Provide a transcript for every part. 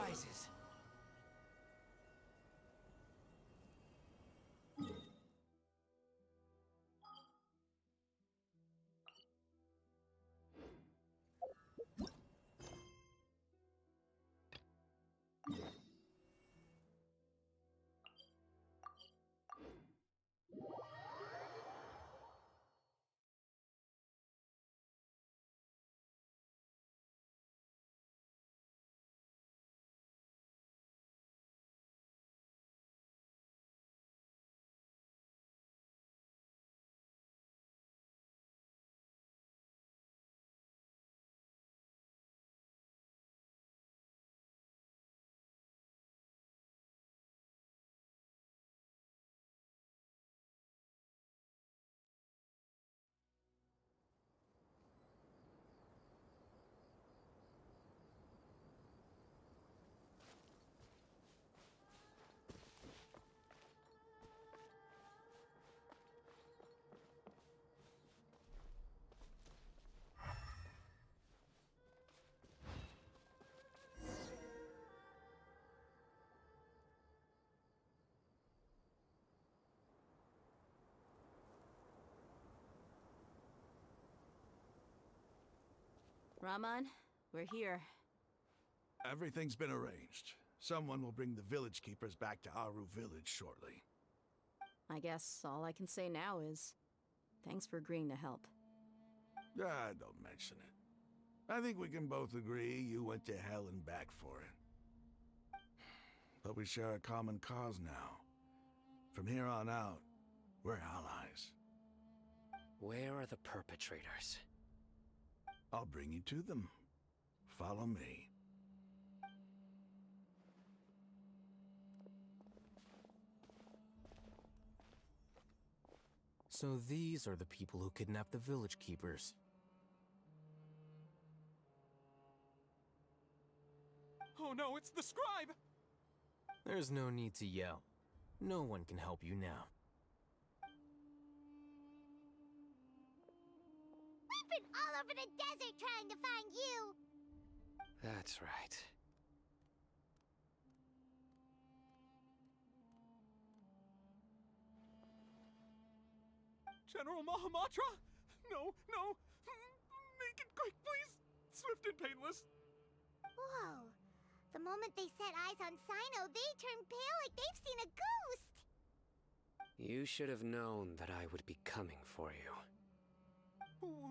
surprises. Raman, we're here. Everything's been arranged. Someone will bring the village keepers back to Aru village shortly. I guess all I can say now is, thanks for agreeing to help. Ah, don't mention it. I think we can both agree you went to hell and back for it. But we share a common cause now. From here on out, we're allies. Where are the perpetrators? I'll bring you to them. Follow me. So these are the people who kidnapped the village keepers. Oh no, it's the scribe! There's no need to yell. No one can help you now. We've been all over the desert trying to find you! That's right. General Mahamatra? No, no! Make it quick, please! Swift and painless! Whoa. The moment they set eyes on Sino, they turn pale like they've seen a ghost! You should have known that I would be coming for you.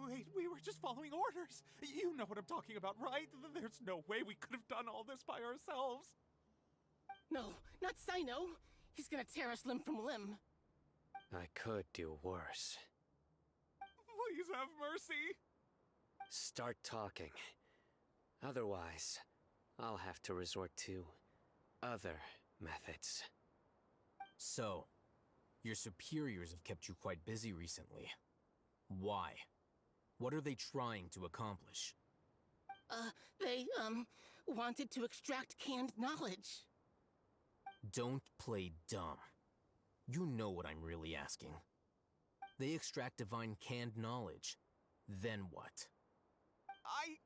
Wait, we were just following orders! You know what I'm talking about, right? There's no way we could have done all this by ourselves! No, not Sino! He's gonna tear us limb from limb! I could do worse. Please have mercy! Start talking. Otherwise, I'll have to resort to other methods. So, your superiors have kept you quite busy recently. Why? What are they trying to accomplish? They, wanted to extract canned knowledge. Don't play dumb. You know what I'm really asking. They extract divine canned knowledge. Then what? I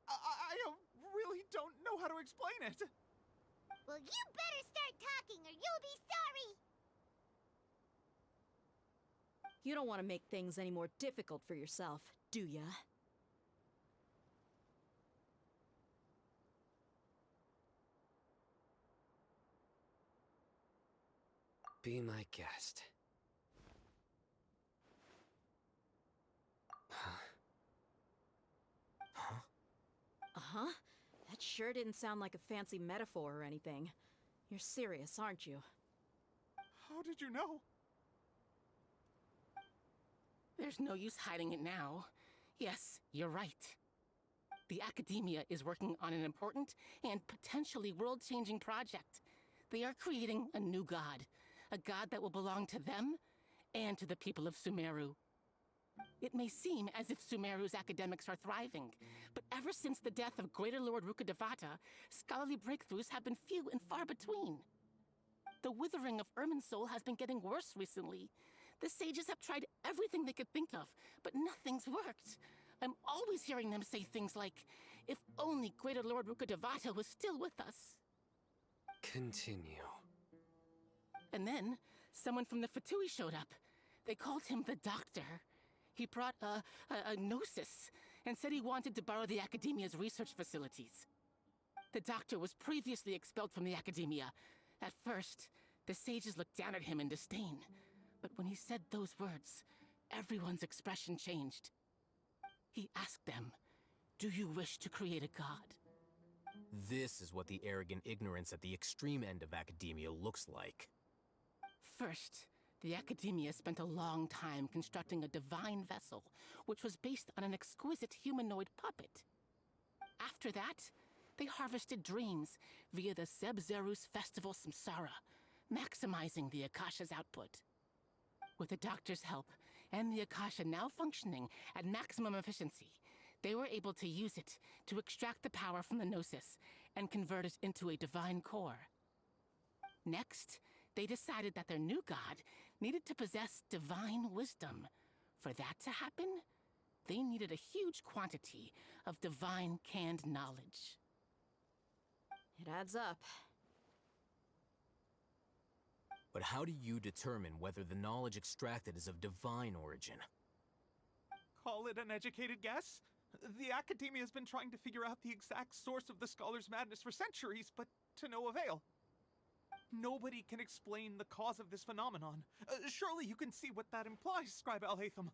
really don't know how to explain it! Well, you better start talking or you'll be sorry! You don't want to make things any more difficult for yourself, do ya? Be my guest. Uh-huh. That sure didn't sound like a fancy metaphor or anything. You're serious, aren't you? How did you know? There's no use hiding it now. Yes, you're right. The Academia is working on an important and potentially world-changing project. They are creating a new god. A god that will belong to them and to the people of Sumeru. It may seem as if Sumeru's academics are thriving, but ever since the death of Greater Lord Rukkhadevata, scholarly breakthroughs have been few and far between. The withering of Irminsul has been getting worse recently. The sages have tried everything they could think of, but nothing's worked. I'm always hearing them say things like, if only Greater Lord Rukkhadevata was still with us. Continue. And then, someone from the Fatui showed up. They called him the Doctor. He brought a gnosis and said he wanted to borrow the Academia's research facilities. The Doctor was previously expelled from the Academia. At first, the sages looked down at him in disdain. But when he said those words, everyone's expression changed. He asked them, "Do you wish to create a god?" This is what the arrogant ignorance at the extreme end of academia looks like. First, the Academia spent a long time constructing a divine vessel, which was based on an exquisite humanoid puppet. After that, they harvested dreams via the Zeb-Zerus Festival Samsara, maximizing the Akasha's output. With the Doctor's help, and the Akasha now functioning at maximum efficiency, they were able to use it to extract the power from the Gnosis and convert it into a divine core. Next, they decided that their new god needed to possess divine wisdom. For that to happen, they needed a huge quantity of divine canned knowledge. It adds up. But how do you determine whether the knowledge extracted is of divine origin? Call it an educated guess? The Academia has been trying to figure out the exact source of the Scholar's madness for centuries, but to no avail. Nobody can explain the cause of this phenomenon. Surely you can see what that implies, Scribe Alhaitham.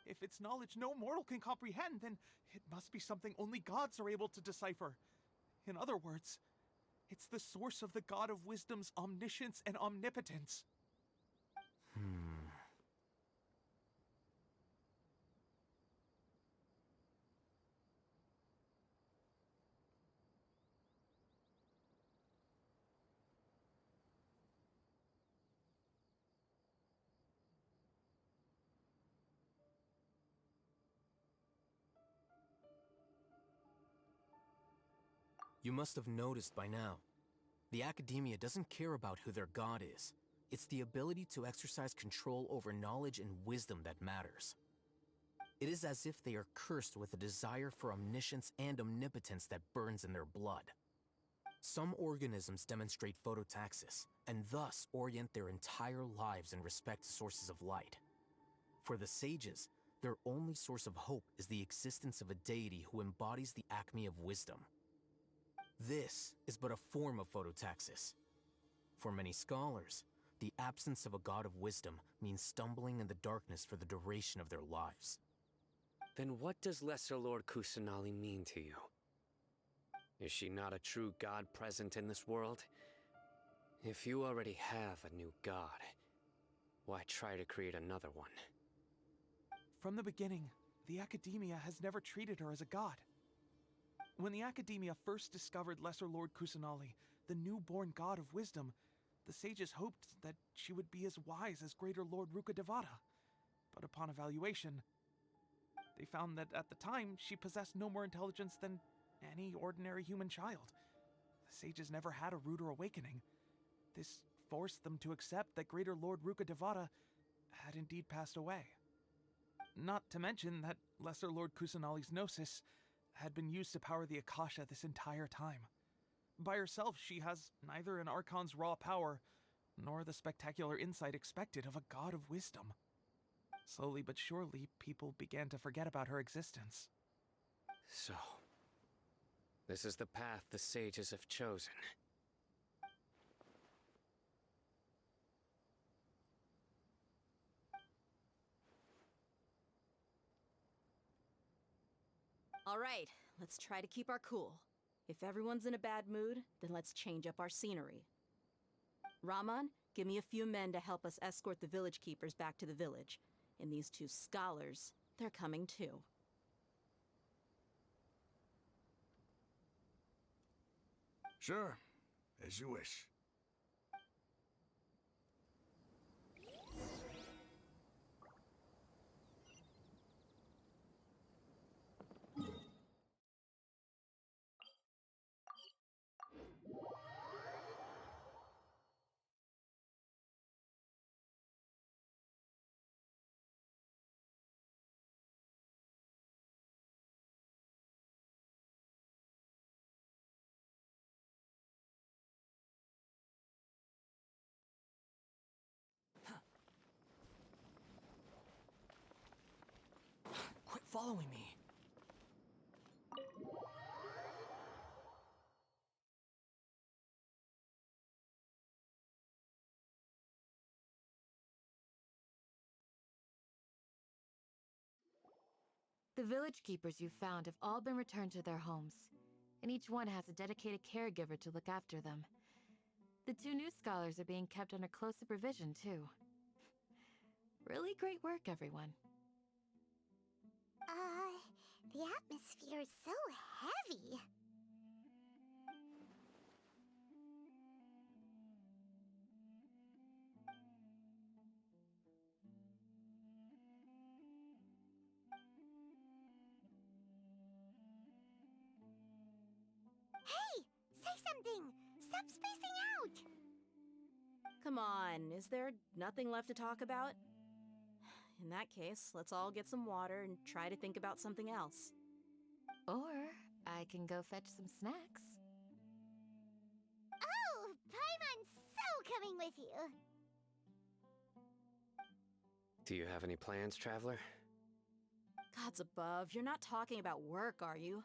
If it's knowledge no mortal can comprehend, then it must be something only gods are able to decipher. In other words, it's the source of the God of Wisdom's omniscience and omnipotence. You must have noticed by now. The Academia doesn't care about who their god is. It's the ability to exercise control over knowledge and wisdom that matters. It is as if they are cursed with a desire for omniscience and omnipotence that burns in their blood. Some organisms demonstrate phototaxis, and thus orient their entire lives in respect to sources of light. For the sages, their only source of hope is the existence of a deity who embodies the acme of wisdom. This is but a form of phototaxis. For many scholars, the absence of a god of wisdom means stumbling in the darkness for the duration of their lives. Then what does Lesser Lord Kusanali mean to you? Is she not a true god present in this world? If you already have a new god, why try to create another one? From the beginning, the Academia has never treated her as a god. When the Academia first discovered Lesser Lord Kusanali, the newborn god of wisdom, the sages hoped that she would be as wise as Greater Lord Rukkhadevata. But upon evaluation, they found that at the time she possessed no more intelligence than any ordinary human child. The sages never had a ruder awakening. This forced them to accept that Greater Lord Rukkhadevata had indeed passed away. Not to mention that Lesser Lord Kusanali's gnosis had been used to power the Akasha this entire time. By herself, she has neither an Archon's raw power, nor the spectacular insight expected of a god of wisdom. Slowly but surely, people began to forget about her existence. So, this is the path the sages have chosen. All right, let's try to keep our cool. If everyone's in a bad mood, then let's change up our scenery. Raman, give me a few men to help us escort the village keepers back to the village. And these two scholars, they're coming too. Sure, as you wish. following me. The village keepers you've found have all been returned to their homes, and each one has a dedicated caregiver to look after them. The 2 new scholars are being kept under close supervision, too. Really great work, everyone. The atmosphere is so heavy. Hey! Say something! Stop spacing out! Come on, is there nothing left to talk about? In that case, let's all get some water and try to think about something else. Or I can go fetch some snacks. Oh, Paimon's so coming with you. Do you have any plans, traveler? Gods above, you're not talking about work, are you?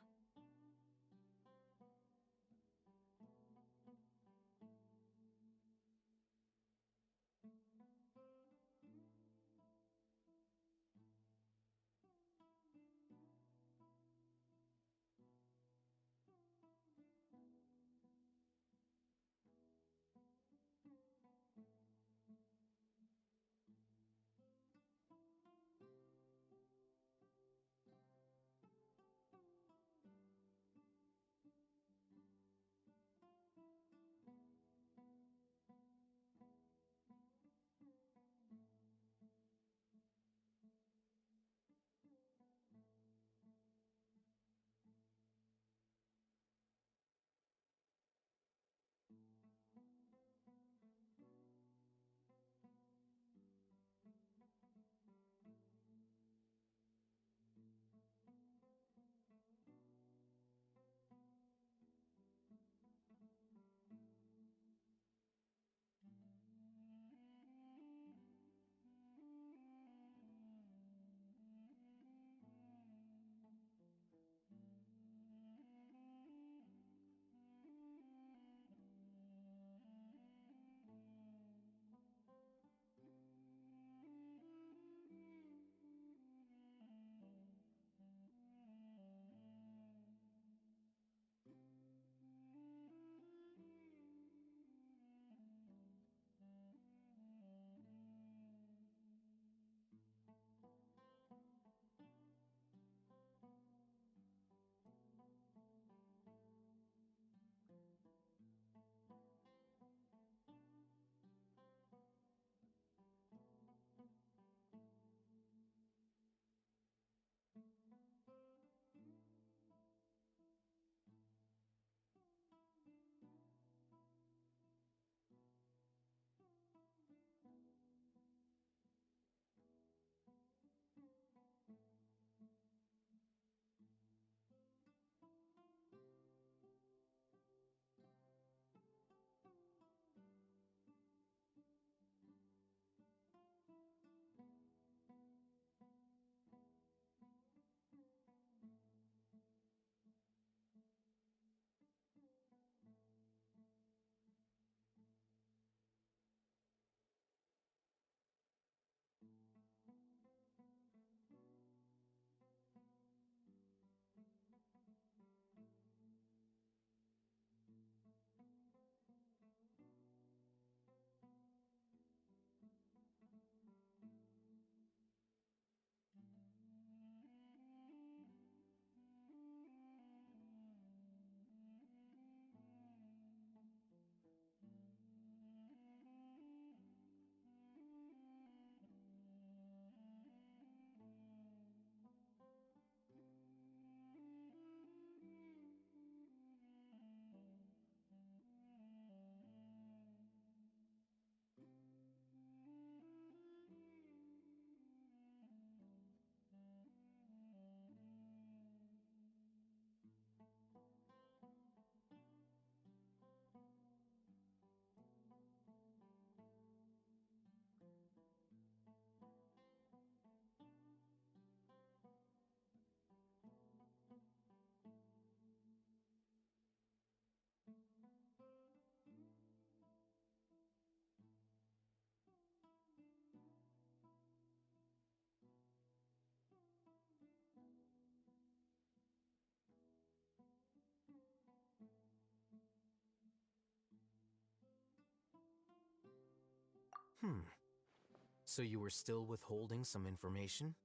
So you were still withholding some information?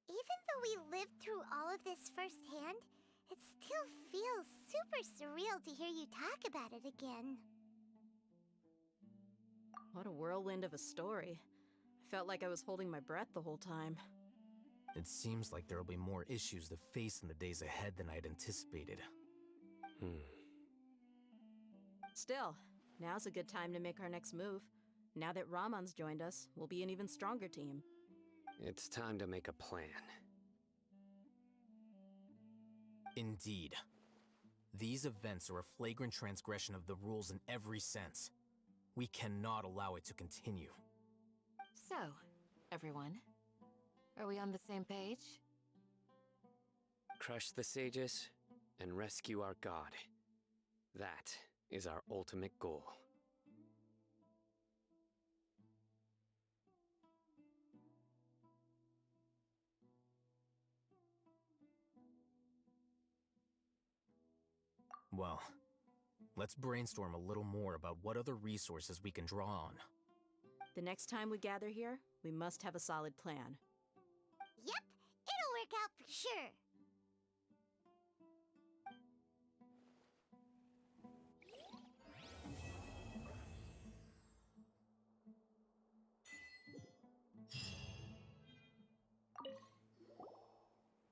Even though we lived through all of this firsthand, it still feels super surreal to hear you talk about it again. What a whirlwind of a story. I felt like I was holding my breath the whole time. It seems like there will be more issues to face in the days ahead than I'd anticipated. Still, now's a good time to make our next move. Now that Ramon's joined us, we'll be an even stronger team. It's time to make a plan. Indeed. These events are a flagrant transgression of the rules in every sense. We cannot allow it to continue. So, everyone, are we on the same page? Crush the sages and rescue our god. That is our ultimate goal. Well, let's brainstorm a little more about what other resources we can draw on. The next time we gather here, we must have a solid plan. Yep, it'll work out for sure.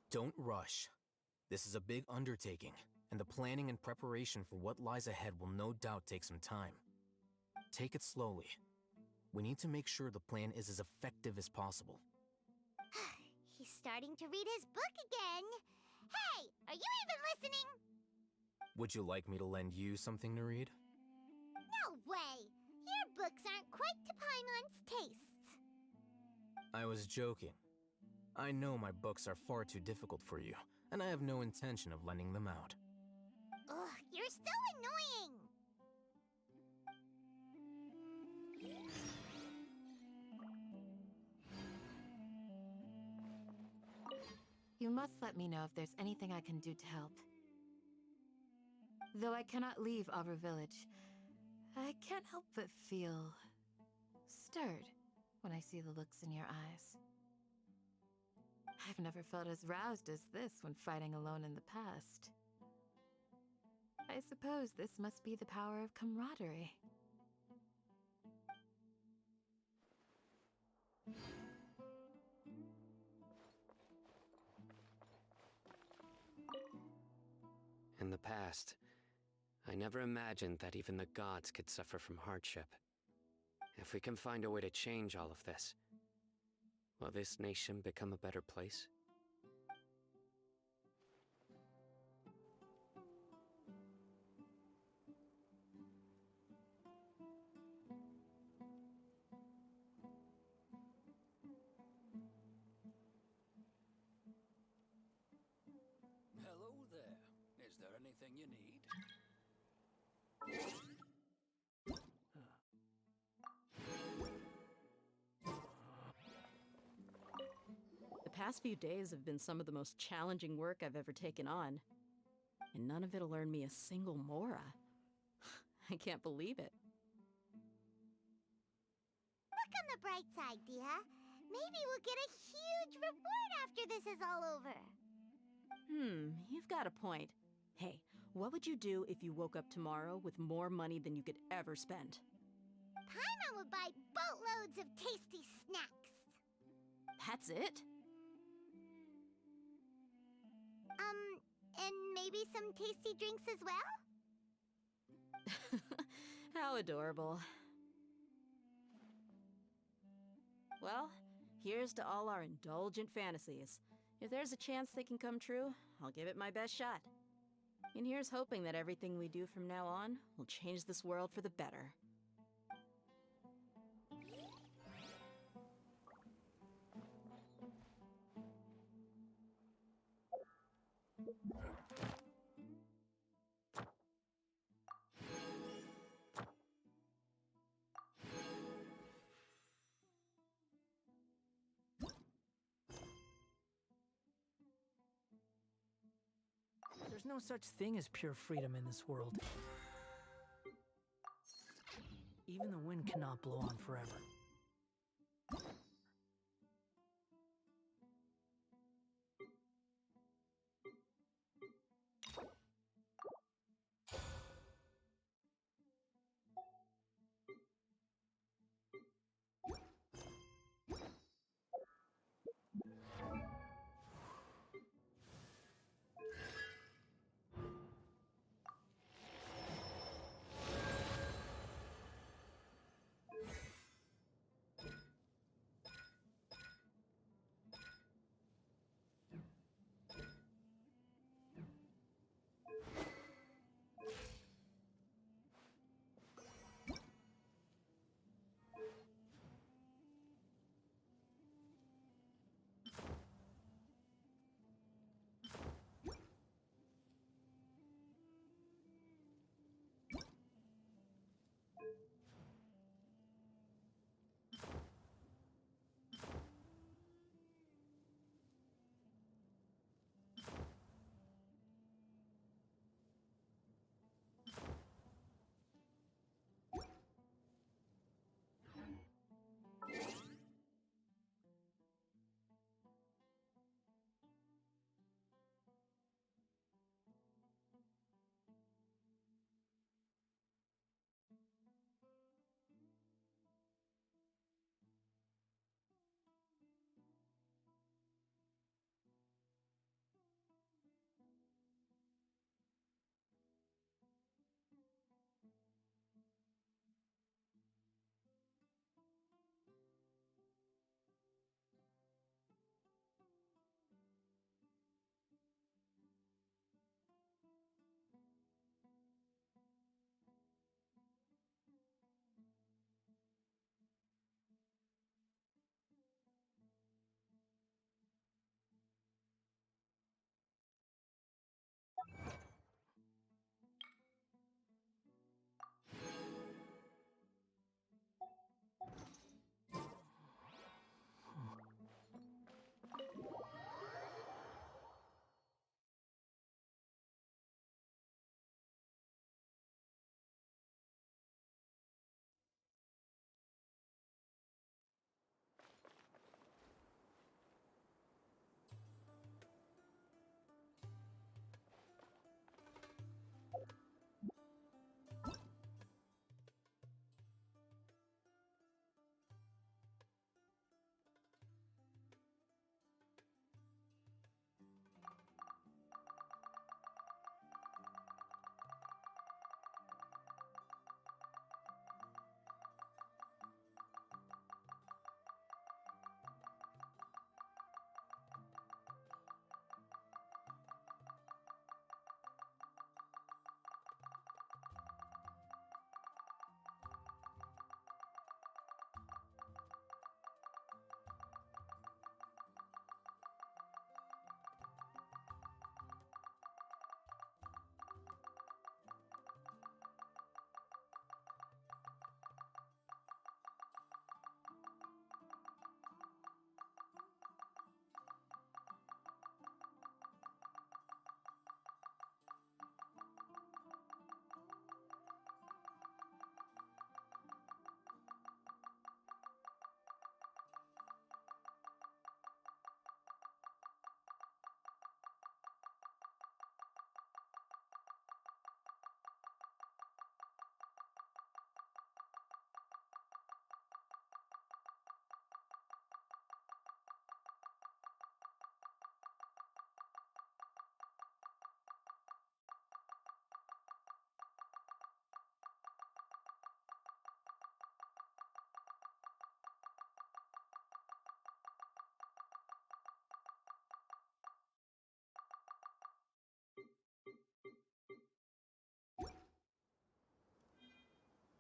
Don't rush. This is a big undertaking, and the planning and preparation for what lies ahead will no doubt take some time. Take it slowly. We need to make sure the plan is as effective as possible. He's starting to read his book again. Hey, are you even listening? Would you like me to lend you something to read? No way! Your books aren't quite to Paimon's tastes. I was joking. I know my books are far too difficult for you, and I have no intention of lending them out. Ugh, you're so annoying! You must let me know if there's anything I can do to help. Though I cannot leave our village, I can't help but feel stirred when I see the looks in your eyes. I've never felt as roused as this when fighting alone in the past. I suppose this must be the power of camaraderie. In the past, I never imagined that even the gods could suffer from hardship. If we can find a way to change all of this, will this nation become a better place? Hello there. Is there anything you need? The past few days have been some of the most challenging work I've ever taken on. And none of it'll earn me a single mora. I can't believe it. Look on the bright side, Dia. Maybe we'll get a huge reward after this is all over. You've got a point. Hey, what would you do if you woke up tomorrow with more money than you could ever spend? Paimon would buy boatloads of tasty snacks. That's it? And maybe some tasty drinks as well? How adorable. Well, here's to all our indulgent fantasies. If there's a chance they can come true, I'll give it my best shot. And here's hoping that everything we do from now on will change this world for the better. There's no such thing as pure freedom in this world. Even the wind cannot blow on forever.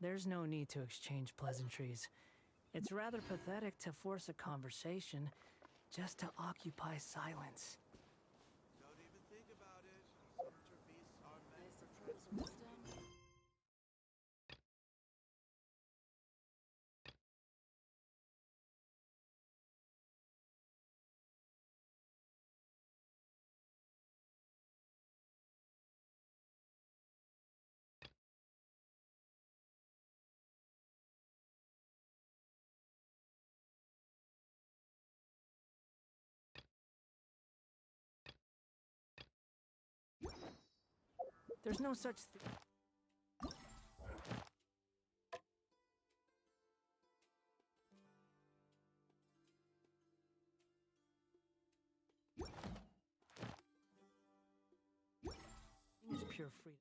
There's no need to exchange pleasantries. It's rather pathetic to force a conversation just to occupy silence. Don't even think about it. Soldier beasts are meant for transmission. There's no such thing. Is pure freedom.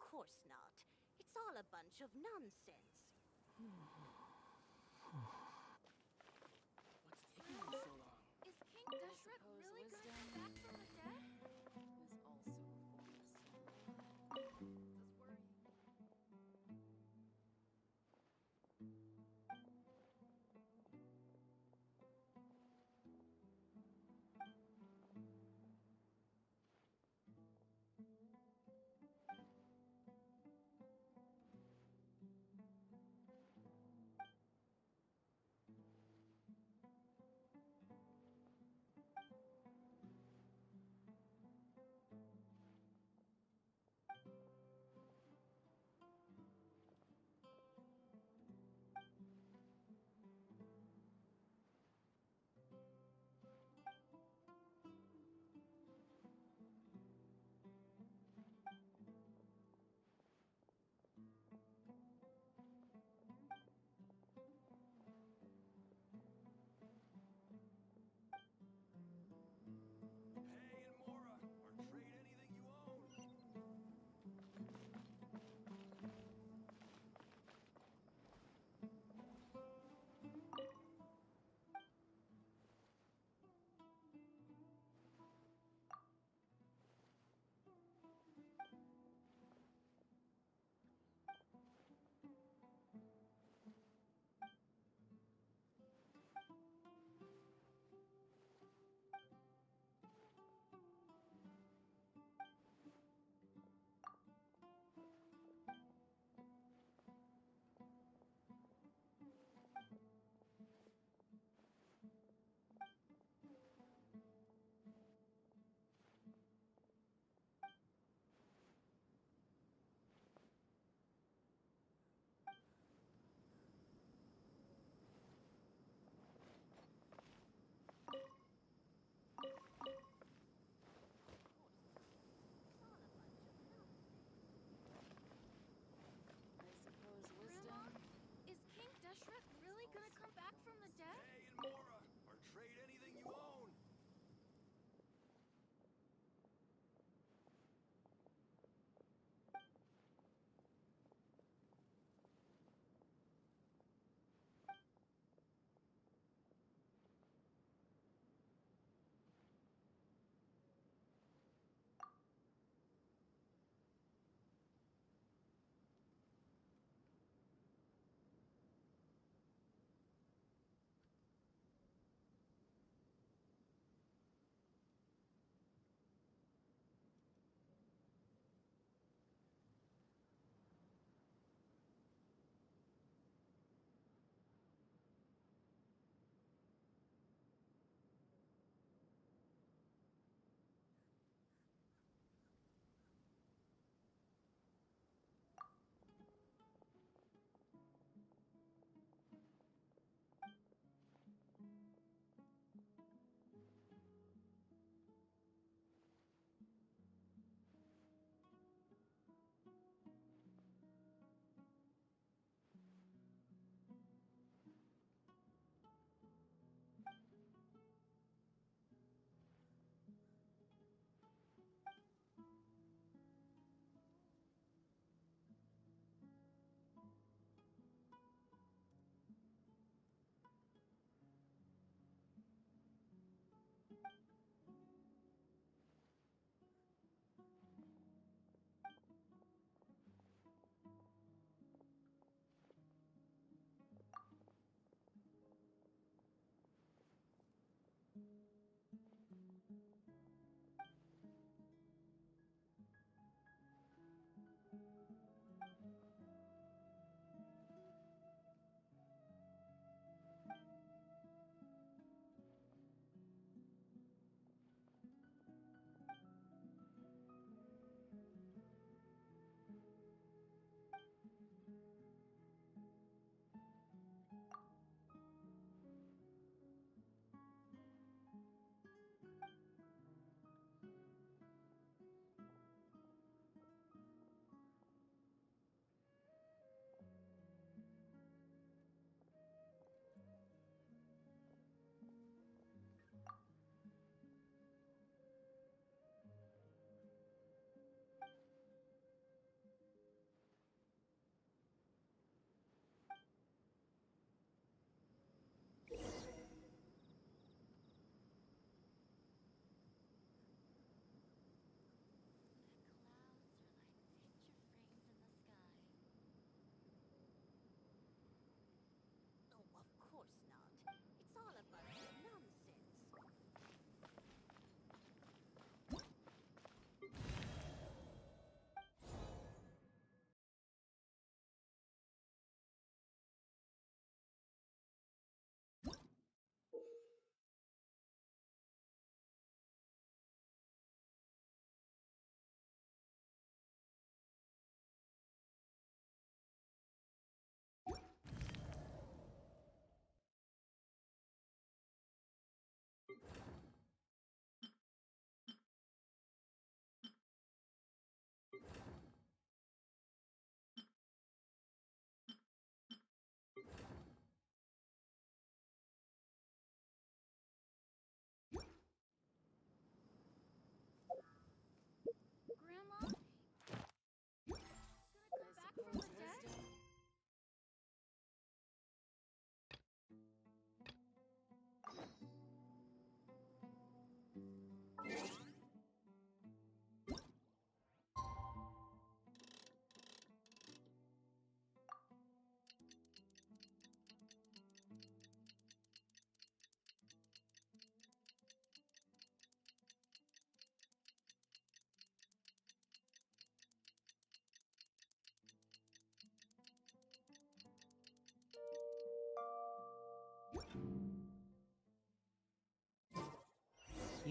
course not. It's all a bunch of nonsense. What's taking them so long? Is King Deshret really gonna come back from the dead? Is also a form of sin. Does worry.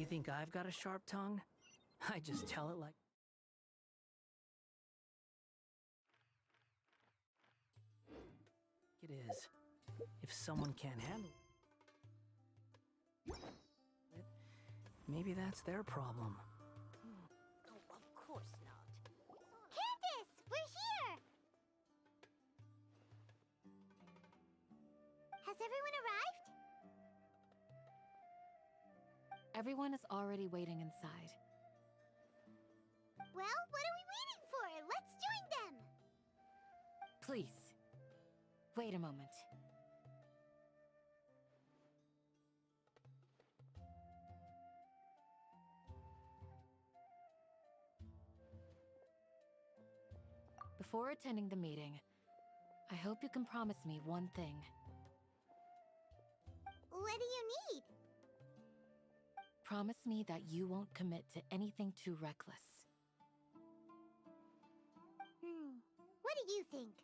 think I've got a sharp tongue? I just tell it like... it is. If someone can't handle it, maybe that's their problem. Oh, of course not. Candace, we're here! Has everyone arrived? Everyone is already waiting inside. Well, what are we waiting for? Let's join them! Please, wait a moment. Before attending the meeting, I hope you can promise me one thing. What do you need? Promise me that you won't commit to anything too reckless. What do you think?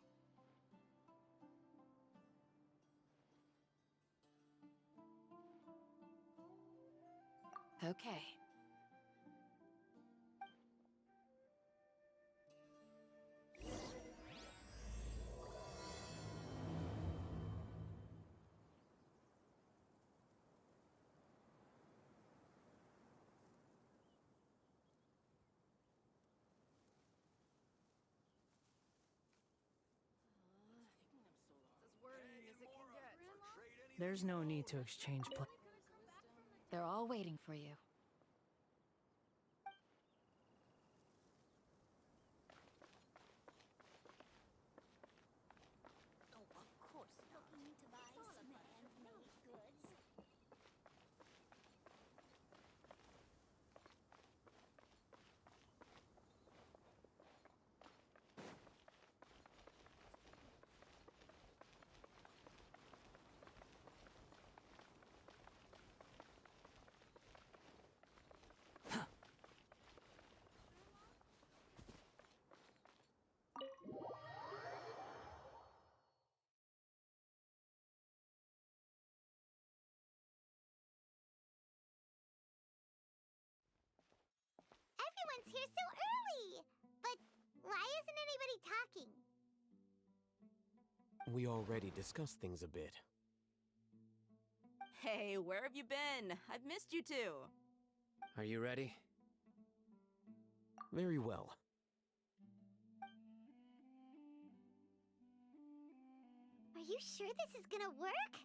Okay. There's no need to exchange They're all waiting for you. Oh, of course not. Looking to buy some handmade goods? Everyone's here so early! But why isn't anybody talking? We already discussed things a bit. Hey, where have you been? I've missed you too. Are you ready? Very well. Are you sure this is gonna work?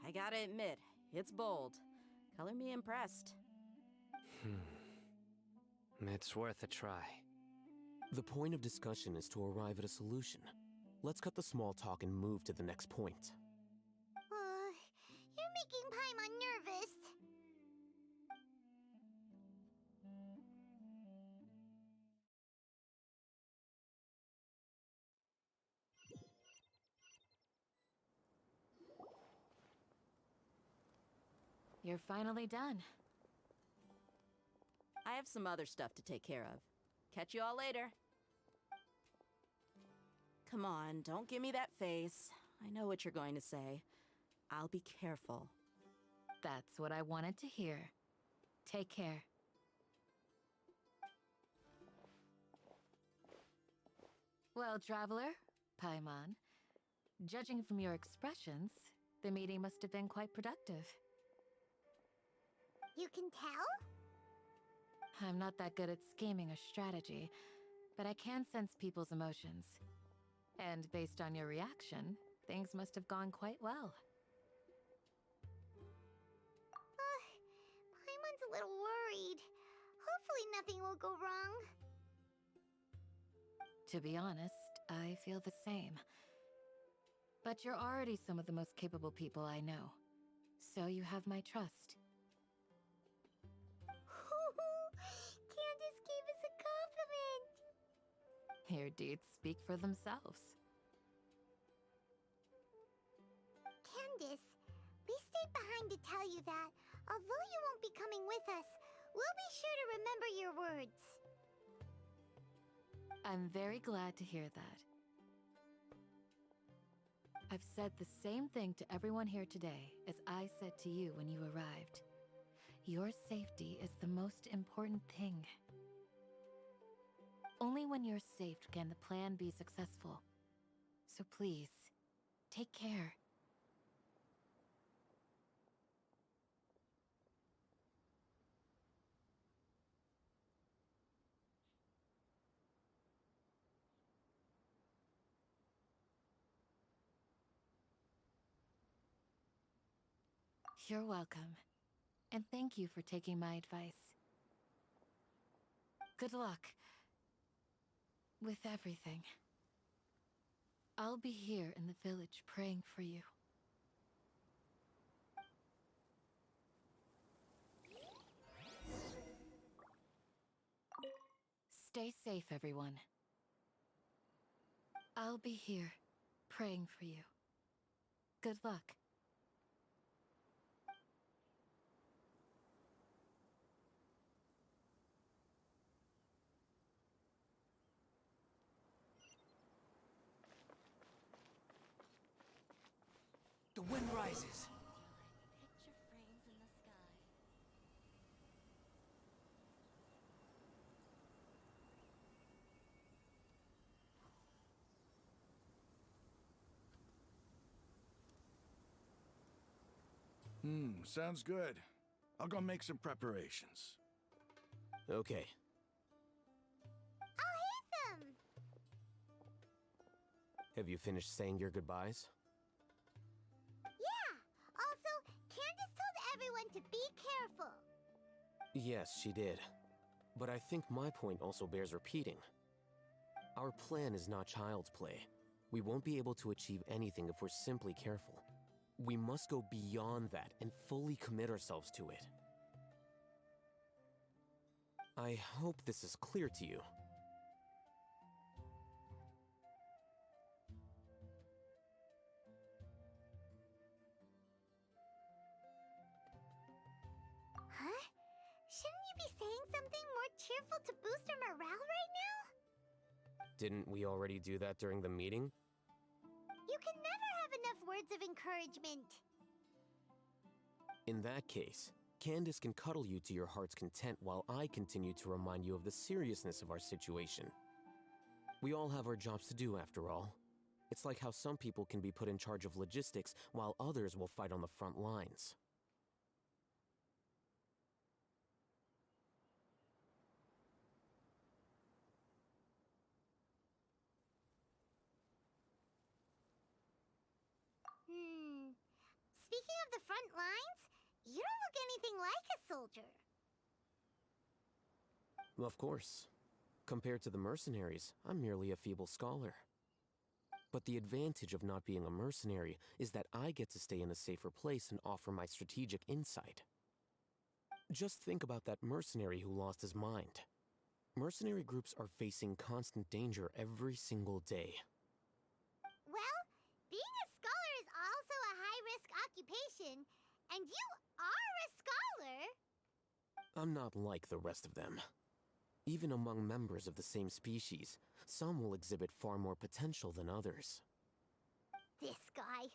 I gotta admit, it's bold. Color me impressed. It's worth a try. The point of discussion is to arrive at a solution. Let's cut the small talk and move to the next point. You're making Paimon nervous. You're finally done. I have some other stuff to take care of. Catch you all later. Come on, don't give me that face. I know what you're going to say. I'll be careful. That's what I wanted to hear. Take care. Well, traveler, Paimon, judging from your expressions, the meeting must have been quite productive. You can tell? I'm not that good at scheming or strategy, but I can sense people's emotions. And based on your reaction, things must have gone quite well. Paimon's a little worried. Hopefully nothing will go wrong. To be honest, I feel the same. But you're already some of the most capable people I know. So you have my trust. Candace gave us a compliment! Your deeds speak for themselves. Candace, we stayed behind to tell you that, although you won't be coming with us, we'll be sure to remember your words. I'm very glad to hear that. I've said the same thing to everyone here today as I said to you when you arrived. Your safety is the most important thing. Only when you're safe can the plan be successful. So please, take care. You're welcome. And thank you for taking my advice. Good luck. With everything. I'll be here in the village praying for you. Stay safe, everyone. I'll be here praying for you. Good luck. The wind rises. Picture frames in the sky. Sounds good. I'll go make some preparations. Okay. I'll hit them! Have you finished saying your goodbyes? Yeah! Also, Candace told everyone to be careful. Yes, she did. But I think my point also bears repeating. Our plan is not child's play. We won't be able to achieve anything if we're simply careful. We must go beyond that and fully commit ourselves to it. I hope this is clear to you. Huh? Shouldn't you be saying something more cheerful to boost our morale right now? Didn't we already do that during the meeting? You can never have enough words of encouragement. In that case, Candace can cuddle you to your heart's content while I continue to remind you of the seriousness of our situation. We all have our jobs to do, after all. It's like how some people can be put in charge of logistics while others will fight on the front lines. Speaking of the front lines, you don't look anything like a soldier. Of course. Compared to the mercenaries, I'm merely a feeble scholar. But the advantage of not being a mercenary is that I get to stay in a safer place and offer my strategic insight. Just think about that mercenary who lost his mind. Mercenary groups are facing constant danger every single day. Well, being a scholar is also a high-risk occupation, and you are a scholar. I'm not like the rest of them. Even among members of the same species, some will exhibit far more potential than others. This guy.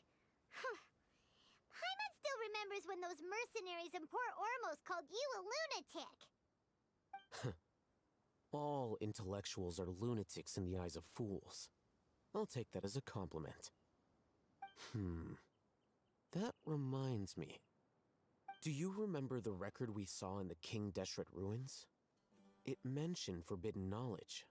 Paimon still remembers when those mercenaries in Port Ormos called you a lunatic. All intellectuals are lunatics in the eyes of fools. I'll take that as a compliment. That reminds me. Do you remember the record we saw in the King Deshret ruins? It mentioned forbidden knowledge.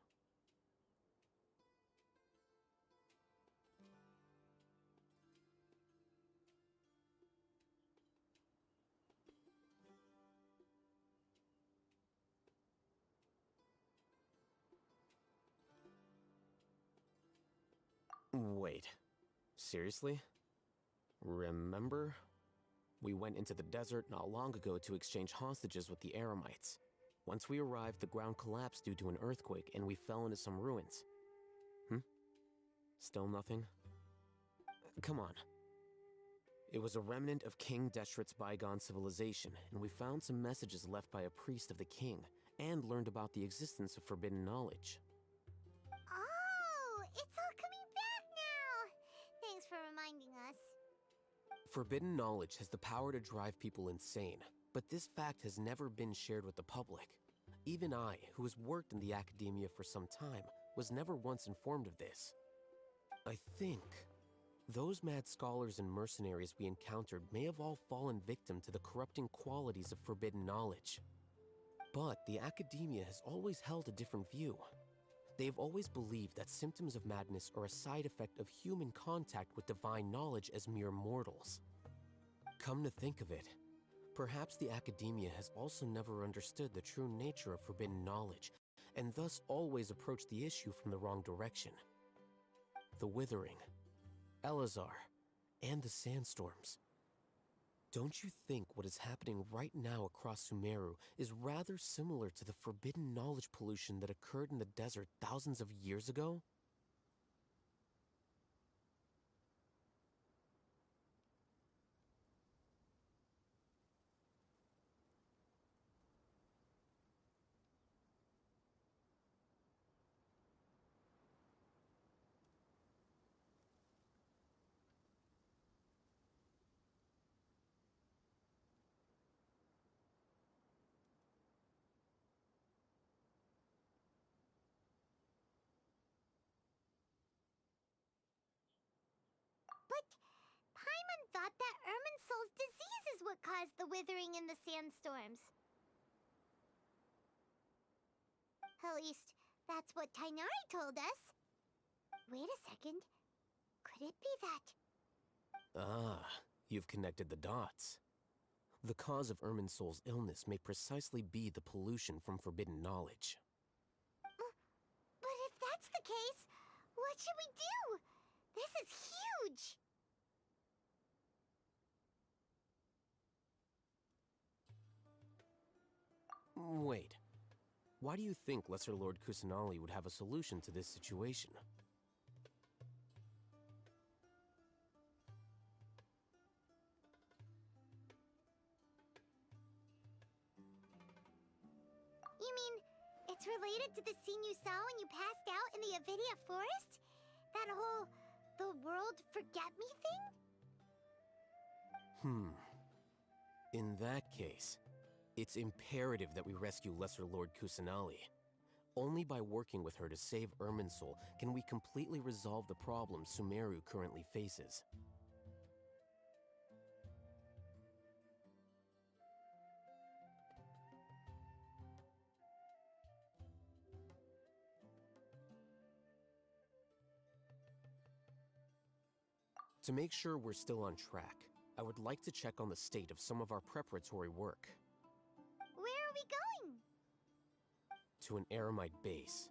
Wait, seriously? Remember? We went into the desert not long ago to exchange hostages with the Eremites. Once we arrived, the ground collapsed due to an earthquake, and we fell into some ruins. Still nothing? Come on. It was a remnant of King Deshret's bygone civilization, and we found some messages left by a priest of the king, and learned about the existence of forbidden knowledge. Oh, it's all coming back now. Thanks for reminding Forbidden knowledge has the power to drive people insane, but this fact has never been shared with the public. Even I, who has worked in the academia for some time, was never once informed of this. I think those mad scholars and mercenaries we encountered may have all fallen victim to the corrupting qualities of forbidden knowledge. But the academia has always held a different view. They have always believed that symptoms of madness are a side effect of human contact with divine knowledge as mere mortals. Come to think of it, perhaps the academia has also never understood the true nature of forbidden knowledge, and thus always approached the issue from the wrong direction. The Withering, Elazar, and the sandstorms. Don't you think what is happening right now across Sumeru is rather similar to the forbidden knowledge pollution that occurred in the desert thousands of years ago? But Paimon thought that Irminsul's disease is what caused the withering in the sandstorms. At least, that's what Tainari told us. Wait a second. Could it be that? Ah, you've connected the dots. The cause of Irminsul's illness may precisely be the pollution from forbidden knowledge. But if that's the case, what should we do? This is huge! Wait. Why do you think Lesser Lord Kusanali would have a solution to this situation? You mean, it's related to the scene you saw when you passed out in the Avidia forest? That whole, the world forget me thing? In that case, it's imperative that we rescue Lesser Lord Kusanali. Only by working with her to save Irminsul can we completely resolve the problems Sumeru currently faces. To make sure we're still on track, I would like to check on the state of some of our preparatory work. Where are we going? To an Aramite base.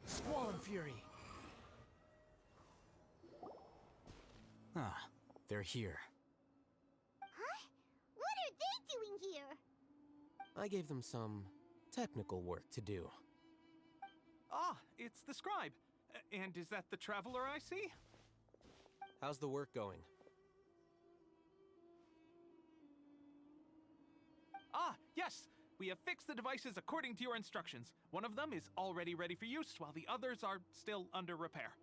Squall and Fury! Ah, they're here. Huh? What are they doing here? I gave them some technical work to do. Ah, it's the scribe. And is that the traveler I see? How's the work going? Ah, yes! We have fixed the devices according to your instructions. One of them is already ready for use, while the others are still under repair.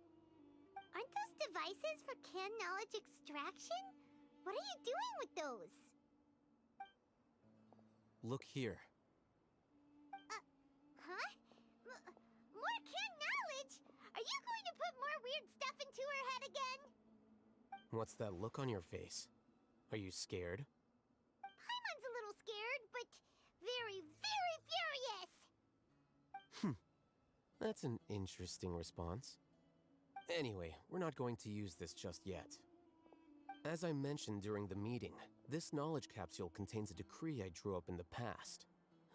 Aren't those devices for can knowledge extraction? What are you doing with those? Look here. Huh? More can knowledge? Are you going to put more weird stuff into her head again? What's that look on your face? Are you scared? Paimon's a little scared, but very, very furious! That's an interesting response. Anyway, we're not going to use this just yet. As I mentioned during the meeting, this knowledge capsule contains a decree I drew up in the past.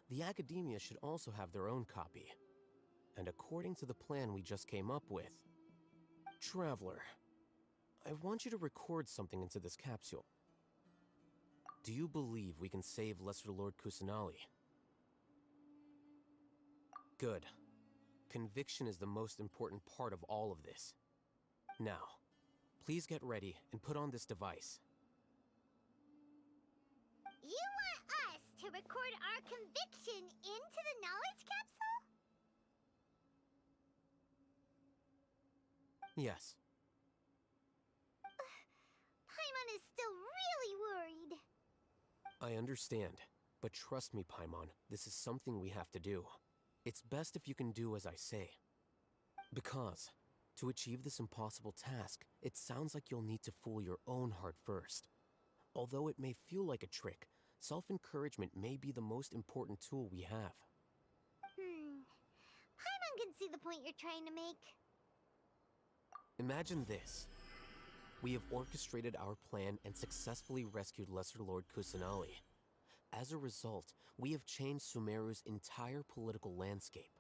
The Academia should also have their own copy. And according to the plan we just came up with... Traveler, I want you to record something into this capsule. Do you believe we can save Lesser Lord Kusanali? Good. Conviction is the most important part of all of this. Now, please get ready and put on this device. You want us to record our conviction into the knowledge capsule? Yes. Paimon is still really worried. I understand, but trust me, Paimon, this is something we have to do. It's best if you can do as I say. Because, to achieve this impossible task, it sounds like you'll need to fool your own heart first. Although it may feel like a trick, self-encouragement may be the most important tool we have. Paimon can see the point you're trying to make. Imagine this. We have orchestrated our plan and successfully rescued Lesser Lord Kusanali. As a result, we have changed Sumeru's entire political landscape.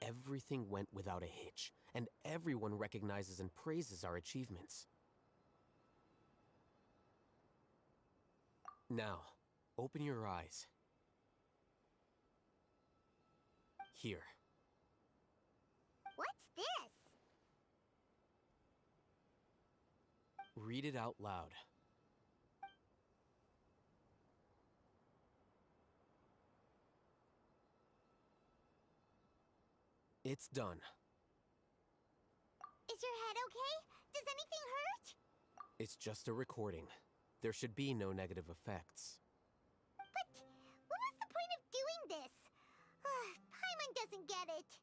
Everything went without a hitch, and everyone recognizes and praises our achievements. Now, open your eyes. Here. What's this? Read it out loud. It's done. Is your head okay? Does anything hurt? It's just a recording. There should be no negative effects. But what was the point of doing this? Paimon doesn't get it.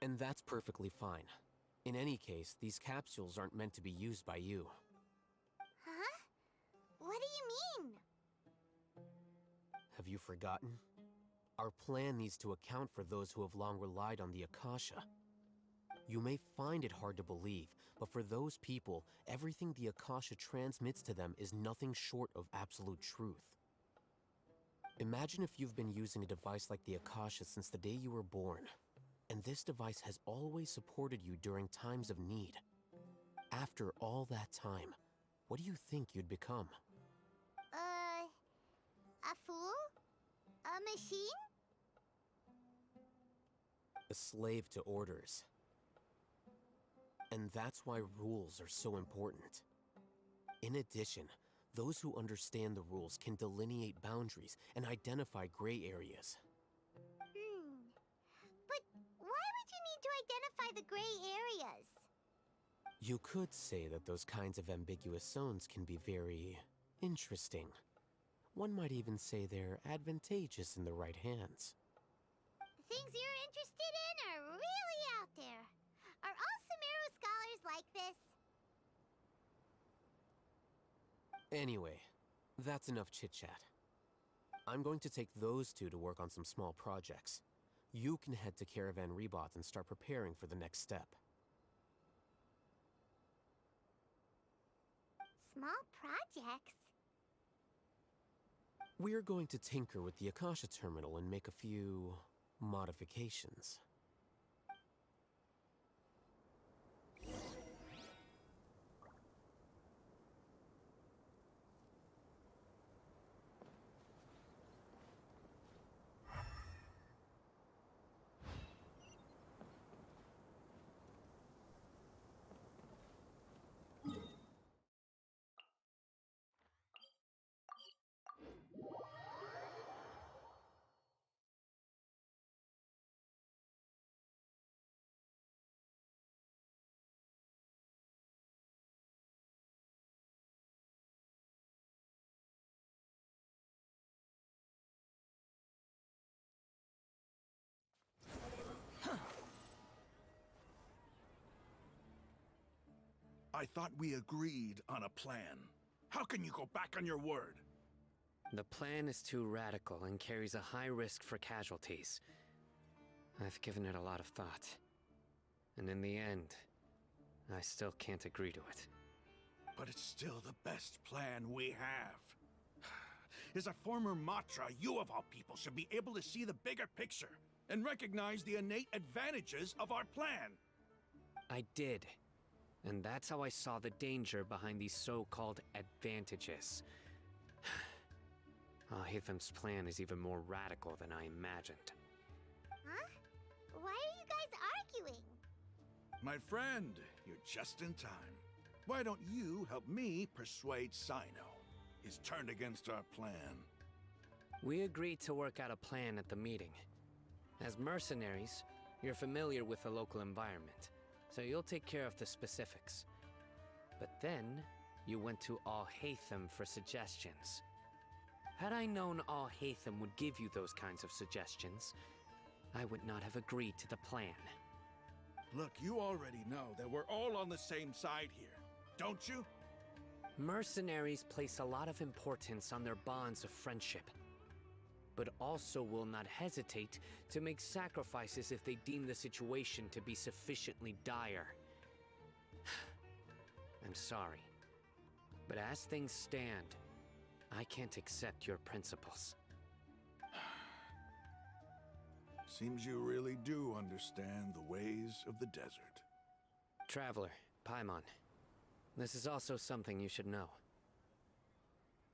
And that's perfectly fine. In any case, these capsules aren't meant to be used by you. Huh? What do you mean? Have you forgotten? Our plan needs to account for those who have long relied on the Akasha. You may find it hard to believe, but for those people, everything the Akasha transmits to them is nothing short of absolute truth. Imagine if you've been using a device like the Akasha since the day you were born, and this device has always supported you during times of need. After all that time, what do you think you'd become? A fool? A machine? A slave to orders. And that's why rules are so important. In addition, those who understand the rules can delineate boundaries and identify gray areas. But why would you need to identify the gray areas? You could say that those kinds of ambiguous zones can be very interesting. One might even say they're advantageous in the right hands. The things you're interested in are really out there. Are all Sumeru scholars like this? Anyway, that's enough chit-chat. I'm going to take those two to work on some small projects. You can head to Caravan Rebot and start preparing for the next step. Small projects? We're going to tinker with the Akasha terminal and make a few modifications. I thought we agreed on a plan. How can you go back on your word? The plan is too radical and carries a high risk for casualties. I've given it a lot of thought. And in the end, I still can't agree to it. But it's still the best plan we have. As a former Matra, you of all people should be able to see the bigger picture and recognize the innate advantages of our plan. I did. And that's how I saw the danger behind these so-called advantages. Al-Haytham's plan is even more radical than I imagined. Huh? Why are you guys arguing? My friend, you're just in time. Why don't you help me persuade Sino? He's turned against our plan. We agreed to work out a plan at the meeting. As mercenaries, you're familiar with the local environment, so you'll take care of the specifics. But then, you went to Al-Haytham for suggestions. Had I known Al-Haytham would give you those kinds of suggestions, I would not have agreed to the plan. Look, you already know that we're all on the same side here, don't you? Mercenaries place a lot of importance on their bonds of friendship, but also will not hesitate to make sacrifices if they deem the situation to be sufficiently dire. I'm sorry, but as things stand, I can't accept your principles. Seems you really do understand the ways of the desert. Traveler, Paimon, this is also something you should know.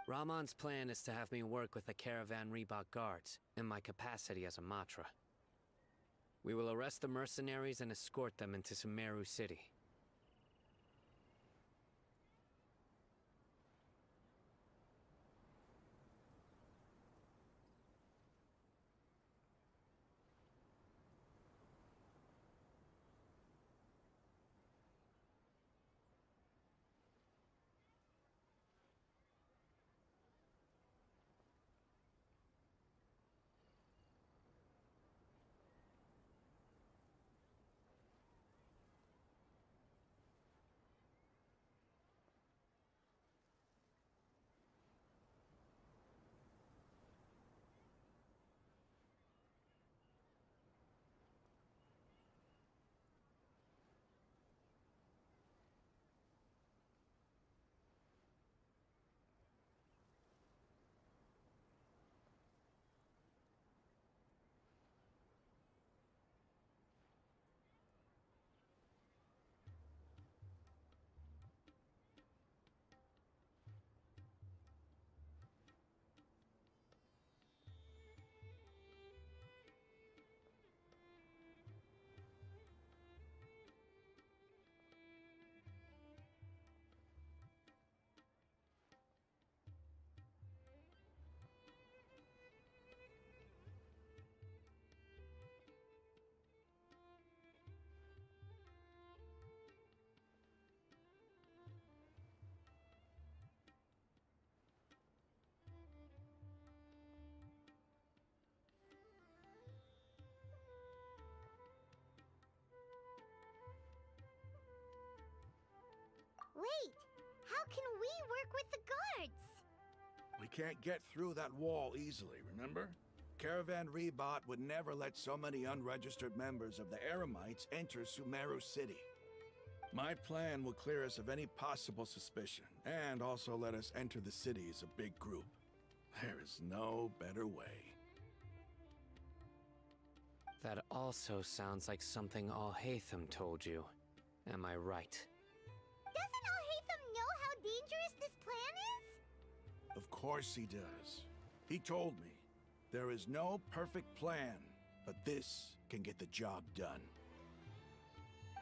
Ramon's plan is to have me work with the Caravan Reebok guards in my capacity as a Matra. We will arrest the mercenaries and escort them into Sumeru City. Wait, how can we work with the guards? We can't get through that wall easily, remember? Caravan Rebot would never let so many unregistered members of the Eremites enter Sumeru City. My plan will clear us of any possible suspicion, and also let us enter the city as a big group. There is no better way. That also sounds like something Al-Haytham told you. Am I right? Doesn't Al-Haytham know how dangerous this plan is? Of course he does. He told me, there is no perfect plan, but this can get the job done.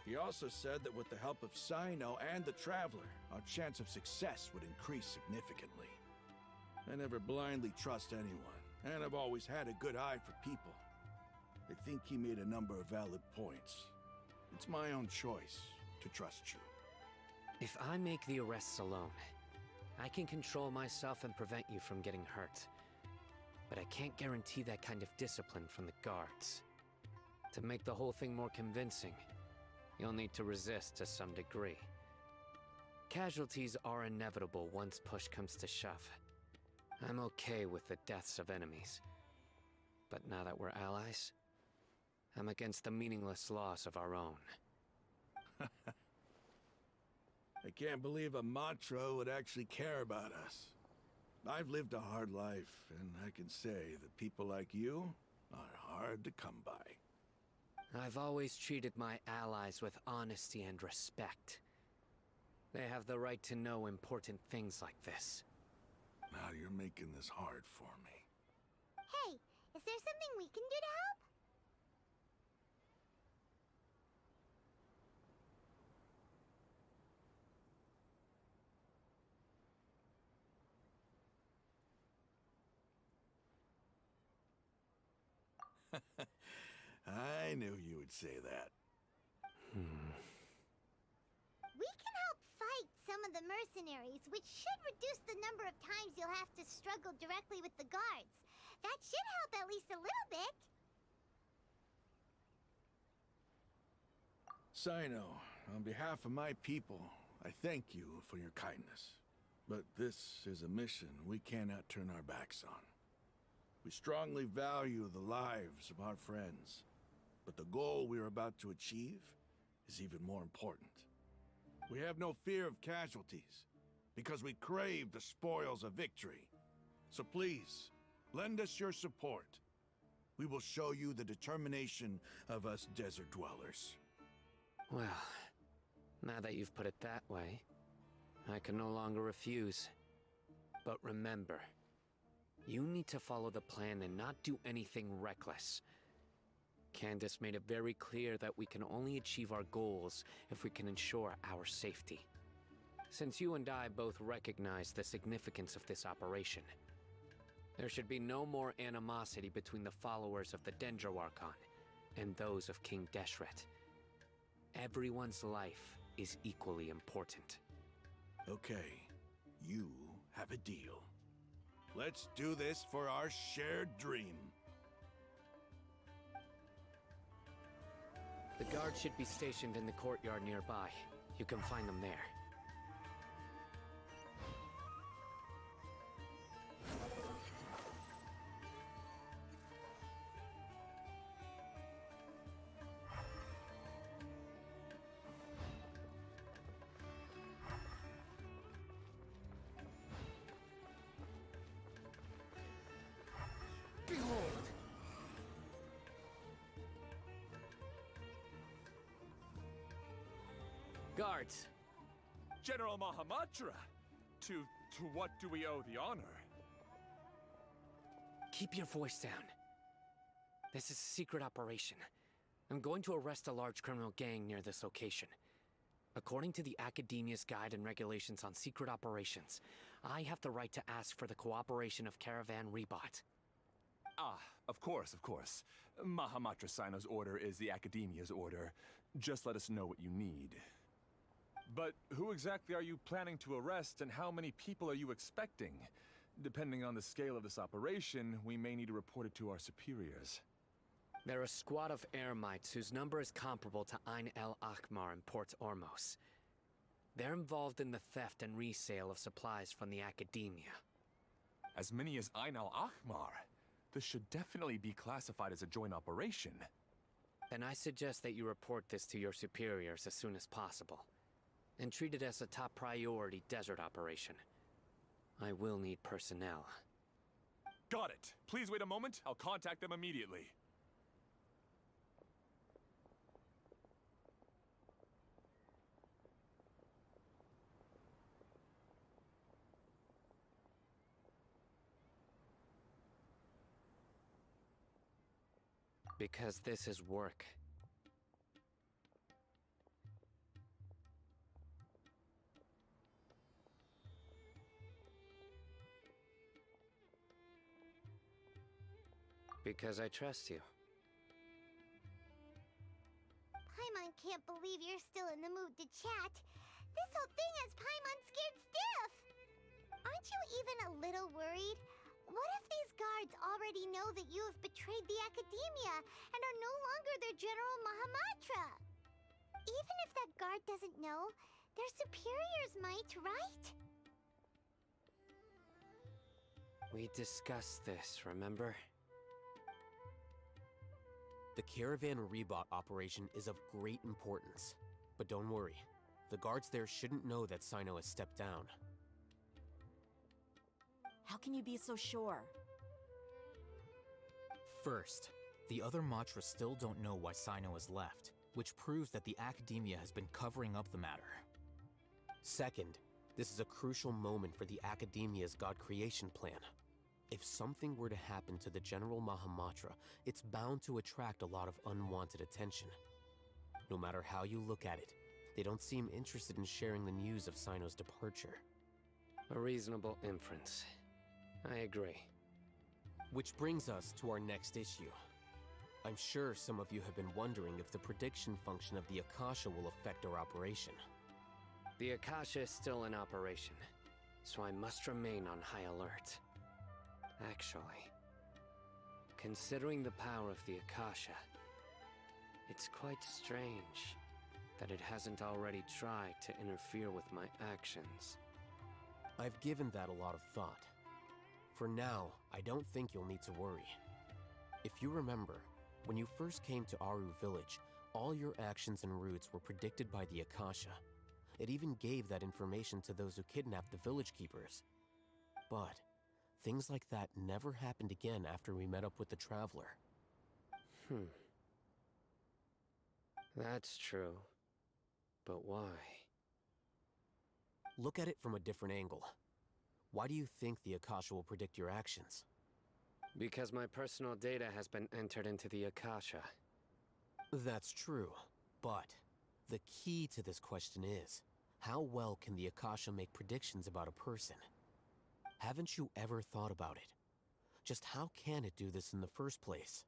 He also said that with the help of Sino and the Traveler, our chance of success would increase significantly. I never blindly trust anyone, and I've always had a good eye for people. I think he made a number of valid points. It's my own choice to trust you. If I make the arrests alone, I can control myself and prevent you from getting hurt. But I can't guarantee that kind of discipline from the guards. To make the whole thing more convincing, you'll need to resist to some degree. Casualties are inevitable once push comes to shove. I'm okay with the deaths of enemies. But now that we're allies, I'm against the meaningless loss of our own. I can't believe a Matra would actually care about us. I've lived a hard life, and I can say that people like you are hard to come by. I've always treated my allies with honesty and respect. They have the right to know important things like this. Now you're making this hard for me. Hey, is there something we can do to help? I knew you would say that. We can help fight some of the mercenaries, which should reduce the number of times you'll have to struggle directly with the guards. That should help at least a little bit. Sino, on behalf of my people, I thank you for your kindness. But this is a mission we cannot turn our backs on. We strongly value the lives of our friends, but the goal we are about to achieve is even more important. We have no fear of casualties, because we crave the spoils of victory. So please, lend us your support. We will show you the determination of us desert dwellers. Well, now that you've put it that way, I can no longer refuse. But remember, you need to follow the plan and not do anything reckless. Candace made it very clear that we can only achieve our goals if we can ensure our safety. Since you and I both recognize the significance of this operation, there should be no more animosity between the followers of the Dendro Archon and those of King Deshret. Everyone's life is equally important. Okay, you have a deal. Let's do this for our shared dream. The guards should be stationed in the courtyard nearby. You can find them there. Guards! General Mahamatra! To what do we owe the honor? Keep your voice down. This is a secret operation. I'm going to arrest a large criminal gang near this location. According to the Academia's Guide and Regulations on Secret Operations, I have the right to ask for the cooperation of Caravan Rebot. Ah, of course, of course. Mahamatra Sino's order is the Academia's order. Just let us know what you need. But who exactly are you planning to arrest, and how many people are you expecting? Depending on the scale of this operation, we may need to report it to our superiors. They're a squad of Eremites whose number is comparable to Ain el Akhmar in Port Ormos. They're involved in the theft and resale of supplies from the Academia. As many as Ain el Akhmar? This should definitely be classified as a joint operation. Then I suggest that you report this to your superiors as soon as possible, and treat it as a top priority desert operation. I will need personnel. Got it. Please wait a moment. I'll contact them immediately. Because this is work. Because I trust you. Paimon can't believe you're still in the mood to chat. This whole thing has Paimon scared stiff. Aren't you even a little worried? What if these guards already know that you have betrayed the Academia and are no longer their General Mahamatra? Even if that guard doesn't know, Their superiors might, right? We discussed this, remember? The Caravan Rebot operation is of great importance. But don't worry, the guards there shouldn't know that Sino has stepped down. How can you be so sure? First, the other Matra still don't know why Sino has left, which proves that the Academia has been covering up the matter. Second, this is a crucial moment for the Academia's God creation plan. If something were to happen to the General Mahamatra, it's bound to attract a lot of unwanted attention. No matter how you look at it, they don't seem interested in sharing the news of Sino's departure. A reasonable inference. I agree. Which brings us to our next issue. I'm sure some of you have been wondering if the prediction function of the Akasha will affect our operation. The Akasha is still in operation, so I must remain on high alert. Actually, considering the power of the Akasha, it's quite strange that it hasn't already tried to interfere with my actions. I've given that a lot of thought. For now, I don't think you'll need to worry. If you remember, when you first came to Aru Village, all your actions and routes were predicted by the Akasha. It even gave that information to those who kidnapped the village keepers. But things like that never happened again after we met up with the Traveler. That's true. But why? Look at it from a different angle. Why do you think the Akasha will predict your actions? Because my personal data has been entered into the Akasha. That's true, but the key to this question is, how well can the Akasha make predictions about a person? Haven't you ever thought about it? Just how can it do this in the first place?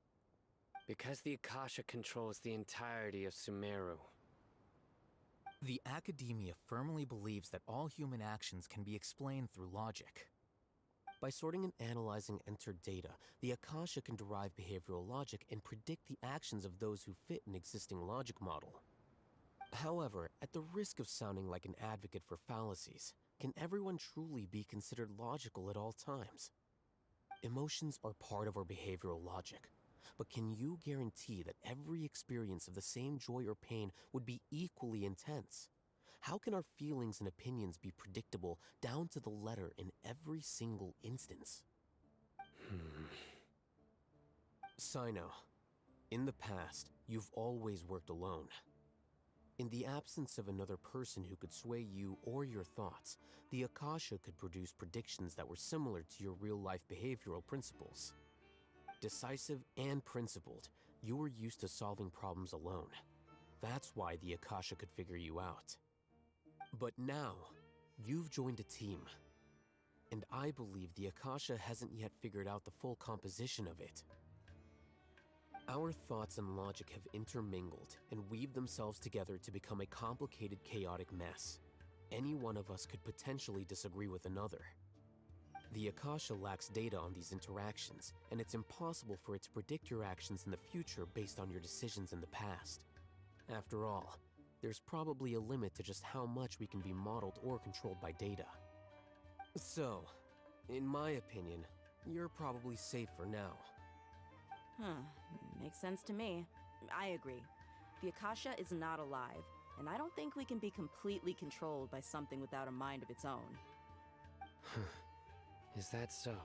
Because the Akasha controls the entirety of Sumeru. The Academia firmly believes that all human actions can be explained through logic. By sorting and analyzing entered data, the Akasha can derive behavioral logic and predict the actions of those who fit an existing logic model. However, at the risk of sounding like an advocate for fallacies, can everyone truly be considered logical at all times? Emotions are part of our behavioral logic, but can you guarantee that every experience of the same joy or pain would be equally intense? How can our feelings and opinions be predictable down to the letter in every single instance? Sino, in the past, you've always worked alone. In the absence of another person who could sway you or your thoughts, the Akasha could produce predictions that were similar to your real-life behavioral principles. Decisive and principled, you were used to solving problems alone. That's why the Akasha could figure you out. But now, you've joined a team. And I believe the Akasha hasn't yet figured out the full composition of it. Our thoughts and logic have intermingled and weaved themselves together to become a complicated, chaotic mess. Any one of us could potentially disagree with another. The Akasha lacks data on these interactions, and it's impossible for it to predict your actions in the future based on your decisions in the past. After all, there's probably a limit to just how much we can be modeled or controlled by data. So, in my opinion, you're probably safe for now. Makes sense to me. I agree. The Akasha is not alive, and I don't think we can be completely controlled by something without a mind of its own. Is that so?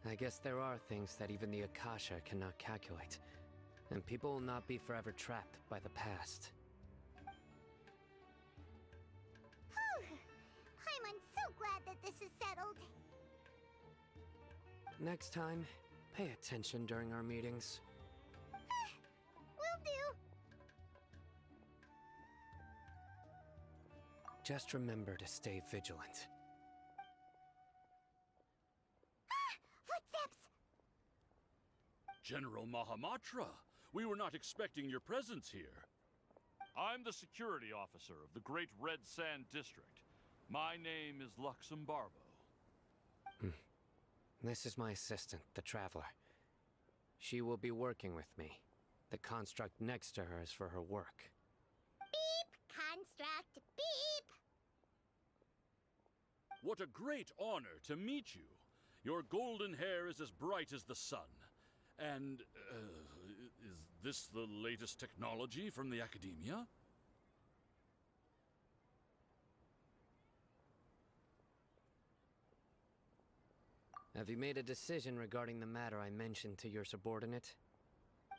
I guess there are things that even the Akasha cannot calculate, and people will not be forever trapped by the past. I'm so glad that this is settled. Next time, pay attention during our meetings. Will do. Just remember to stay vigilant. Footsteps! General Mahamatra, we were not expecting your presence here. I'm the security officer of the Great Red Sand District. My name is Luxembarbo. This is my assistant, the Traveler. She will be working with me. The construct next to her is for her work. Beep! Construct, beep! What a great honor to meet you. Your golden hair is as bright as the sun. And, is this the latest technology from the Academia? Have you made a decision regarding the matter I mentioned to your subordinate?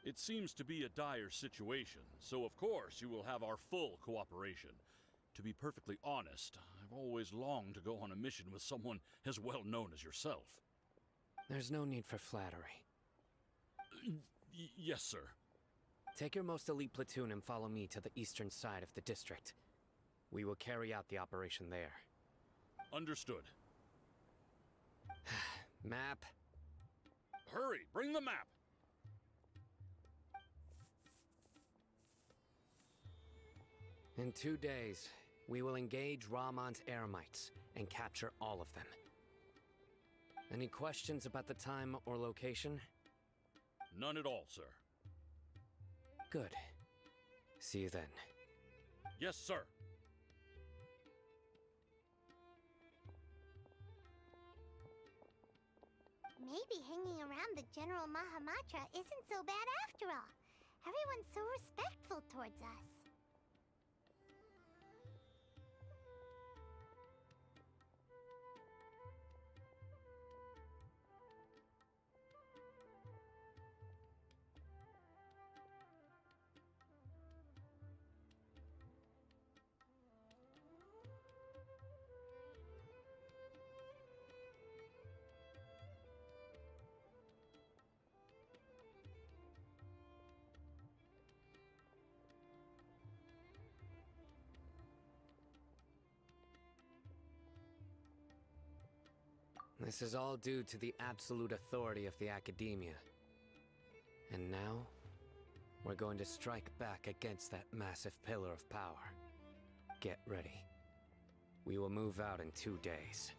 It seems to be a dire situation, so of course you will have our full cooperation. To be perfectly honest, I've always longed to go on a mission with someone as well known as yourself. There's no need for flattery. Yes, sir. Take your most elite platoon and follow me to the eastern side of the district. We will carry out the operation there. Understood. Map. Hurry, bring the map! In 2 days, we will engage Rahman's Eremites and capture all of them. Any questions about the time or location? None at all, sir. Good. See you then. Yes, sir. Maybe hanging around the General Mahamatra isn't so bad after all. Everyone's so respectful towards us. This is all due to the absolute authority of the Academia. And now, we're going to strike back against that massive pillar of power. Get ready. We will move out in 2 days.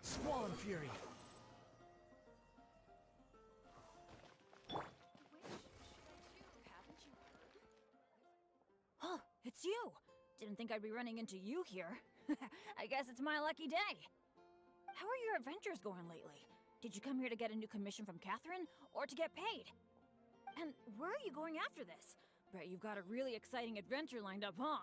Swan Fury! Huh, it's you! Didn't think I'd be running into you here. I guess it's my lucky day. How are your adventures going lately? Did you come here to get a new commission from Catherine, or to get paid? And where are you going after this? Bet you've got a really exciting adventure lined up, huh?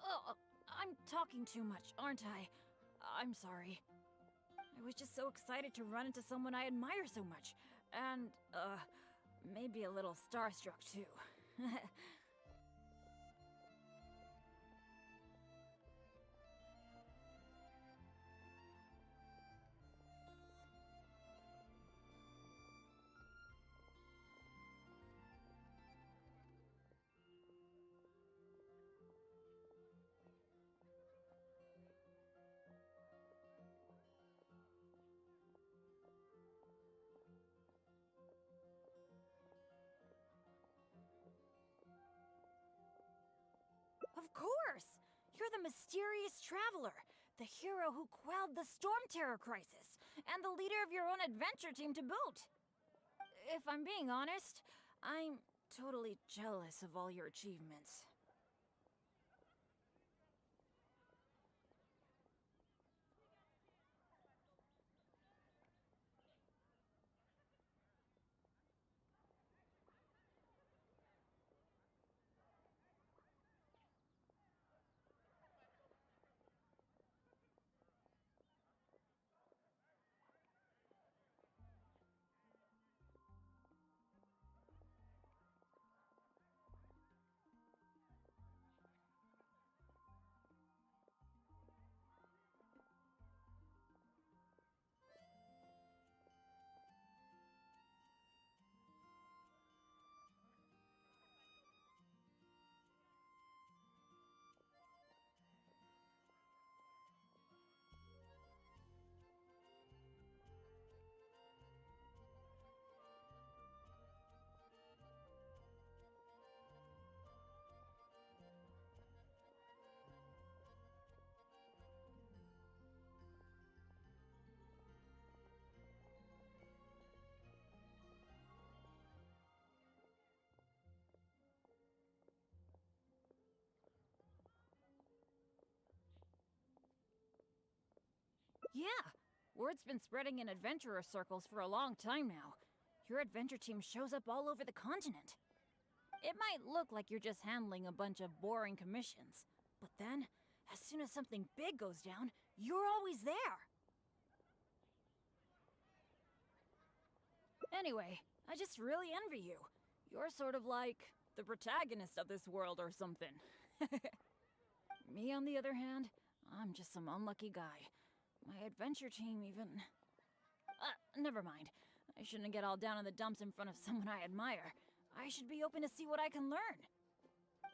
Oh, I'm talking too much, aren't I? I'm sorry. I was just so excited to run into someone I admire so much. And, maybe a little starstruck too. Of course! You're the mysterious traveler, the hero who quelled the Storm Terror crisis, and the leader of your own adventure team to boot. If I'm being honest, I'm totally jealous of all your achievements. Yeah, word's been spreading in adventurer circles for a long time now. Your adventure team shows up all over the continent. It might look like you're just handling a bunch of boring commissions, but then, as soon as something big goes down, you're always there. Anyway, I just really envy you. You're sort of like the protagonist of this world or something. Me, on the other hand, I'm just some unlucky guy. My adventure team even... never mind. I shouldn't get all down in the dumps in front of someone I admire. I should be open to see what I can learn.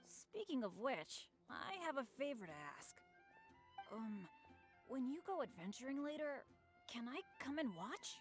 Speaking of which, I have a favor to ask. When you go adventuring later, can I come and watch?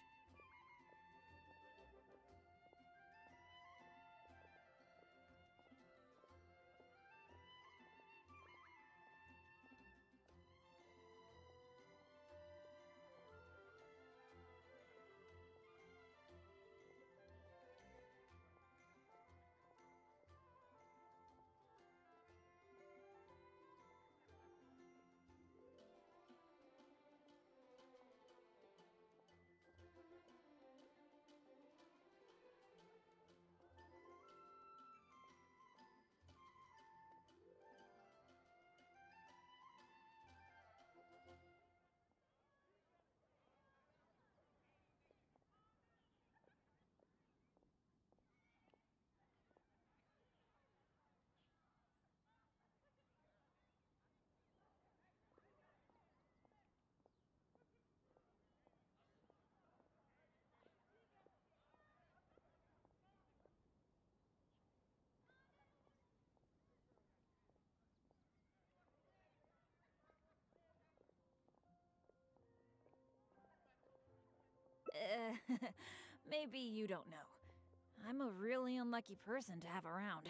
Maybe you don't know. I'm a really unlucky person to have around.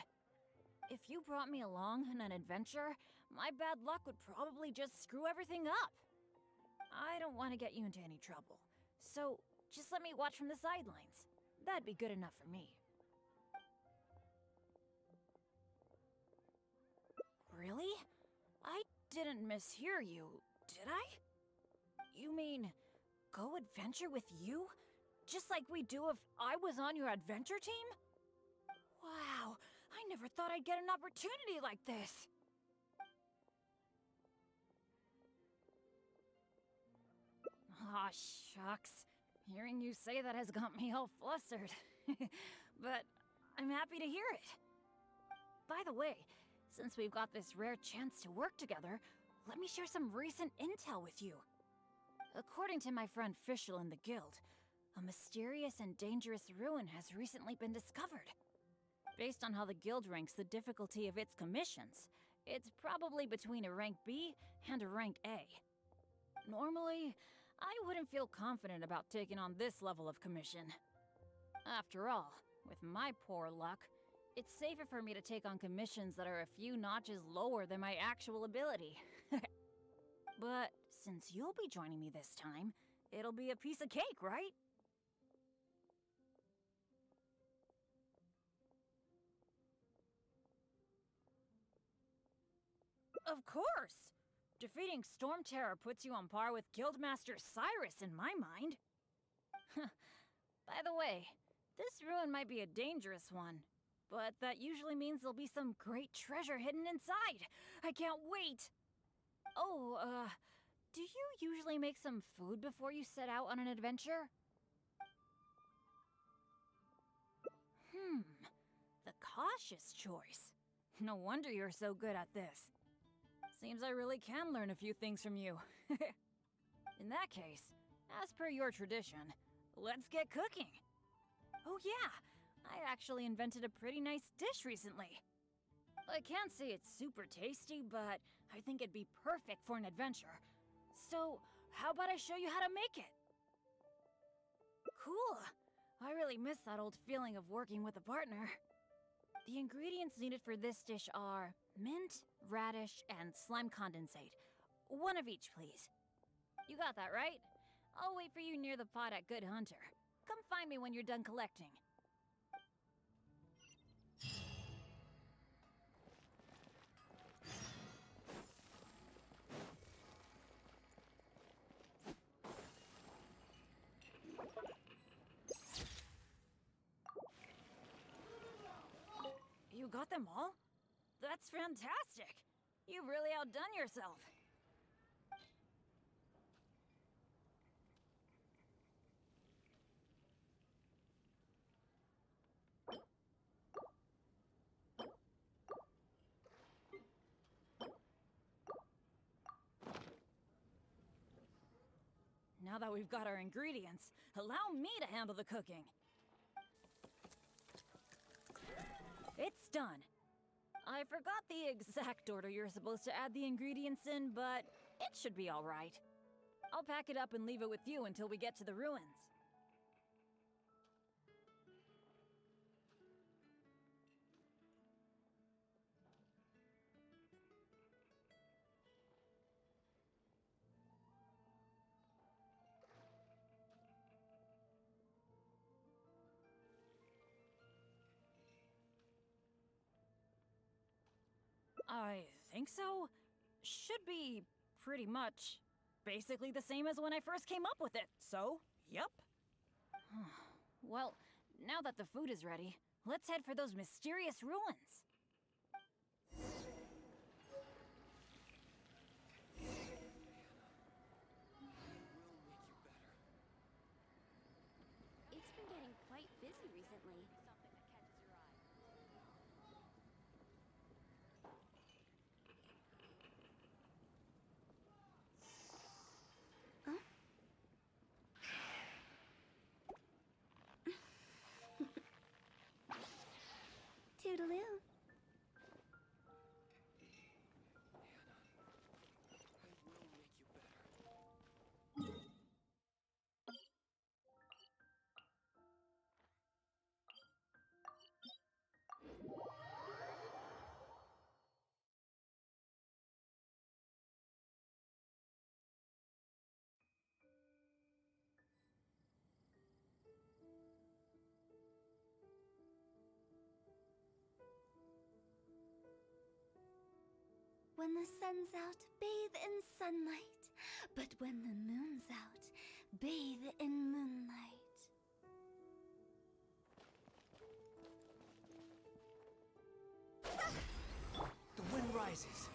If you brought me along on an adventure, my bad luck would probably just screw everything up. I don't want to get you into any trouble, so just let me watch from the sidelines. That'd be good enough for me. Really? I didn't mishear you, did I? You mean, go adventure with you? Just like we do if I was on your adventure team? Wow, I never thought I'd get an opportunity like this. Aw, shucks. Hearing you say that has got me all flustered. But I'm happy to hear it. By the way, since we've got this rare chance to work together, let me share some recent intel with you. According to my friend Fischl in the guild, a mysterious and dangerous ruin has recently been discovered. Based on how the guild ranks the difficulty of its commissions, it's probably between a rank B and a rank A. Normally, I wouldn't feel confident about taking on this level of commission. After all, with my poor luck, it's safer for me to take on commissions that are a few notches lower than my actual ability. But since you'll be joining me this time, it'll be a piece of cake, right? Of course! Defeating Storm Terror puts you on par with Guildmaster Cyrus in my mind. By the way, this ruin might be a dangerous one, but that usually means there'll be some great treasure hidden inside. I can't wait! Oh, do you usually make some food before you set out on an adventure? The cautious choice. No wonder you're so good at this. Seems I really can learn a few things from you. In that case, as per your tradition, let's get cooking. Oh yeah, I actually invented a pretty nice dish recently. I can't say it's super tasty, but I think it'd be perfect for an adventure. So, how about I show you how to make it? Cool. I really miss that old feeling of working with a partner. The ingredients needed for this dish are mint, radish, and slime condensate. One of each, please. You got that, right? I'll wait for you near the pot at Good Hunter. Come find me when you're done collecting. You got them all? That's fantastic! You've really outdone yourself. Now that we've got our ingredients, allow me to handle the cooking. It's done. I forgot the exact order you're supposed to add the ingredients in, but it should be all right. I'll pack it up and leave it with you until we get to the ruins. I think so. Should be pretty much basically the same as when I first came up with it, so, yep. Well, now that the food is ready, let's head for those mysterious ruins. It's been getting quite busy recently. Toodaloo. When the sun's out, bathe in sunlight. But when the moon's out, bathe in moonlight. The wind rises.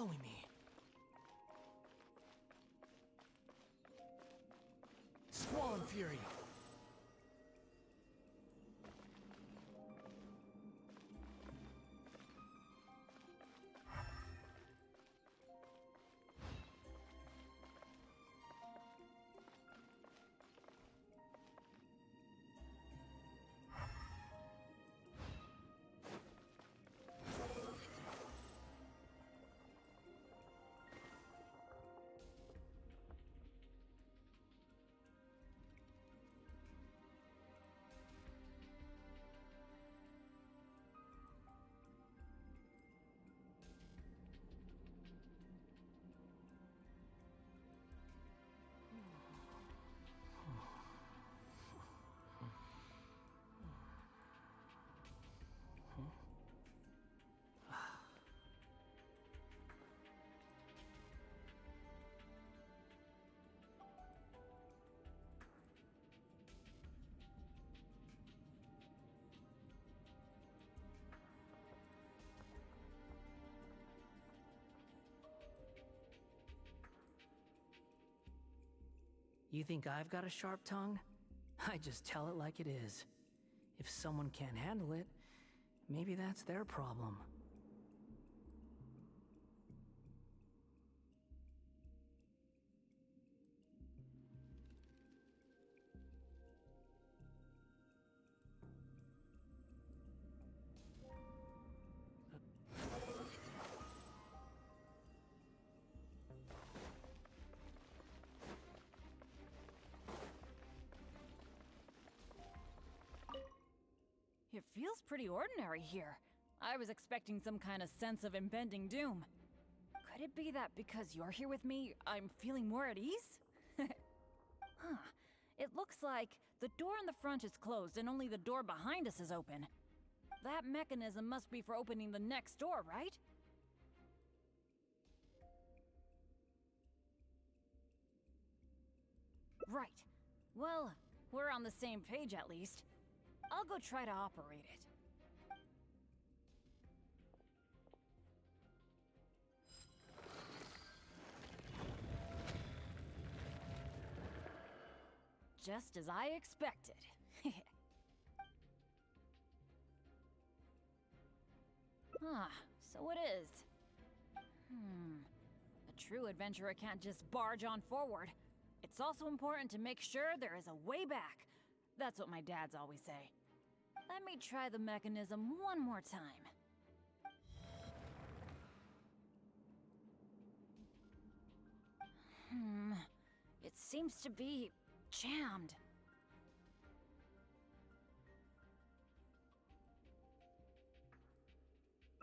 following me? Squall Fury! You think I've got a sharp tongue? I just tell it like it is. If someone can't handle it, maybe that's their problem. It feels pretty ordinary here. I was expecting some kind of sense of impending doom. Could it be that because you're here with me, I'm feeling more at ease? Huh. It looks like the door in the front is closed and only the door behind us is open. That mechanism must be for opening the next door, right? Right. Well, we're on the same page at least. I'll go try to operate it. Just as I expected. Ah, so it is. A true adventurer can't just barge on forward. It's also important to make sure there is a way back. That's what my dads always say. Let me try the mechanism one more time. It seems to be jammed.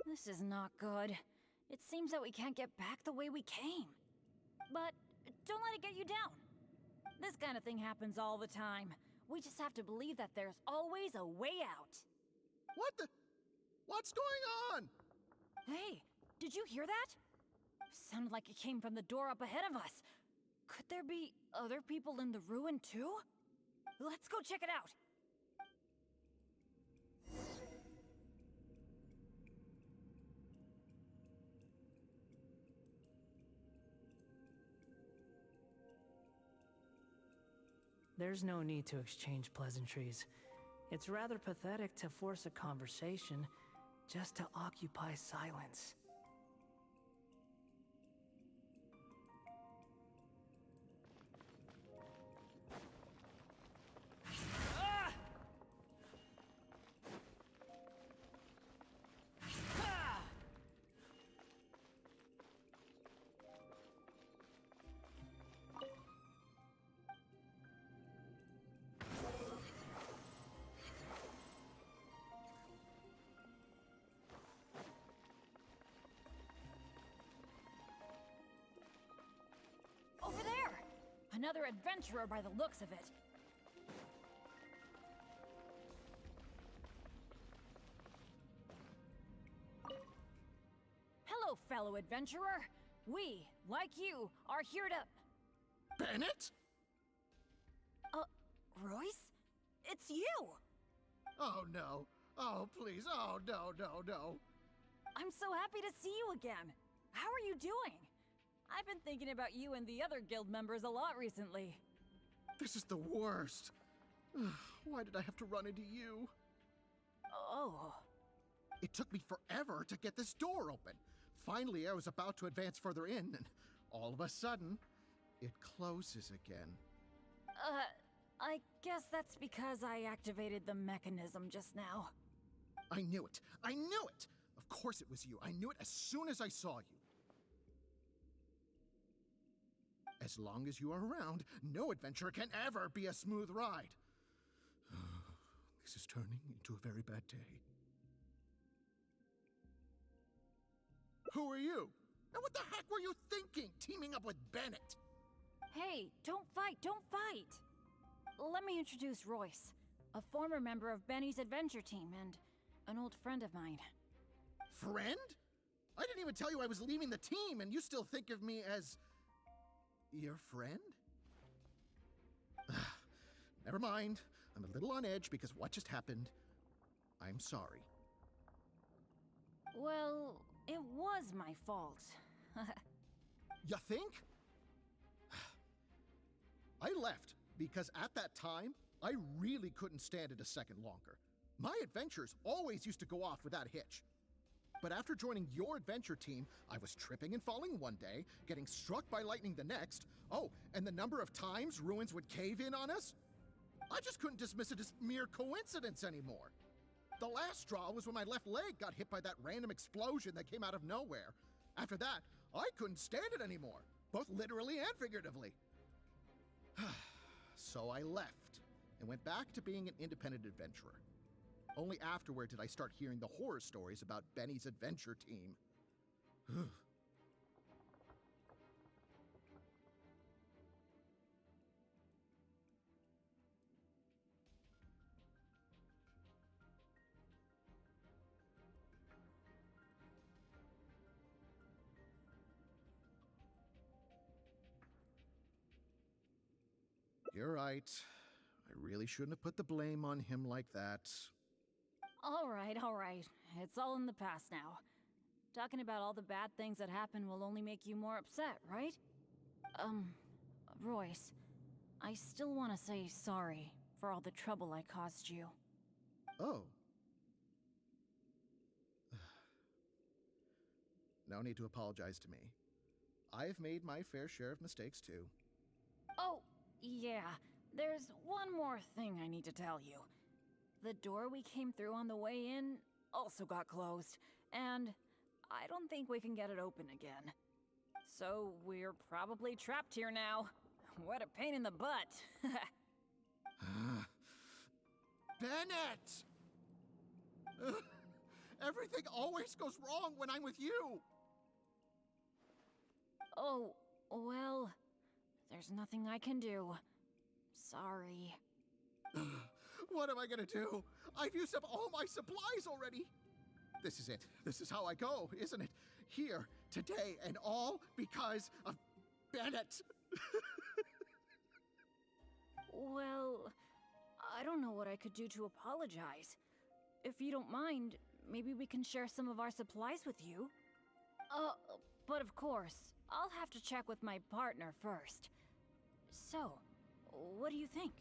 This is not good. It seems that we can't get back the way we came. But don't let it get you down. This kind of thing happens all the time. We just have to believe that there's always a way out. What the? What's going on? Hey, did you hear that? Sounded like it came from the door up ahead of us. Could there be other people in the ruin too? Let's go check it out. There's no need to exchange pleasantries. It's rather pathetic to force a conversation just to occupy silence. Over there! Another adventurer by the looks of it. Hello, fellow adventurer. We, like you, are here to... Bennett? Royce? It's you! Oh no. Oh please. Oh no, no, no. I'm so happy to see you again. How are you doing? I've been thinking about you and the other guild members a lot recently. This is the worst. Why did I have to run into you? Oh. It took me forever to get this door open. Finally, I was about to advance further in, and all of a sudden, it closes again. I guess that's because I activated the mechanism just now. I knew it. I knew it! Of course it was you. I knew it as soon as I saw you. As long as you are around, no adventure can ever be a smooth ride. This is turning into a very bad day. Who are you? And what the heck were you thinking, teaming up with Bennett? Hey, don't fight, don't fight! Let me introduce Royce, a former member of Benny's adventure team and an old friend of mine. Friend? I didn't even tell you I was leaving the team, and you still think of me as... your friend? Never mind. I'm a little on edge because what just happened. I'm sorry. Well, it was my fault. You think? I left because at that time, I really couldn't stand it a second longer. My adventures always used to go off without a hitch. But after joining your adventure team, I was tripping and falling one day, getting struck by lightning the next. Oh, and the number of times ruins would cave in on us? I just couldn't dismiss it as mere coincidence anymore. The last straw was when my left leg got hit by that random explosion that came out of nowhere. After that, I couldn't stand it anymore, both literally and figuratively. So I left and went back to being an independent adventurer. Only afterward did I start hearing the horror stories about Benny's adventure team. You're right. I really shouldn't have put the blame on him like that. All right. It's all in the past now. Talking about all the bad things that happened will only make you more upset, right? Royce, I still want to say sorry for all the trouble I caused you. Oh. No need to apologize to me. I've made my fair share of mistakes too. Oh, yeah. There's one more thing I need to tell you. The door we came through on the way in also got closed, and I don't think we can get it open again. So we're probably trapped here now. What a pain in the butt. Bennett! Everything always goes wrong when I'm with you! Oh, well, there's nothing I can do. Sorry. What am I gonna do? I've used up all my supplies already! This is it. This is how I go, isn't it? Here, today, and all because of Bennett! Well, I don't know what I could do to apologize. If you don't mind, maybe we can share some of our supplies with you. But of course, I'll have to check with my partner first. So, what do you think?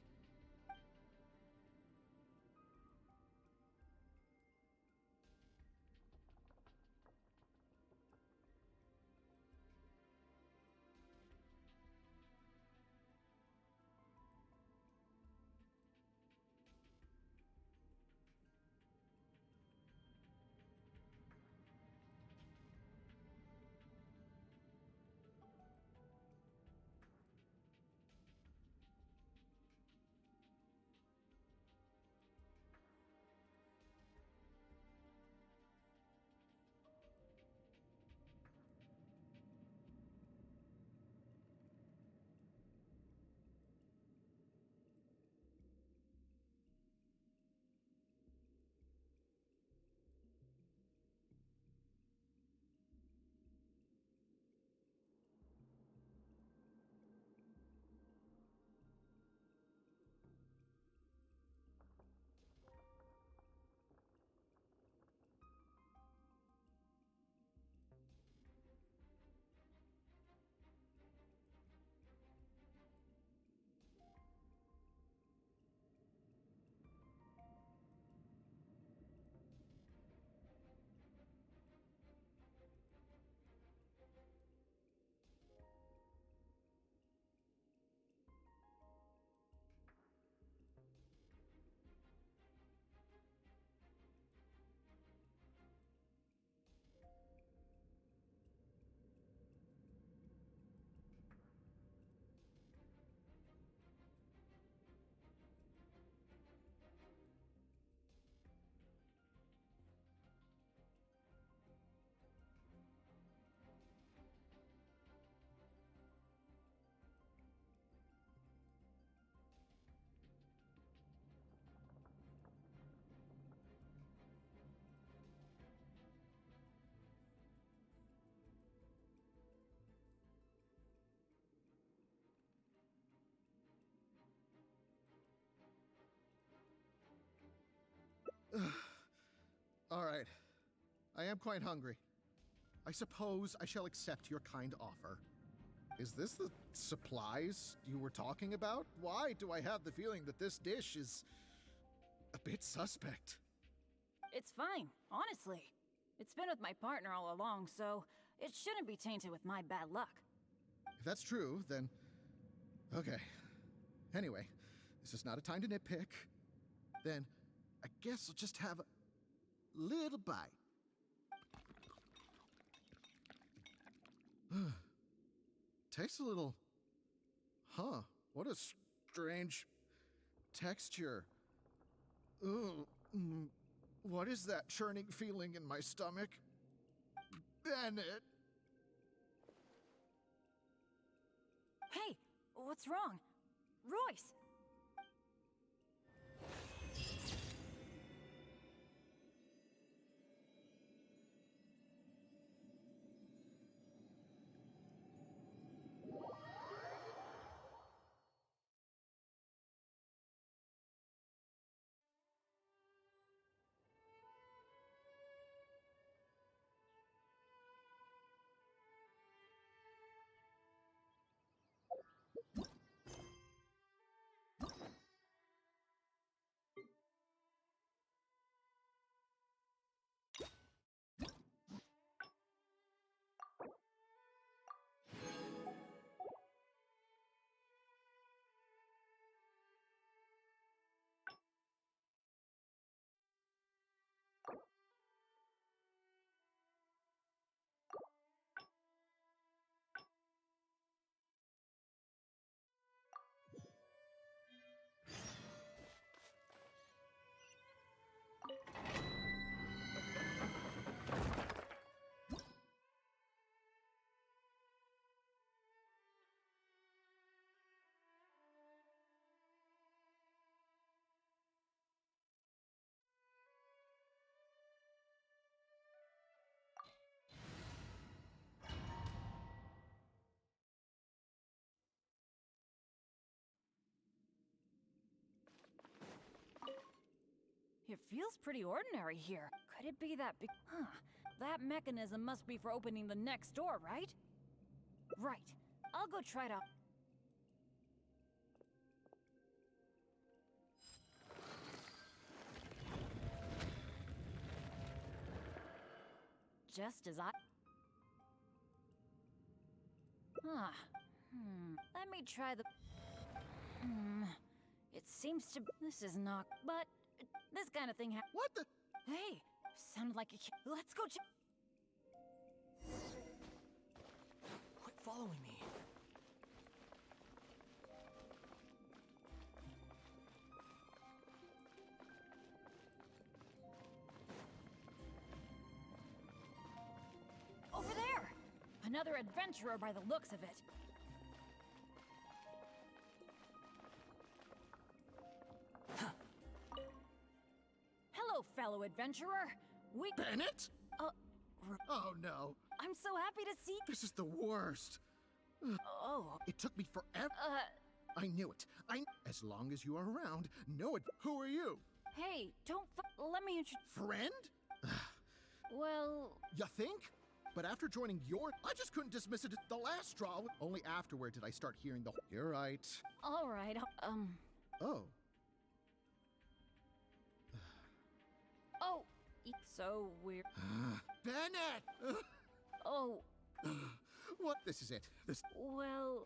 All right. I am quite hungry. I suppose I shall accept your kind offer. Is this the supplies you were talking about? Why do I have the feeling that this dish is a bit suspect? It's fine, honestly. It's been with my partner all along, so it shouldn't be tainted with my bad luck. If that's true, then... okay. Anyway, this is not a time to nitpick. Then, I guess I'll just have a little bite. Tastes a little... huh, what a strange texture. Ugh. What is that churning feeling in my stomach? Bennett! Hey, what's wrong? Royce! It feels pretty ordinary here. Could it be that big... Huh. That mechanism must be for opening the next door, right? Right. I'll go try to... Just as I... Huh. Let me try the... It seems to... This is not... But... This kind of thing What the? Hey, sounded like a kid. Let's go Quit following me. Over there! Another adventurer by the looks of it. Hello, fellow adventurer. We... Bennett? Oh no. I'm so happy to see... This is the worst. Oh. It took me forever. I knew it. As long as you are around, know it. Who are you? Hey, don't let me Friend? Well... You think? But after joining your... I just couldn't dismiss it as the last straw. Only afterward did I start hearing the... You're right. All right, Oh. Oh, so weird. Bennett! Oh. What? This is it. This... Well,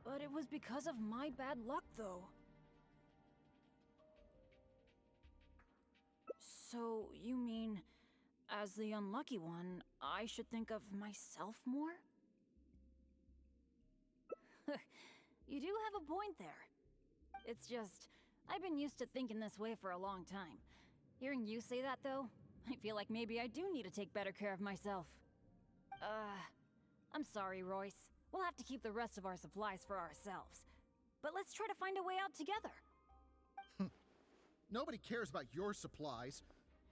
but it was because of my bad luck, though. So, you mean, as the unlucky one, I should think of myself more? You do have a point there. It's just, I've been used to thinking this way for a long time. Hearing you say that, though, I feel like maybe I do need to take better care of myself. I'm sorry, Royce. We'll have to keep the rest of our supplies for ourselves. But let's try to find a way out together. Nobody cares about your supplies.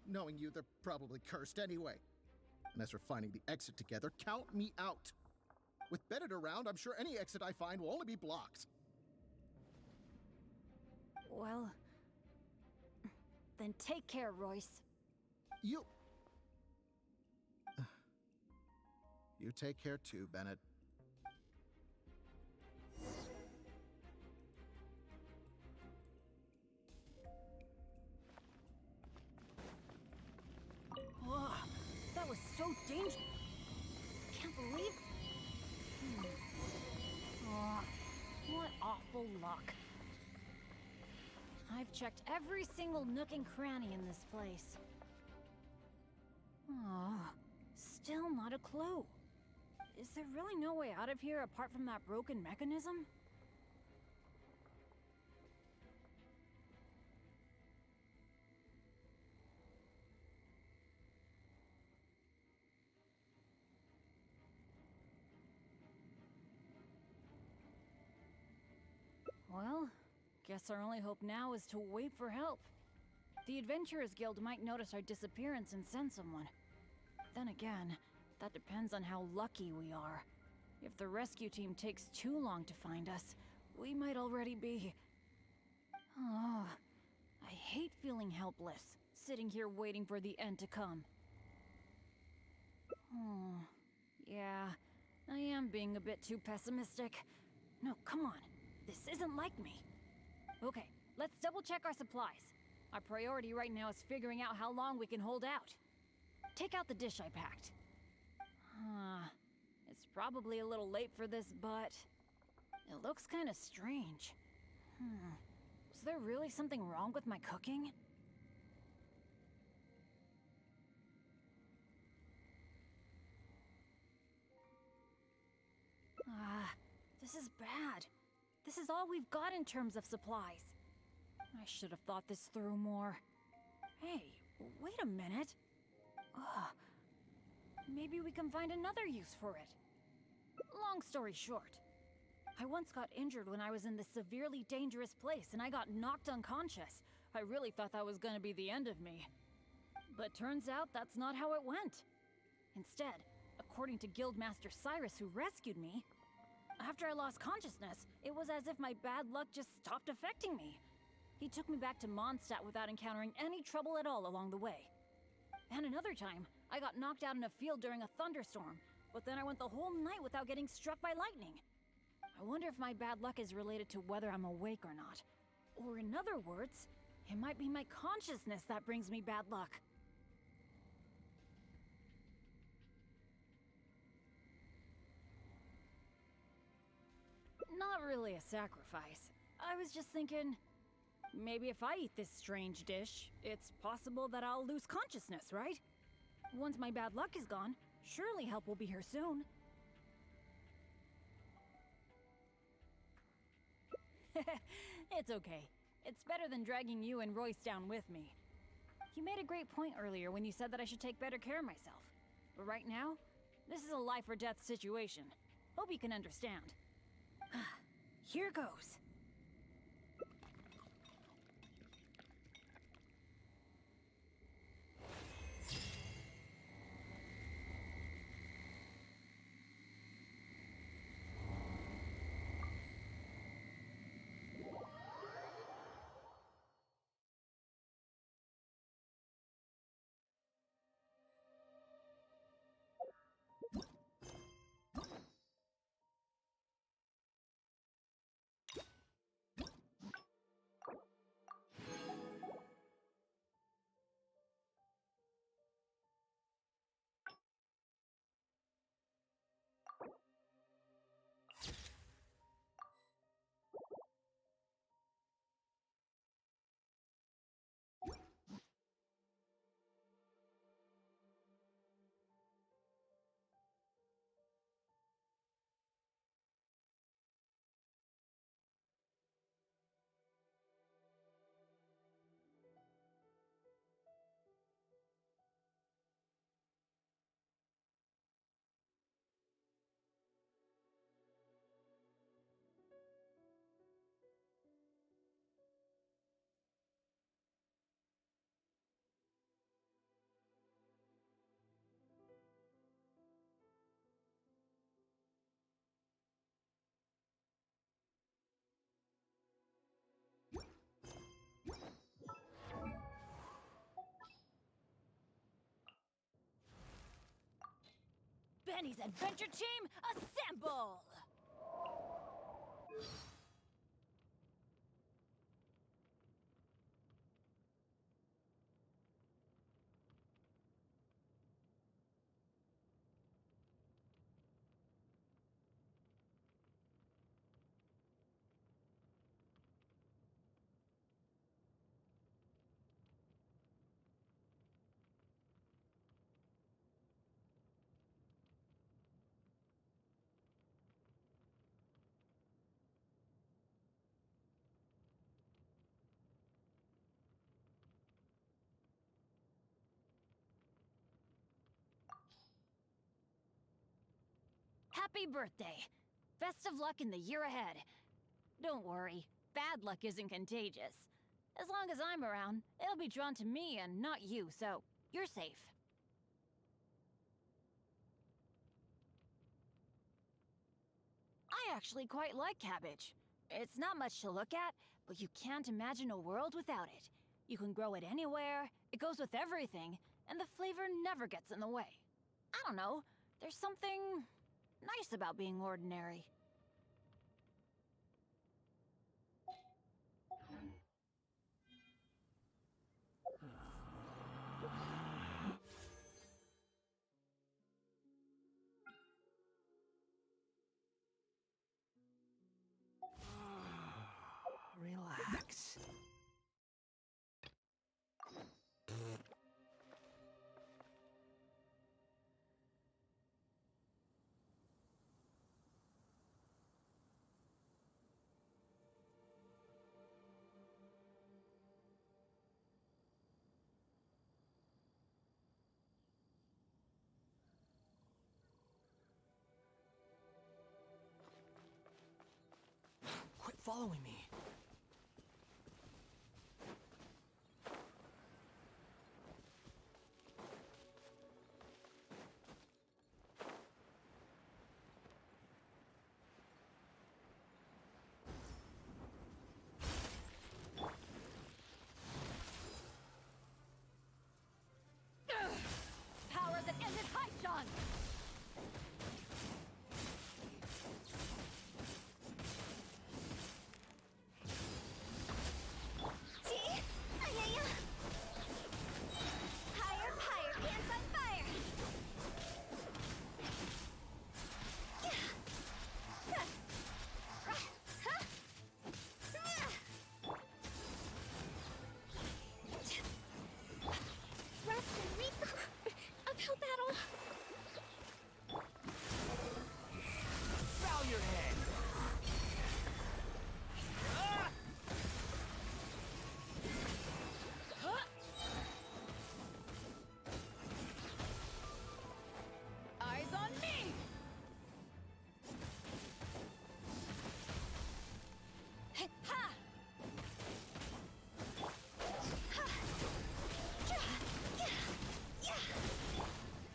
Knowing you, they're probably cursed anyway. And as for finding the exit together, count me out. With Bennett around, I'm sure any exit I find will only be blocked. Well... Then take care, Royce. You take care too, Bennett. Ugh, that was so dangerous. Can't believe. What awful luck. I've checked every single nook and cranny in this place. Still not a clue. Is there really no way out of here apart from that broken mechanism? Well, guess our only hope now is to wait for help. The Adventurers Guild might notice our disappearance and send someone. Then again, that depends on how lucky we are. If the rescue team takes too long to find us, we might already be... I hate feeling helpless, sitting here waiting for the end to come. Yeah, I am being a bit too pessimistic. No, come on. This isn't like me. Okay, let's double check our supplies. Our priority right now is figuring out how long we can hold out. Take out the dish I packed. It's probably a little late for this, but it looks kind of strange. Was there really something wrong with my cooking? This is bad. This is all we've got in terms of supplies. I should have thought this through more. Hey, wait a minute. Maybe we can find another use for it. Long story short, I once got injured when I was in this severely dangerous place and I got knocked unconscious. I really thought that was gonna be the end of me. But turns out that's not how it went. Instead, according to Guildmaster Cyrus, who rescued me, after I lost consciousness, it was as if my bad luck just stopped affecting me. He took me back to Mondstadt without encountering any trouble at all along the way. And another time, I got knocked out in a field during a thunderstorm, but then I went the whole night without getting struck by lightning. I wonder if my bad luck is related to whether I'm awake or not. Or in other words, it might be my consciousness that brings me bad luck. Not really a sacrifice. I was just thinking, maybe if I eat this strange dish, it's possible that I'll lose consciousness, right? Once my bad luck is gone, surely help will be here soon. It's okay. It's better than dragging you and Royce down with me. You made a great point earlier when you said that I should take better care of myself. But right now, this is a life or death situation. Hope you can understand. Here goes. Benny's adventure team, assemble! Happy birthday! Best of luck in the year ahead. Don't worry, bad luck isn't contagious. As long as I'm around, it'll be drawn to me and not you, so you're safe. I actually quite like cabbage. It's not much to look at, but you can't imagine a world without it. You can grow it anywhere, it goes with everything, and the flavor never gets in the way. I don't know, there's something nice about being ordinary. Relax. Quit following me. Power that ended Haishan!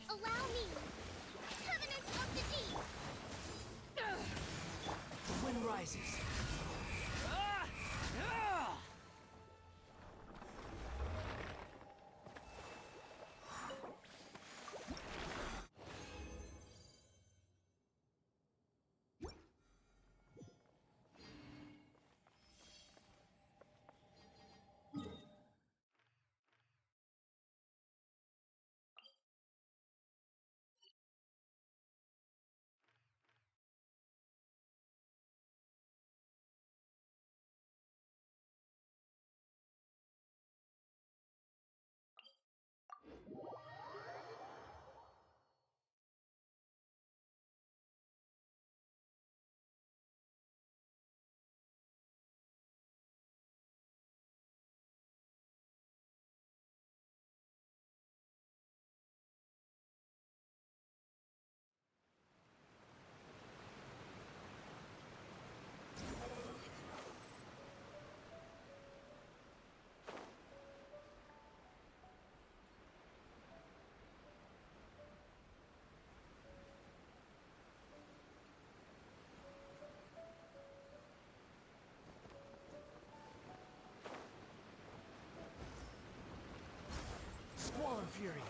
Allow me! Covenant of the Deep! The wind rises. Squall and Fury.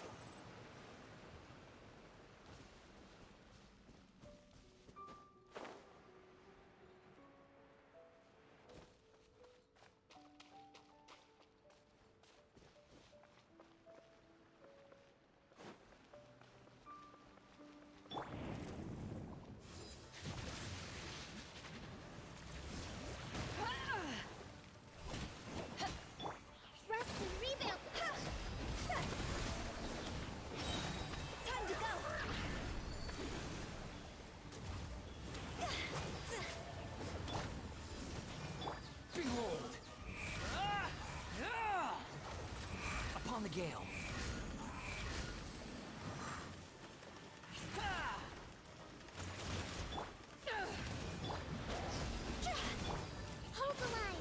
gale. Hold the line.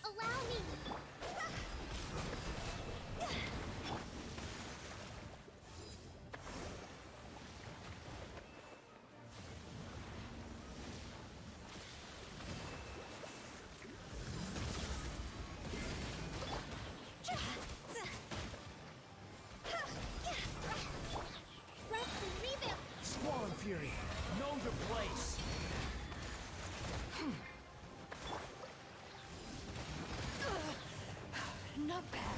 Allow me. Rest and rebuild. Squall and Fury, know your place. Not bad.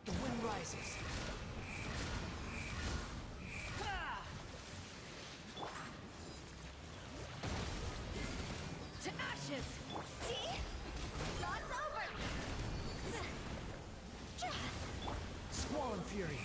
The wind rises. To ashes! See? Lots over. Squall and Fury.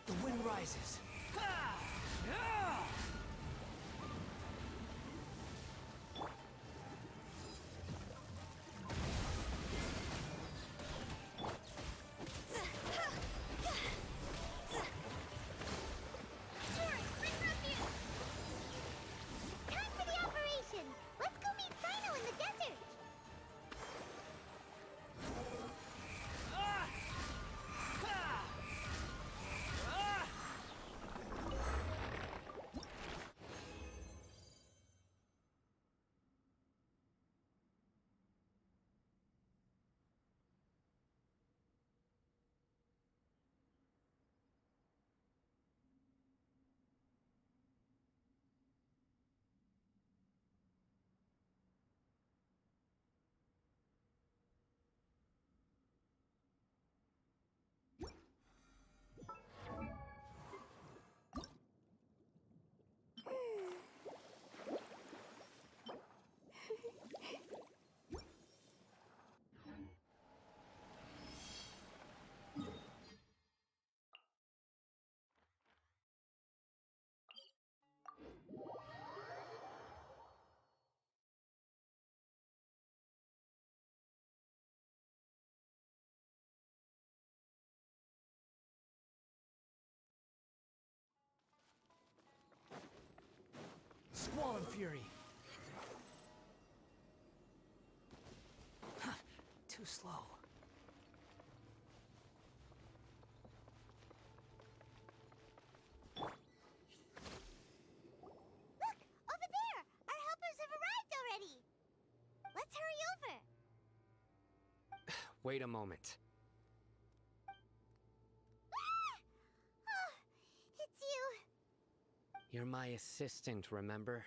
The wind rises. Fury, bring refuge. Time for the operation. Let's go meet Sino in the desert. Squall and Fury. Too slow. Look, over there. Our helpers have arrived already. Let's hurry over. Wait a moment. Oh, it's you. You're my assistant, remember?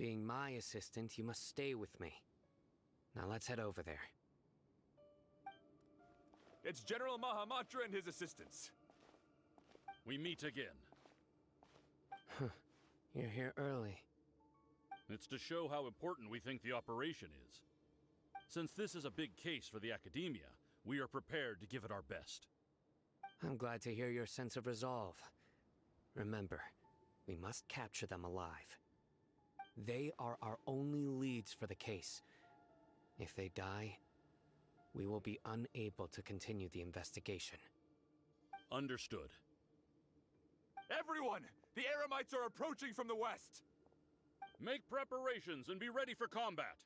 Being my assistant, you must stay with me. Now let's head over there. It's General Mahamatra and his assistants. We meet again. You're here early. It's to show how important we think the operation is. Since this is a big case for the Academia, we are prepared to give it our best. I'm glad to hear your sense of resolve. Remember, we must capture them alive. They are our only leads for the case. If they die, we will be unable to continue the investigation. Understood. Everyone! The Eremites are approaching from the west! Make preparations and be ready for combat.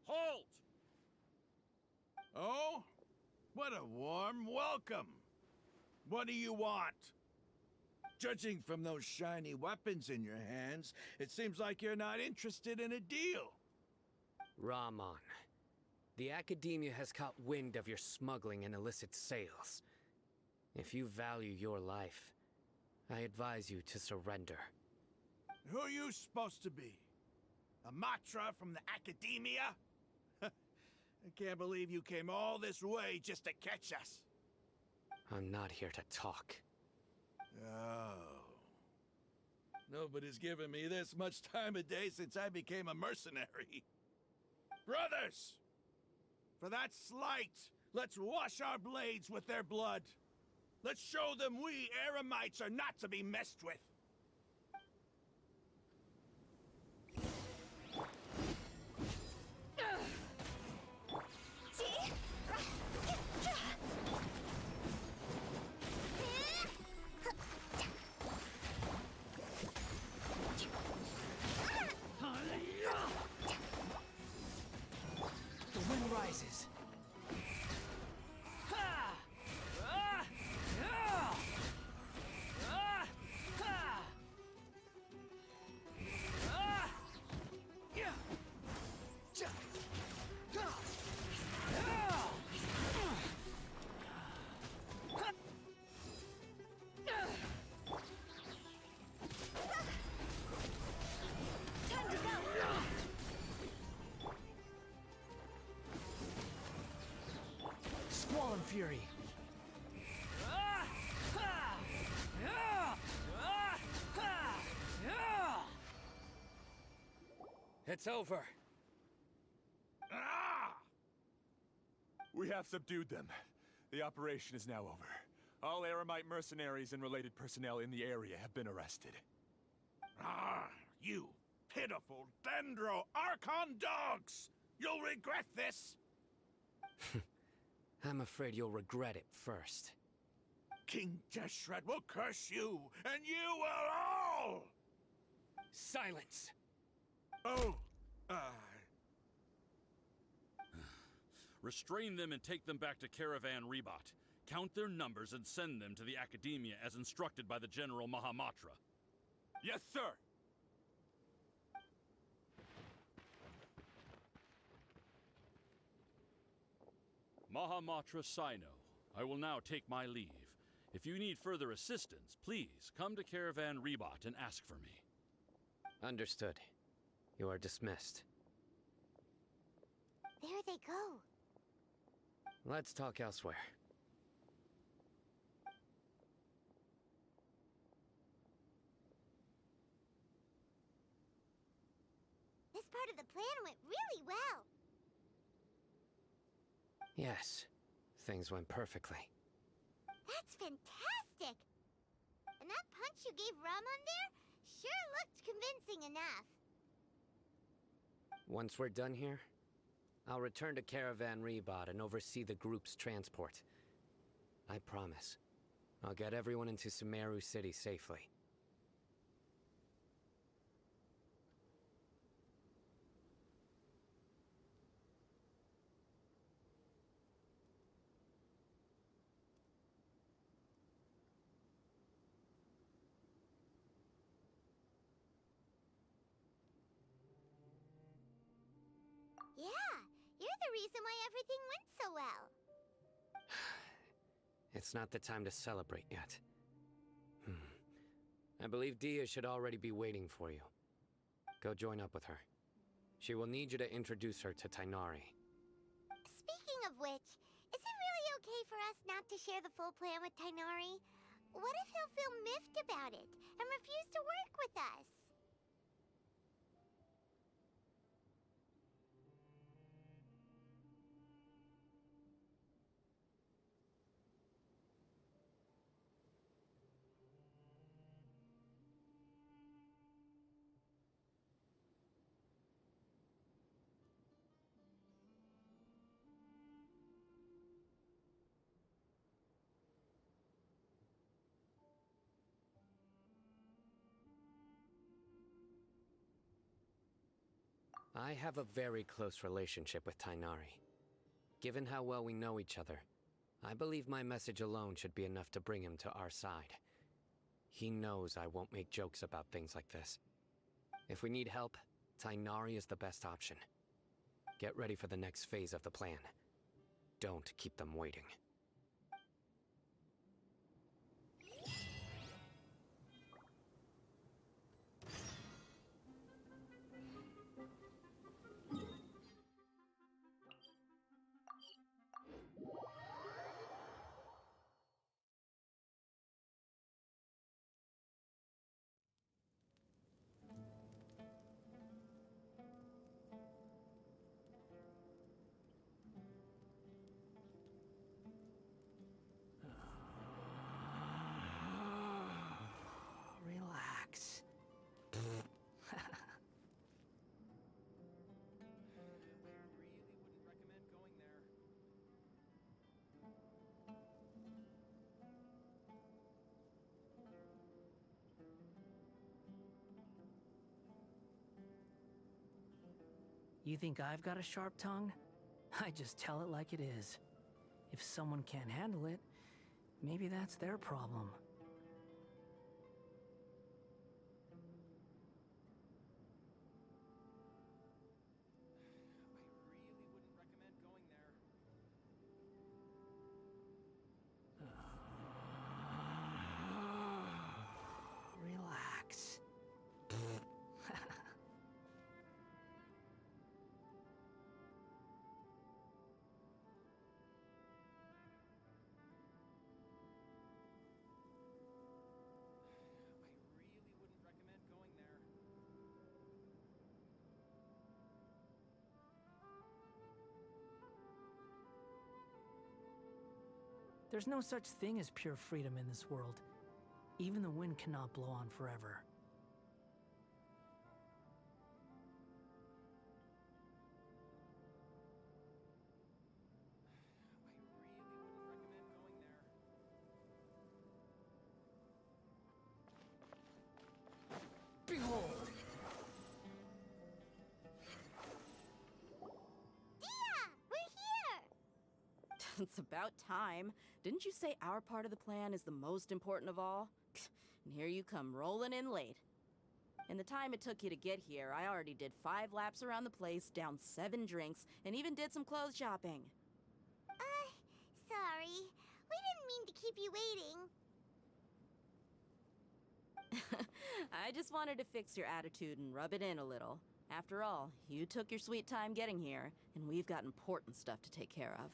Halt! Oh? What a warm welcome! What do you want? Judging from those shiny weapons in your hands, it seems like you're not interested in a deal. Rahman, the Academia has caught wind of your smuggling and illicit sales. If you value your life, I advise you to surrender. Who are you supposed to be? A Matra from the Academia? I can't believe you came all this way just to catch us. I'm not here to talk. Oh. Nobody's given me this much time of day since I became a mercenary. Brothers! For that slight, let's wash our blades with their blood. Let's show them we Eremites are not to be messed with. The wind rises. Squall fury. It's over. Ah! We have subdued them. The operation is now over. All Eremite mercenaries and related personnel in the area have been arrested. Ah, you pitiful Dendro Archon dogs! You'll regret this! I'm afraid you'll regret it first. King Deshret will curse you, and you will all! Silence! Oh, Restrain them and take them back to Caravan Rebot. Count their numbers and send them to the Academia as instructed by the General Mahamatra. Yes, sir! Mahamatra Sino, I will now take my leave. If you need further assistance, please come to Caravan Rebot and ask for me. Understood. You are dismissed. There they go. Let's talk elsewhere. This part of the plan went really well. Yes, things went perfectly. That's fantastic! And that punch you gave Ramon there sure looked convincing enough. Once we're done here, I'll return to Caravan Rebot and oversee the group's transport. I promise. I'll get everyone into Sumeru City safely. Yeah, you're the reason why everything went so well. It's not the time to celebrate yet. I believe Dia should already be waiting for you. Go join up with her. She will need you to introduce her to Tainari. Speaking of which, is it really okay for us not to share the full plan with Tainari? What if he'll feel miffed about it and refuse to work with us? I have a very close relationship with Tainari. Given how well we know each other, I believe my message alone should be enough to bring him to our side. He knows I won't make jokes about things like this. If we need help, Tainari is the best option. Get ready for the next phase of the plan. Don't keep them waiting. Relax. You think I've got a sharp tongue? I just tell it like it is. If someone can't handle it, maybe that's their problem. Relax. There's no such thing as pure freedom in this world. Even the wind cannot blow on forever. Behold! It's about time. Didn't you say our part of the plan is the most important of all? And here you come rolling in late. In the time it took you to get here, I already did 5 laps around the place, downed 7 drinks, and even did some clothes shopping. Sorry. We didn't mean to keep you waiting. I just wanted to fix your attitude and rub it in a little. After all, you took your sweet time getting here, and we've got important stuff to take care of.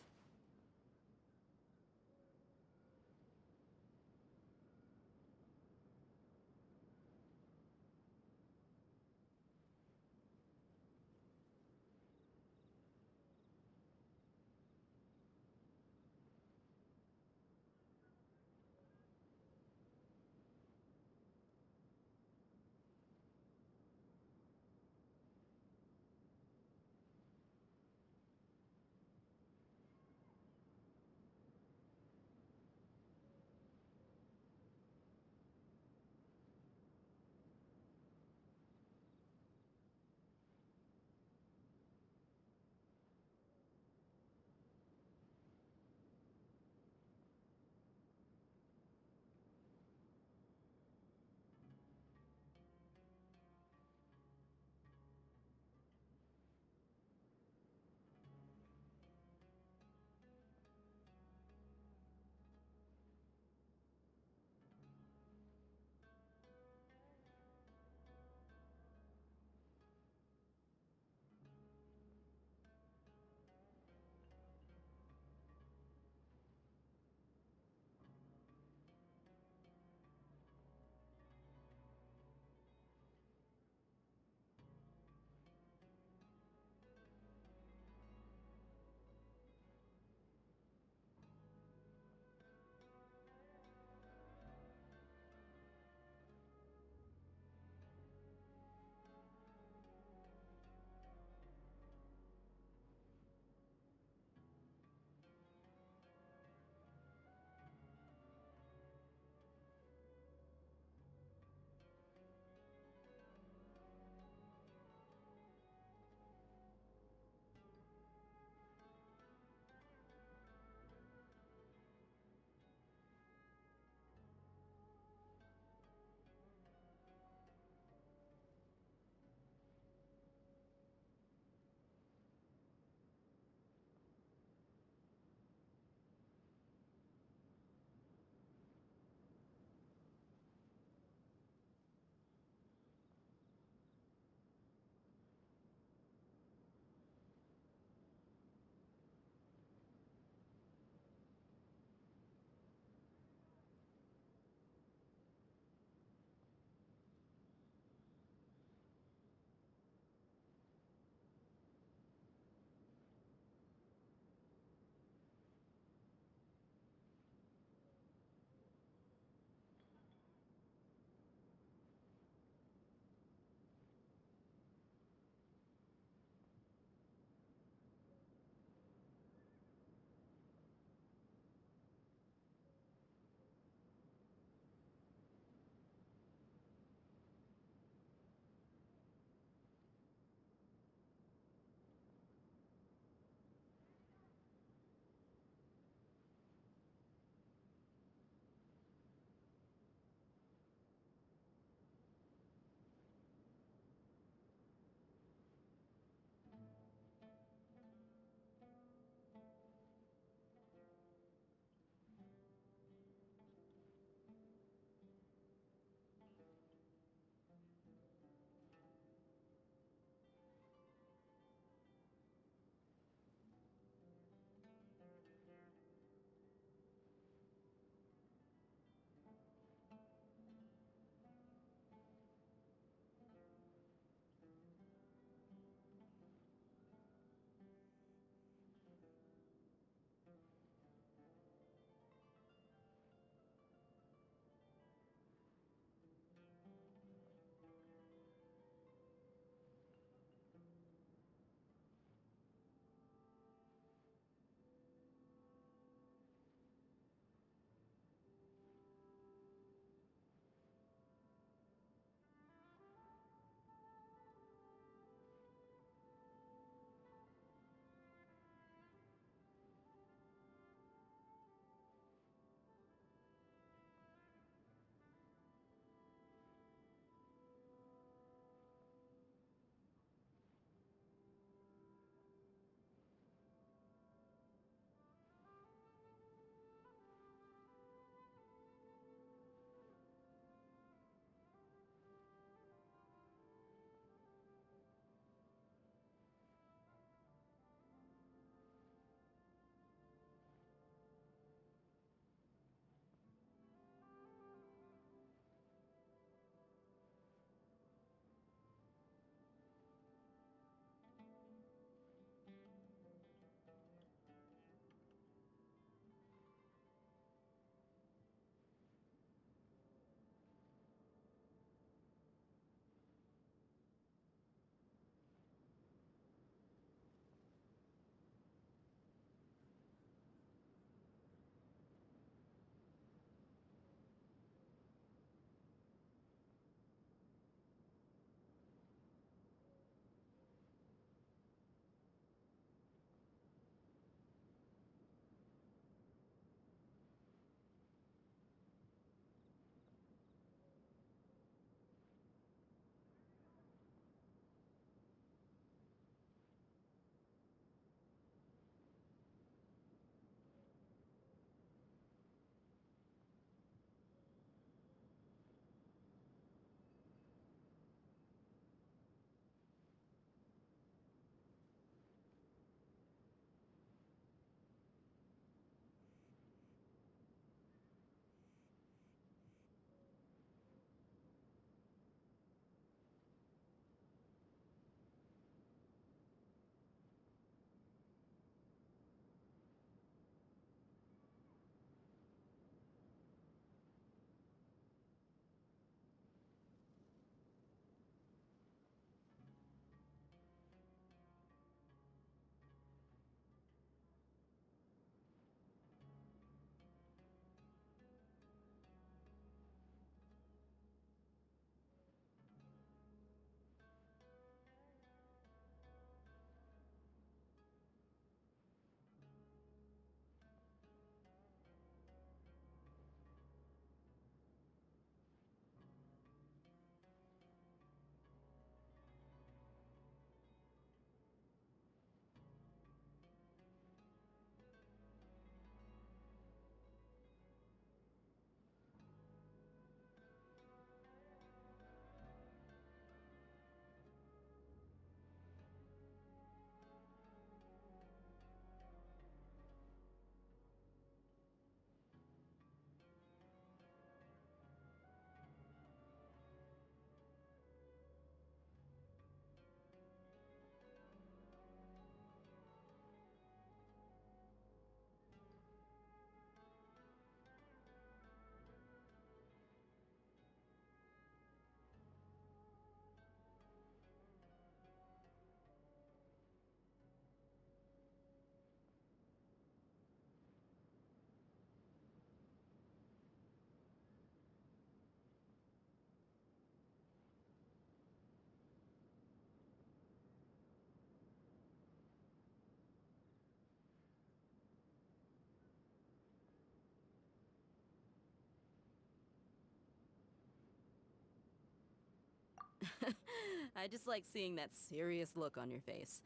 I just like seeing that serious look on your face.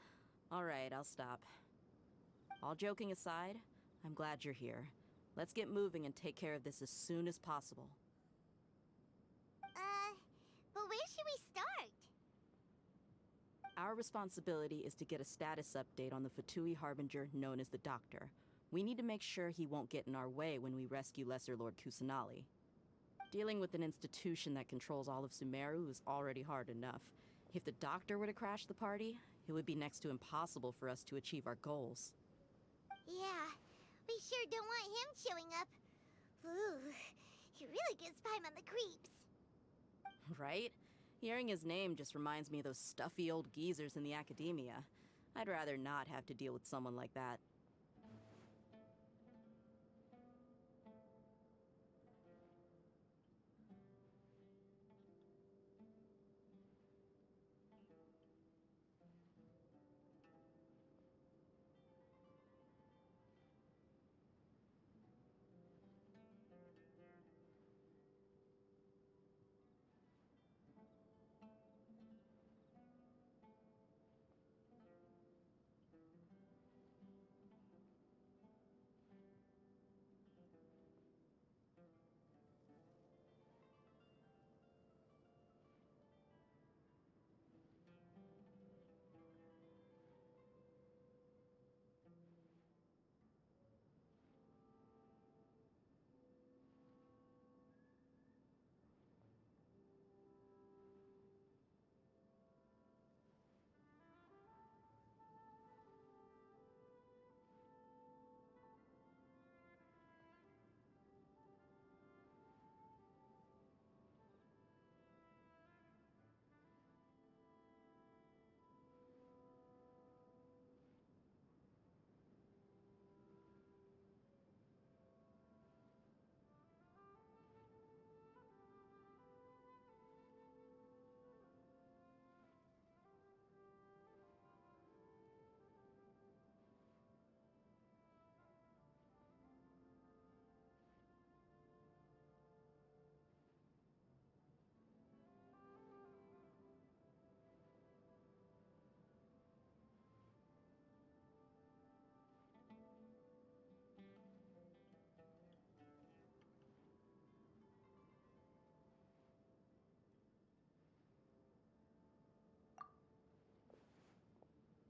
All right, I'll stop. All joking aside, I'm glad you're here. Let's get moving and take care of this as soon as possible. But where should we start? Our responsibility is to get a status update on the Fatui Harbinger known as the Doctor. We need to make sure he won't get in our way when we rescue Lesser Lord Kusanali. Dealing with an institution that controls all of Sumeru is already hard enough. If the Doctor were to crash the party, it would be next to impossible for us to achieve our goals. Yeah, we sure don't want him showing up. Ooh, he really gives Paimon the creeps. Right? Hearing his name just reminds me of those stuffy old geezers in the academia. I'd rather not have to deal with someone like that.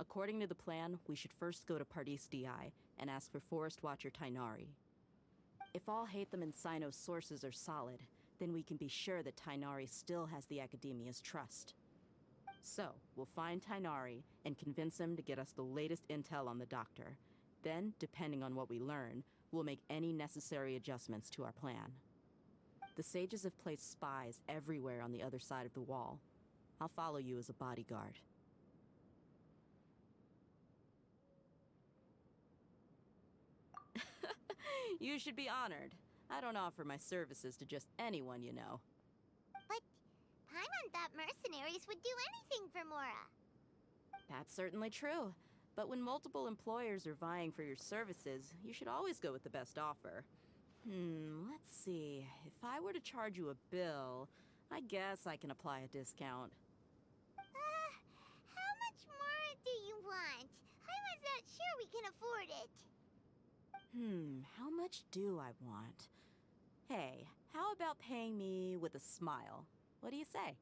According to the plan, we should first go to Pardis DI and ask for Forest Watcher Tainari. If all Hatham and Sino's sources are solid, then we can be sure that Tainari still has the Academia's trust. So, we'll find Tainari and convince him to get us the latest intel on the Doctor. Then, depending on what we learn, we'll make any necessary adjustments to our plan. The sages have placed spies everywhere on the other side of the wall. I'll follow you as a bodyguard. You should be honored. I don't offer my services to just anyone you know. But Paimon thought mercenaries would do anything for Mora. That's certainly true. But when multiple employers are vying for your services, you should always go with the best offer. Let's see. If I were to charge you a bill, I guess I can apply a discount. How much more do you want? Paimon's not sure we can afford it. How much do I want? Hey, how about paying me with a smile? What do you say?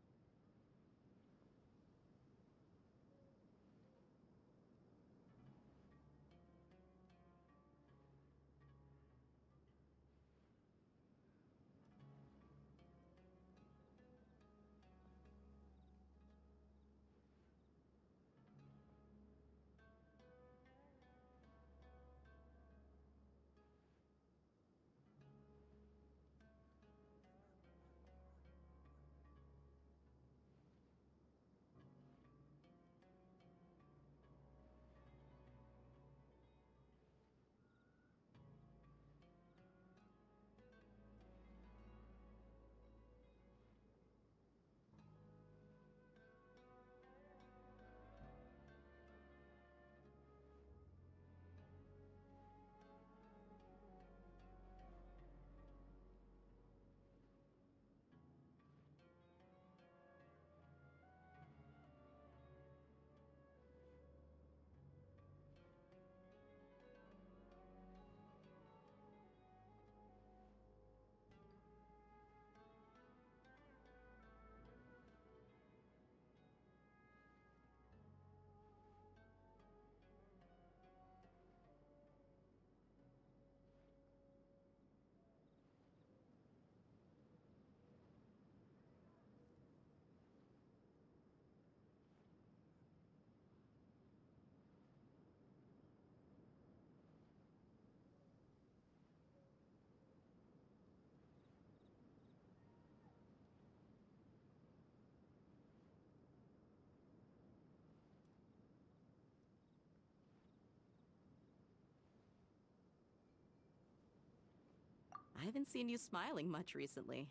haven't seen you smiling much recently.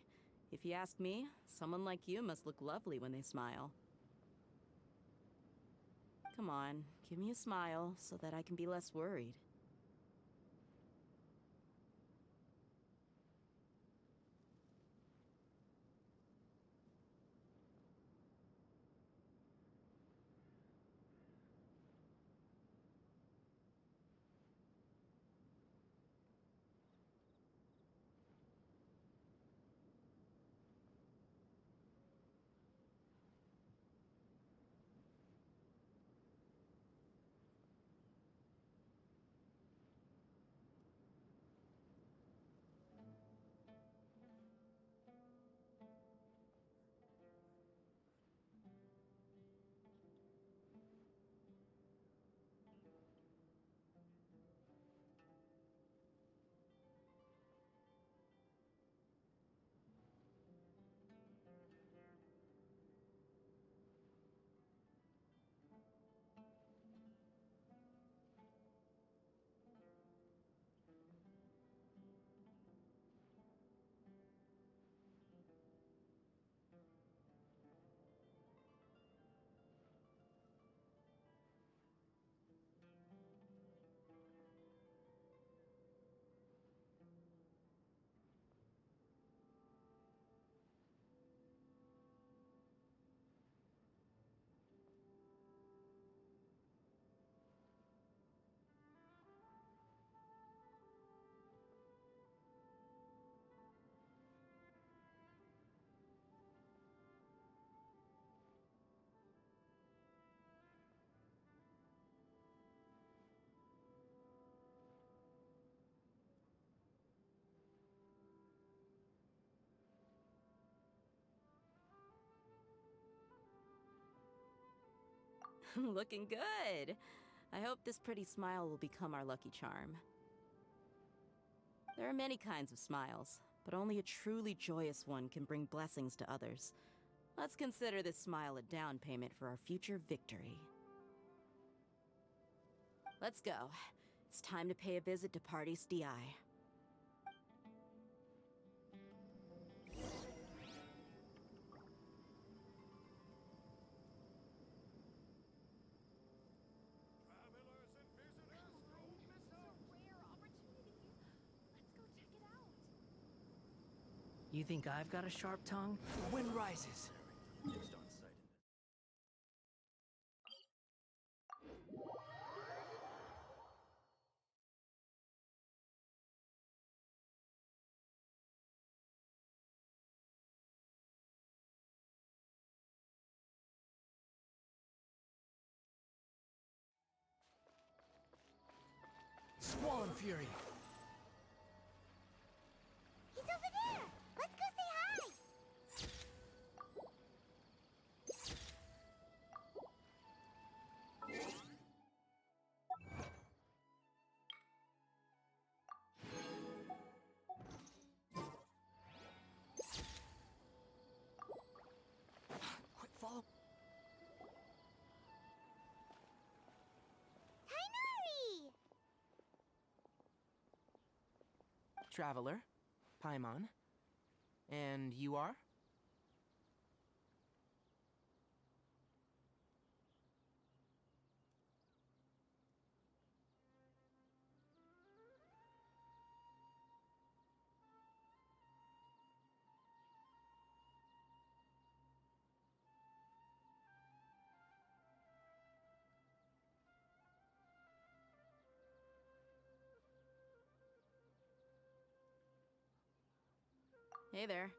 If you ask me, someone like you must look lovely when they smile. Come on, give me a smile so that I can be less worried. Looking good. I hope this pretty smile will become our lucky charm. There are many kinds of smiles, but only a truly joyous one can bring blessings to others. Let's consider this smile a down payment for our future victory. Let's go. It's time to pay a visit to Party's DI. You think I've got a sharp tongue? Wind rises. Just on sight. Squall and Fury. He's over there! Let's go say hi! Quick, follow. Tainari! Traveler, Paimon. And you are? Hey there.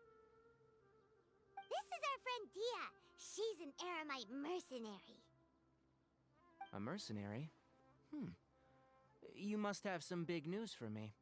This is our friend Dia. She's an Aramite mercenary. A mercenary? You must have some big news for me.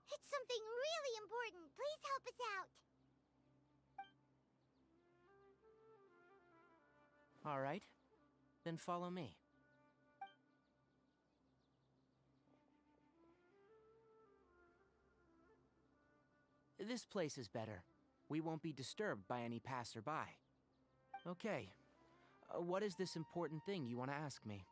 It's something really important. Please help us out. All right. Then follow me. This place is better. We won't be disturbed by any passerby. Okay. What is this important thing you want to ask me?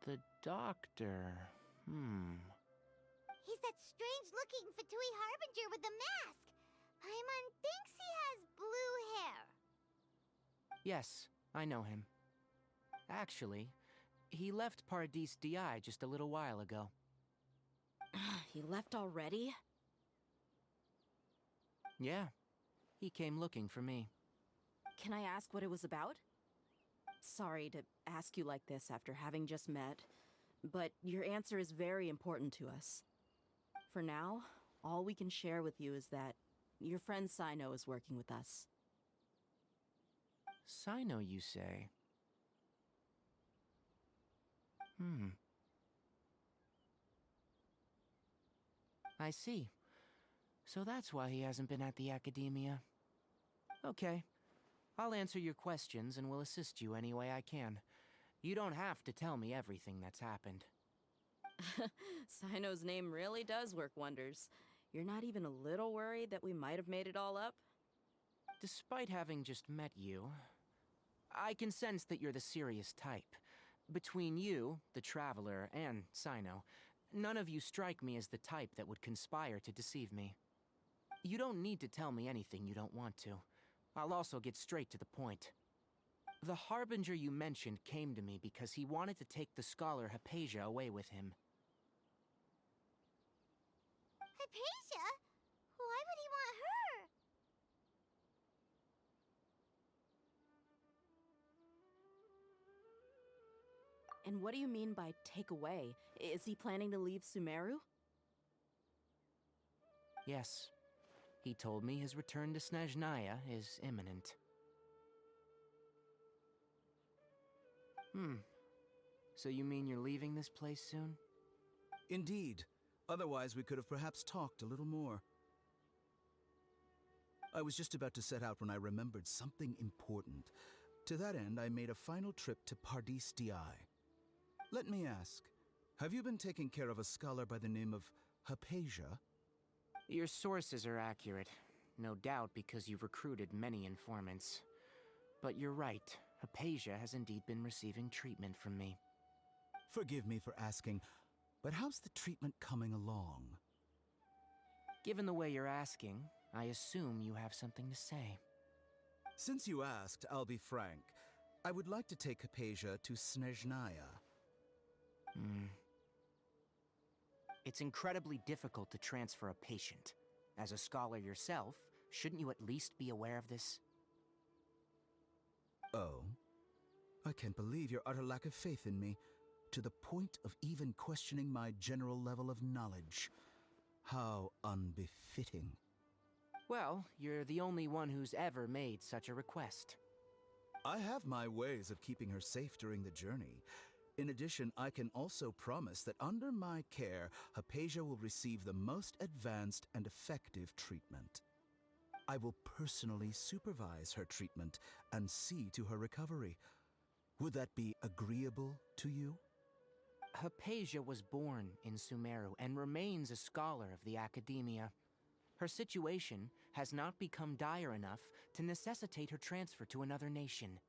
The doctor... He's that strange-looking Fatui Harbinger with the mask! Paimon thinks he has blue hair. Yes, I know him. Actually, he left Paradis Di just a little while ago. He left already? Yeah, he came looking for me. Can I ask what it was about? Sorry to ask you like this after having just met, but your answer is very important to us. For now, all we can share with you is that your friend Sino is working with us. Sino, you say? I see. So that's why he hasn't been at the Academia. Okay. I'll answer your questions and will assist you any way I can. You don't have to tell me everything that's happened. Sino's name really does work wonders. You're not even a little worried that we might have made it all up? Despite having just met you, I can sense that you're the serious type. Between you, the Traveler, and Sino, none of you strike me as the type that would conspire to deceive me. You don't need to tell me anything you don't want to. I'll also get straight to the point. The Harbinger you mentioned came to me because he wanted to take the scholar Hypatia away with him. Hypatia? Why would he want her? And what do you mean by take away? Is he planning to leave Sumeru? Yes. He told me his return to Snezhnaya is imminent. So you mean you're leaving this place soon? Indeed. Otherwise, we could have perhaps talked a little more. I was just about to set out when I remembered something important. To that end, I made a final trip to Paradis Di. Let me ask, have you been taking care of a scholar by the name of Hypatia? Your sources are accurate. No doubt because you've recruited many informants. But you're right. Hypatia has indeed been receiving treatment from me. Forgive me for asking, but how's the treatment coming along? Given the way you're asking, I assume you have something to say. Since you asked, I'll be frank. I would like to take Hypatia to Snezhnaya. It's incredibly difficult to transfer a patient. As a scholar yourself, shouldn't you at least be aware of this? Oh? I can't believe your utter lack of faith in me, to the point of even questioning my general level of knowledge. How unbefitting. Well, you're the only one who's ever made such a request. I have my ways of keeping her safe during the journey. In addition, I can also promise that under my care, Hypatia will receive the most advanced and effective treatment. I will personally supervise her treatment and see to her recovery. Would that be agreeable to you? Hypatia was born in Sumeru and remains a scholar of the Academia. Her situation has not become dire enough to necessitate her transfer to another nation.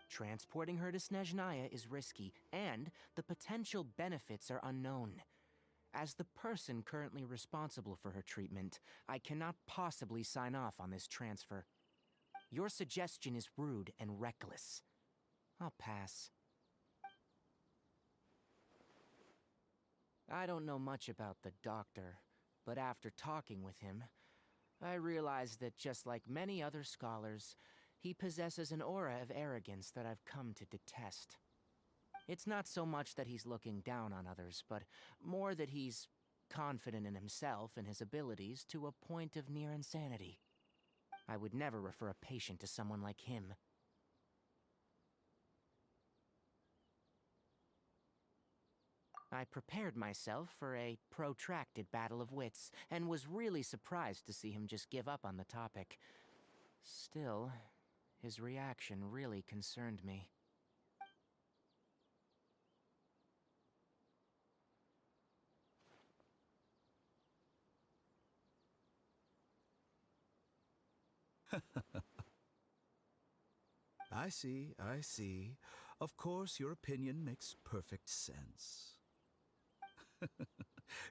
Transporting her to Snezhnaya is risky, and the potential benefits are unknown. As the person currently responsible for her treatment, I cannot possibly sign off on this transfer. Your suggestion is rude and reckless. I'll pass. I don't know much about the doctor, but after talking with him, I realized that just like many other scholars, he possesses an aura of arrogance that I've come to detest. It's not so much that he's looking down on others, but more that he's confident in himself and his abilities to a point of near insanity. I would never refer a patient to someone like him. I prepared myself for a protracted battle of wits, and was really surprised to see him just give up on the topic. Still, his reaction really concerned me. I see, I see. Of course, your opinion makes perfect sense.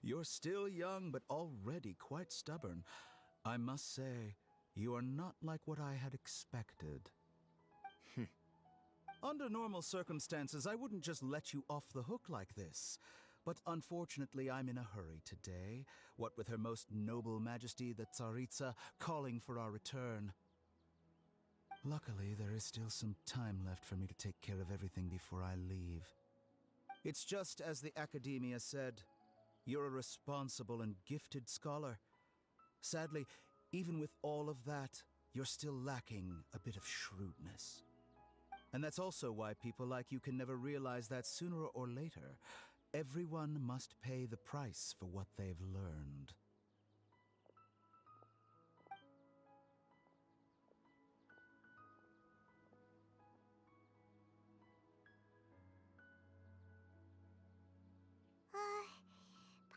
You're still young, but already quite stubborn. I must say, you are not like what I had expected. Under normal circumstances, I wouldn't just let you off the hook like this. But unfortunately, I'm in a hurry today, what with Her Most Noble Majesty the Tsaritsa calling for our return. Luckily, there is still some time left for me to take care of everything before I leave. It's just as the Academia said, you're a responsible and gifted scholar. Sadly, even with all of that, you're still lacking a bit of shrewdness. And that's also why people like you can never realize that sooner or later, everyone must pay the price for what they've learned.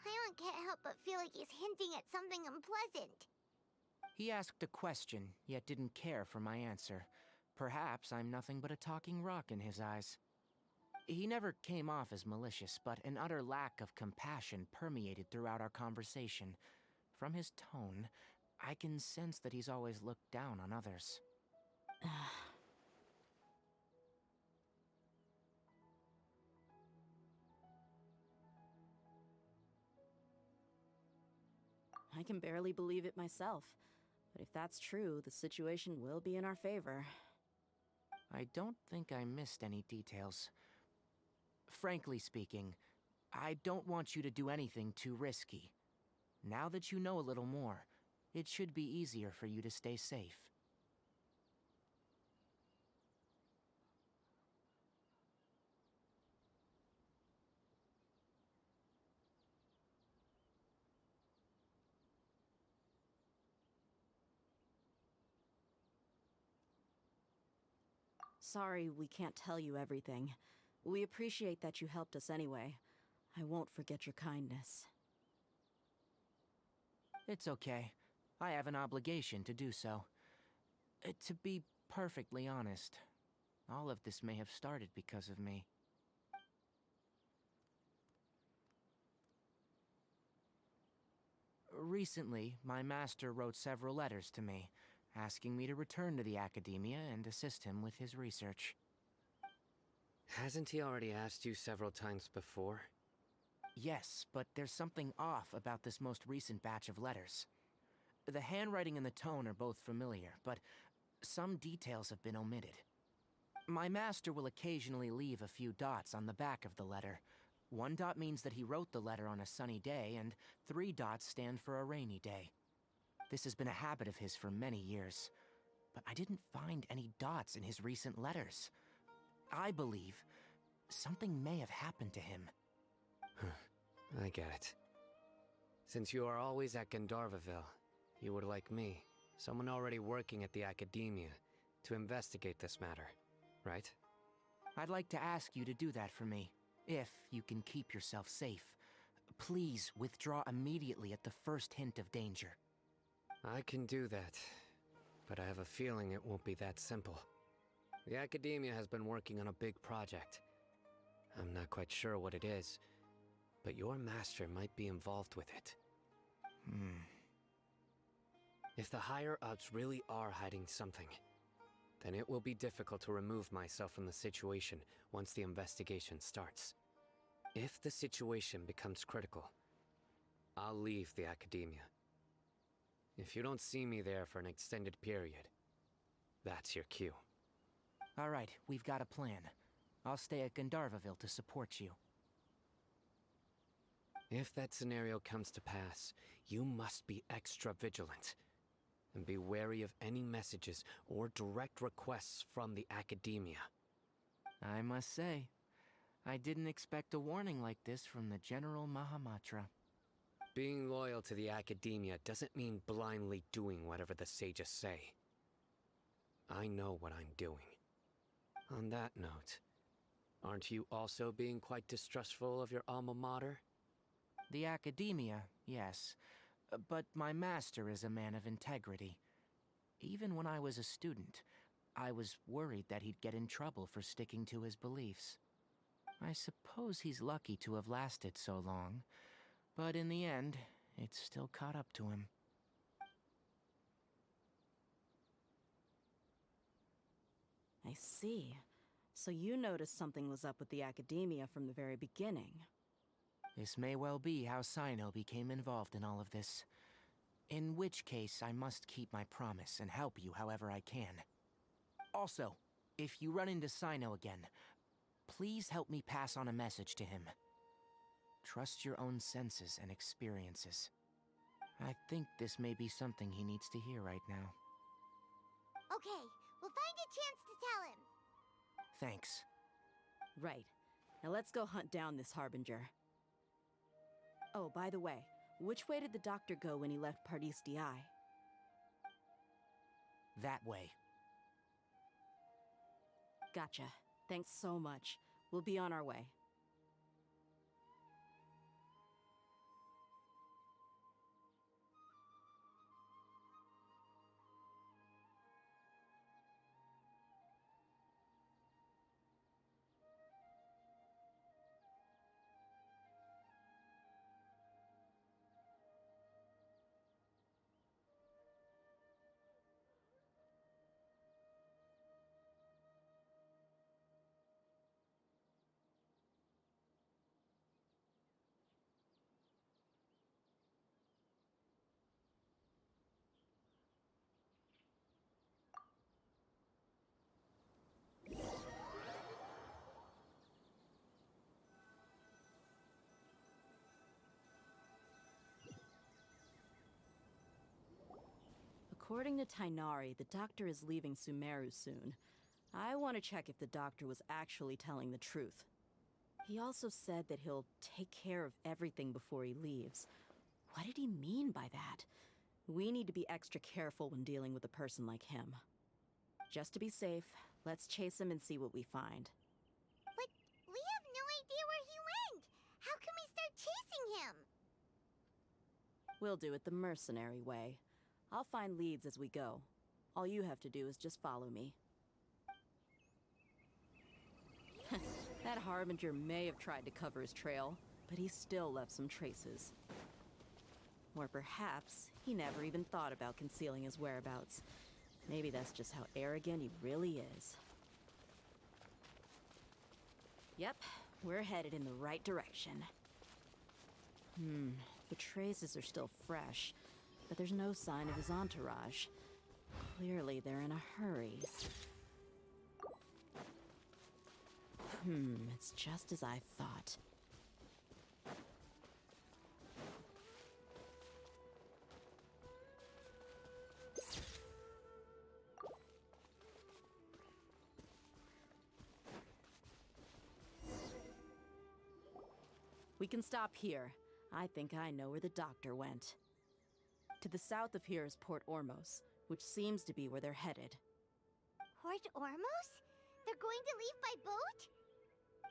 Paimon can't help but feel like he's hinting at something unpleasant. He asked a question, yet didn't care for my answer. Perhaps I'm nothing but a talking rock in his eyes. He never came off as malicious, but an utter lack of compassion permeated throughout our conversation. From his tone, I can sense that he's always looked down on others. I can barely believe it myself. But if that's true, the situation will be in our favor. I don't think I missed any details. Frankly speaking, I don't want you to do anything too risky. Now that you know a little more, it should be easier for you to stay safe. Sorry we can't tell you everything. We appreciate that you helped us anyway. I won't forget your kindness. It's okay. I have an obligation to do so. To be perfectly honest, all of this may have started because of me. Recently, my master wrote several letters to me, asking me to return to the Academia and assist him with his research. Hasn't he already asked you several times before? Yes, but there's something off about this most recent batch of letters. The handwriting and the tone are both familiar, but some details have been omitted. My master will occasionally leave a few dots on the back of the letter. 1 dot means that he wrote the letter on a sunny day, and 3 dots stand for a rainy day. This has been a habit of his for many years, but I didn't find any dots in his recent letters. I believe something may have happened to him. I get it. Since you are always at Gandharvaville, you would like me, someone already working at the Academia, to investigate this matter, right? I'd like to ask you to do that for me, if you can keep yourself safe. Please withdraw immediately at the first hint of danger. I can do that, but I have a feeling it won't be that simple. The Academia has been working on a big project. I'm not quite sure what it is, but your master might be involved with it. If the higher-ups really are hiding something, then it will be difficult to remove myself from the situation once the investigation starts. If the situation becomes critical, I'll leave the Academia. If you don't see me there for an extended period, that's your cue. All right, we've got a plan. I'll stay at Gandharvaville to support you. If that scenario comes to pass, you must be extra vigilant. And be wary of any messages or direct requests from the Academia. I must say, I didn't expect a warning like this from the General Mahamatra. Being loyal to the Academia doesn't mean blindly doing whatever the sages say. I know what I'm doing. On that note, aren't you also being quite distrustful of your alma mater? The Academia, yes. But my master is a man of integrity. Even when I was a student, I was worried that he'd get in trouble for sticking to his beliefs. I suppose he's lucky to have lasted so long, but in the end, it's still caught up to him. I see. So you noticed something was up with the Academia from the very beginning. This may well be how Sino became involved in all of this. In which case, I must keep my promise and help you however I can. Also, if you run into Sino again, please help me pass on a message to him. Trust your own senses and experiences. I think this may be something he needs to hear right now. Okay, we'll find a chance to tell him. Thanks. Right. Now let's go hunt down this Harbinger. Oh, by the way, which way did the doctor go when he left Pardis Di? That way. Gotcha. Thanks so much. We'll be on our way. According to Tainari, the doctor is leaving Sumeru soon. I want to check if the doctor was actually telling the truth. He also said that he'll take care of everything before he leaves. What did he mean by that? We need to be extra careful when dealing with a person like him. Just to be safe, let's chase him and see what we find. But we have no idea where he went! How can we start chasing him? We'll do it the mercenary way. I'll find leads as we go. All you have to do is just follow me. That Harbinger may have tried to cover his trail, but he still left some traces. Or perhaps he never even thought about concealing his whereabouts. Maybe that's just how arrogant he really is. Yep, we're headed in the right direction. The traces are still fresh, but there's no sign of his entourage. Clearly, they're in a hurry. It's just as I thought. We can stop here. I think I know where the doctor went. To the south of here is Port Ormos, which seems to be where they're headed. Port Ormos? They're going to leave by boat?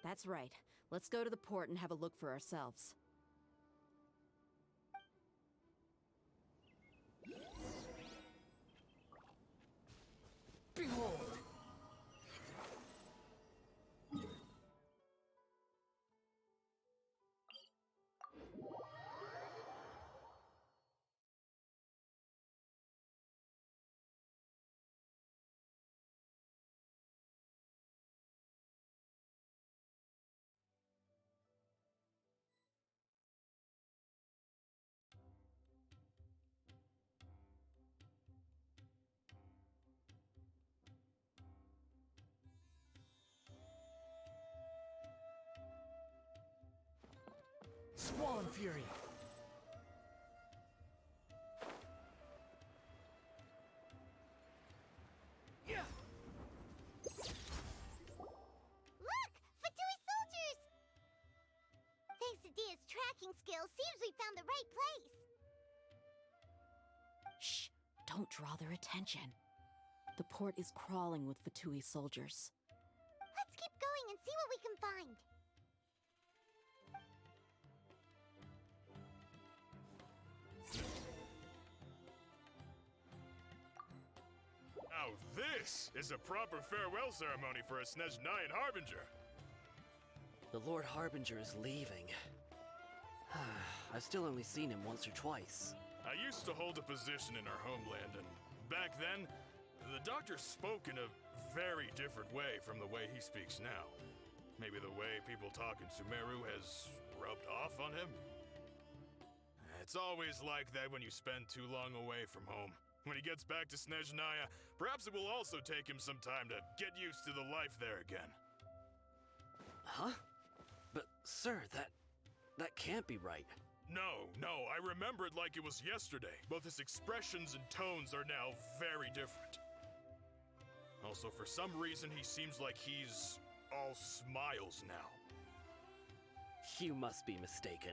That's right. Let's go to the port and have a look for ourselves. Behold! Squall and Fury! Look! Fatui soldiers! we found the right place. Shh! Don't draw their attention. The port is crawling with Fatui soldiers. Let's keep going and see what we can find. Now this is a proper farewell ceremony for a Snezhnayan Harbinger. The Lord Harbinger is leaving. I've still only seen him once or twice. I used to hold a position in our homeland, and back then, the doctor spoke in a very different way from the way he speaks now. Maybe the way people talk in Sumeru has rubbed off on him? It's always like that when you spend too long away from home. When he gets back to Snezhnaya, perhaps it will also take him some time to get used to the life there again. Huh? But, sir, that can't be right. No, I remember it like it was yesterday. Both his expressions and tones are now very different. Also, for some reason, he seems like he's all smiles now. You must be mistaken.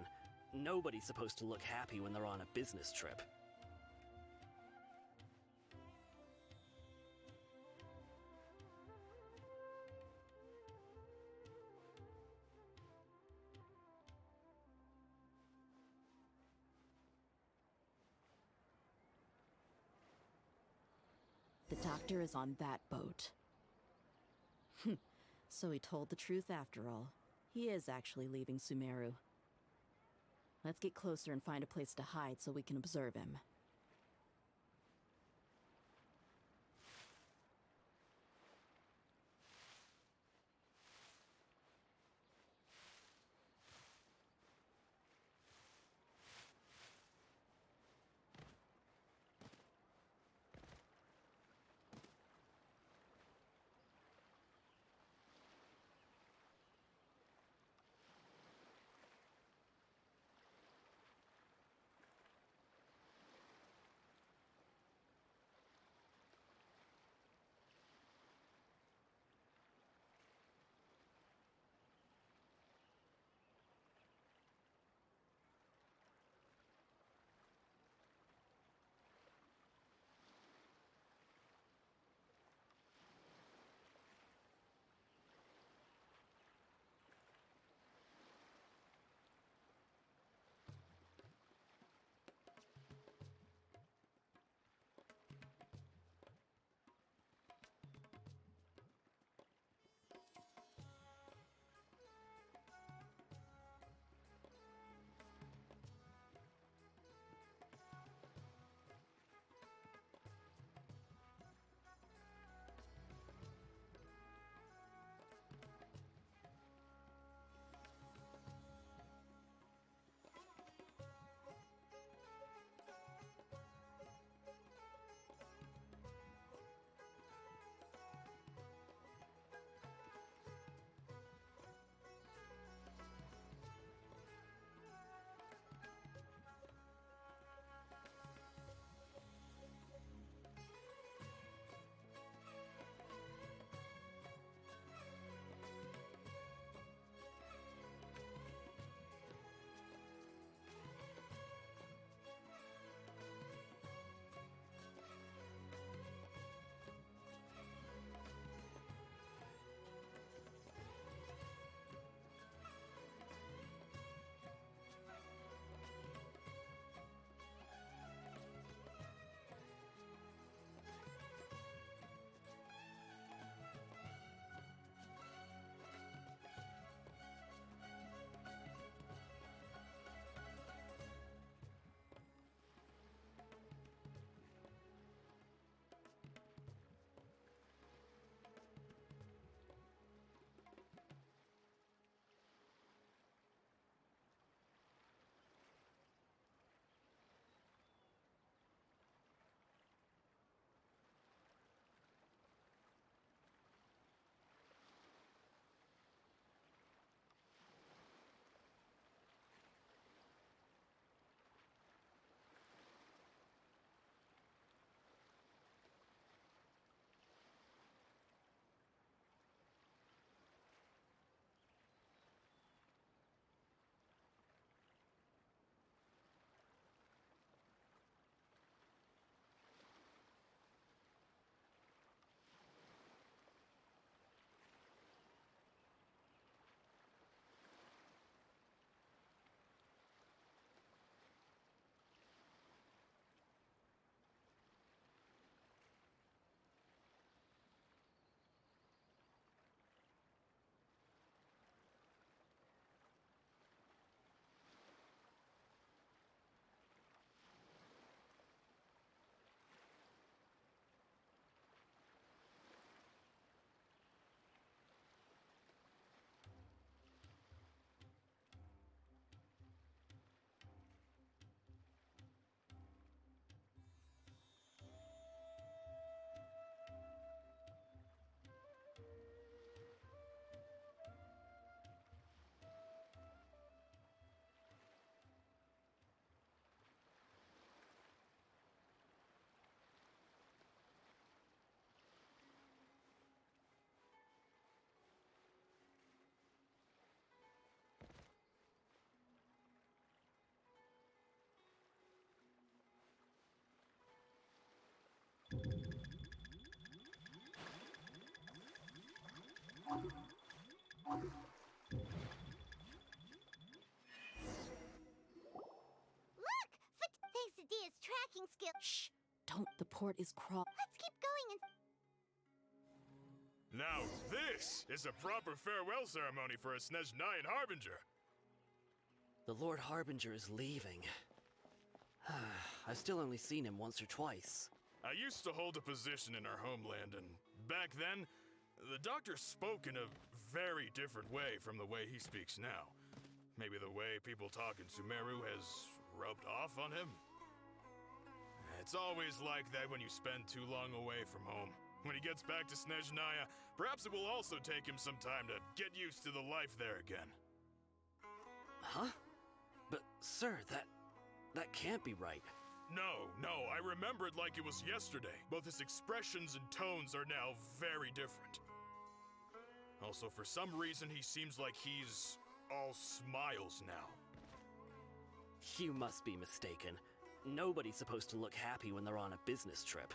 Nobody's supposed to look happy when they're on a business trip. The doctor is on that boat. So he told the truth after all. He is actually leaving Sumeru. Let's get closer and find a place to hide so we can observe him. Look! Thanks to Dia's tracking skill. Shh! Don't. The port is crawl. Let's keep going and... Now this is a proper farewell ceremony for a Snezhnayan Harbinger. The Lord Harbinger is leaving. I've still only seen him once or twice. I used to hold a position in our homeland, and back then, the Doctor spoke in a very different way from the way he speaks now. Maybe the way people talk in Sumeru has rubbed off on him? It's always like that when you spend too long away from home. When he gets back to Snezhnaya, perhaps it will also take him some time to get used to the life there again. Huh? But, sir, that can't be right. No, I remember it like it was yesterday. Both his expressions and tones are now very different. Also, for some reason, he seems like he's all smiles now. You must be mistaken. Nobody's supposed to look happy when they're on a business trip.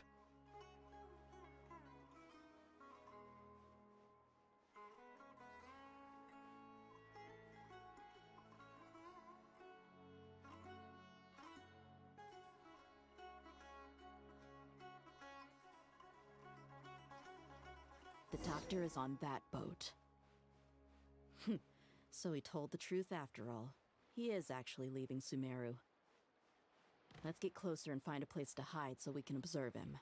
The Doctor is on that boat. So he told the truth after all. He is actually leaving Sumeru. Let's get closer and find a place to hide so we can observe him.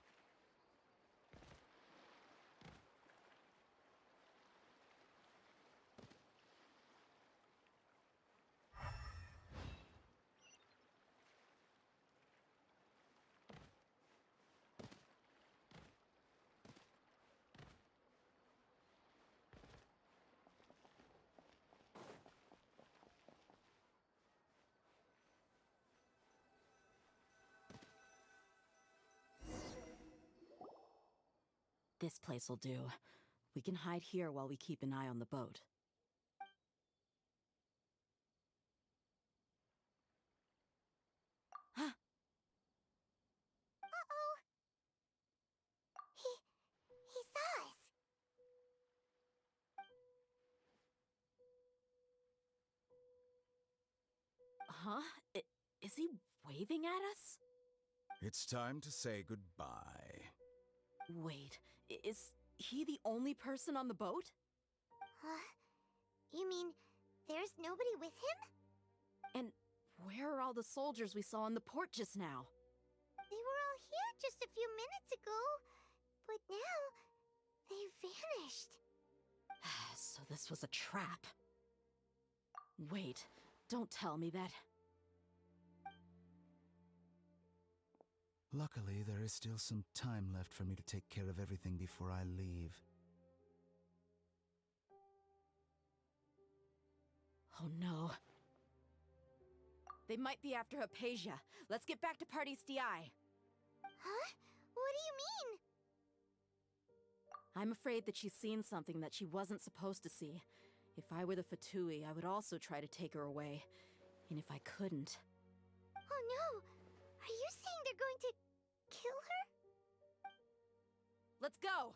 This place will do. We can hide here while we keep an eye on the boat. Huh? Uh-oh! He saw us! Huh? Is he waving at us? It's time to say goodbye. Wait, is he the only person on the boat? You mean there's nobody with him? And where are all the soldiers we saw on the port just now? They were all here just a few minutes ago, but now they vanished. So this was a trap. Wait, don't tell me that. Luckily, there is still some time left for me to take care of everything before I leave. Oh no. They might be after Hypatia. Let's get back to Party's DI. Huh? What do you mean? I'm afraid that she's seen something that she wasn't supposed to see. If I were the Fatui, I would also try to take her away. And if I couldn't... Oh no! Are you saying they're going to kill her? Let's go!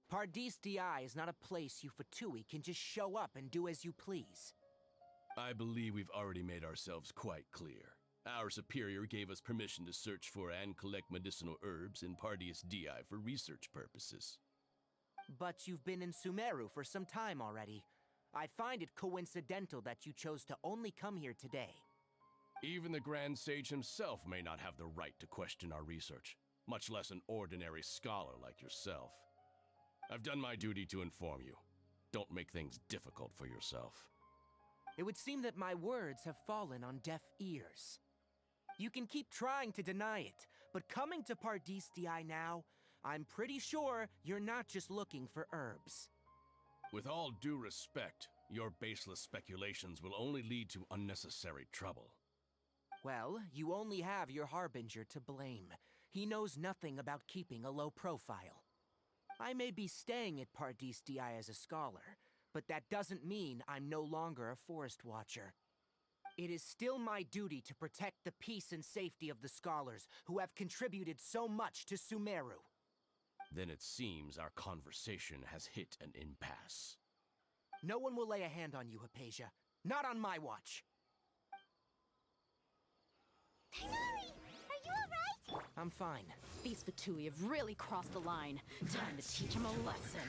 Pardis DI is not a place you Fatui can just show up and do as you please. I believe we've already made ourselves quite clear. Our superior gave us permission to search for and collect medicinal herbs in Pardius DI for research purposes. But you've been in Sumeru for some time already. I find it coincidental that you chose to only come here today. Even the Grand Sage himself may not have the right to question our research, much less an ordinary scholar like yourself. I've done my duty to inform you. Don't make things difficult for yourself. It would seem that my words have fallen on deaf ears. You can keep trying to deny it, but coming to Pardis DI now, I'm pretty sure you're not just looking for herbs. With all due respect, your baseless speculations will only lead to unnecessary trouble. Well, you only have your Harbinger to blame. He knows nothing about keeping a low profile. I may be staying at Pardis Di as a scholar, but that doesn't mean I'm no longer a forest watcher. It is still my duty to protect the peace and safety of the scholars who have contributed so much to Sumeru. Then it seems our conversation has hit an impasse. No one will lay a hand on you, Hypatia. Not on my watch. Tigari, are you alright? I'm fine. These Fatui have really crossed the line. Time to teach them a lesson.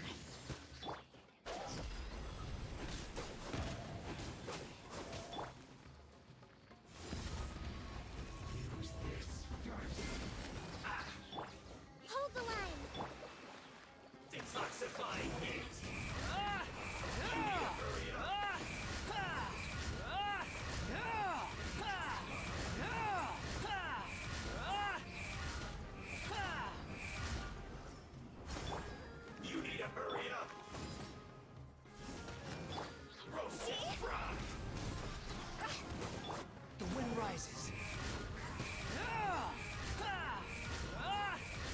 Hold the line. Detoxifying heat. You need to hurry up. Roasted frog. The wind rises.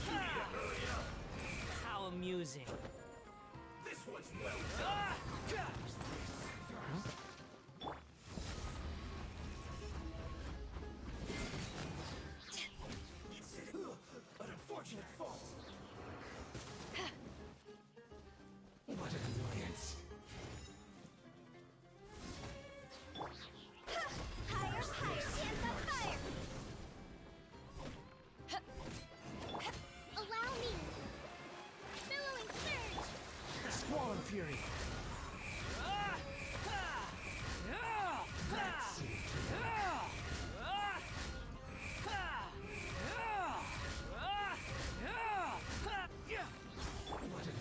You need to hurry up. How amusing. This one's well done. An unfortunate fault. What an annoyance. Higher, higher, hands on fire. Allow me. Billowing surge. Squall and fury. What an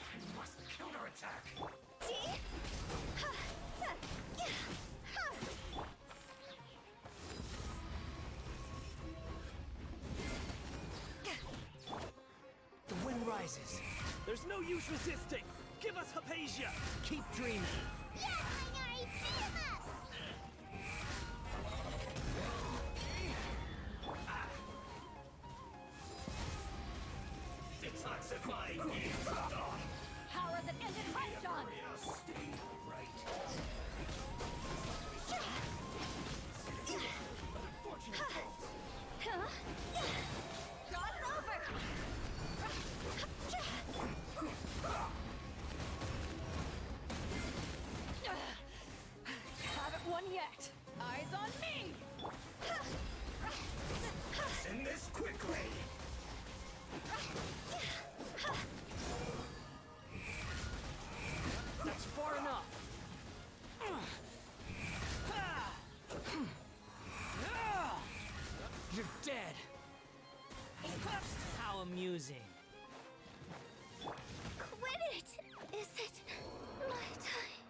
I must counterattack. The wind rises. There's no use resisting. Give us Hypatia. Keep dreaming. Yes, Tigari, beat him up. Detoxifying heat. Power that ended Hypton! Stay right. Unfortunate fault. Cross over! Haven't won yet! Eyes on me! Send this quickly. That's far enough. You're dead. How amusing. Quit it. Is it my time?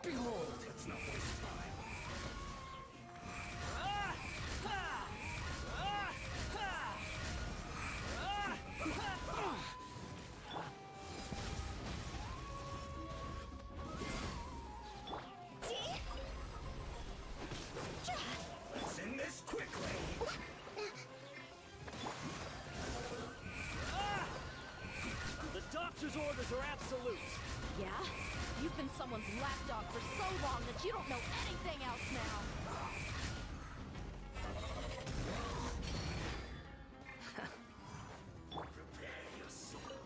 Behold. Let's not waste time. Let's end this quickly. The doctor's orders are absolute. Yeah? You've been someone's lapdog for so long that you don't know anything else now. Prepare yourself.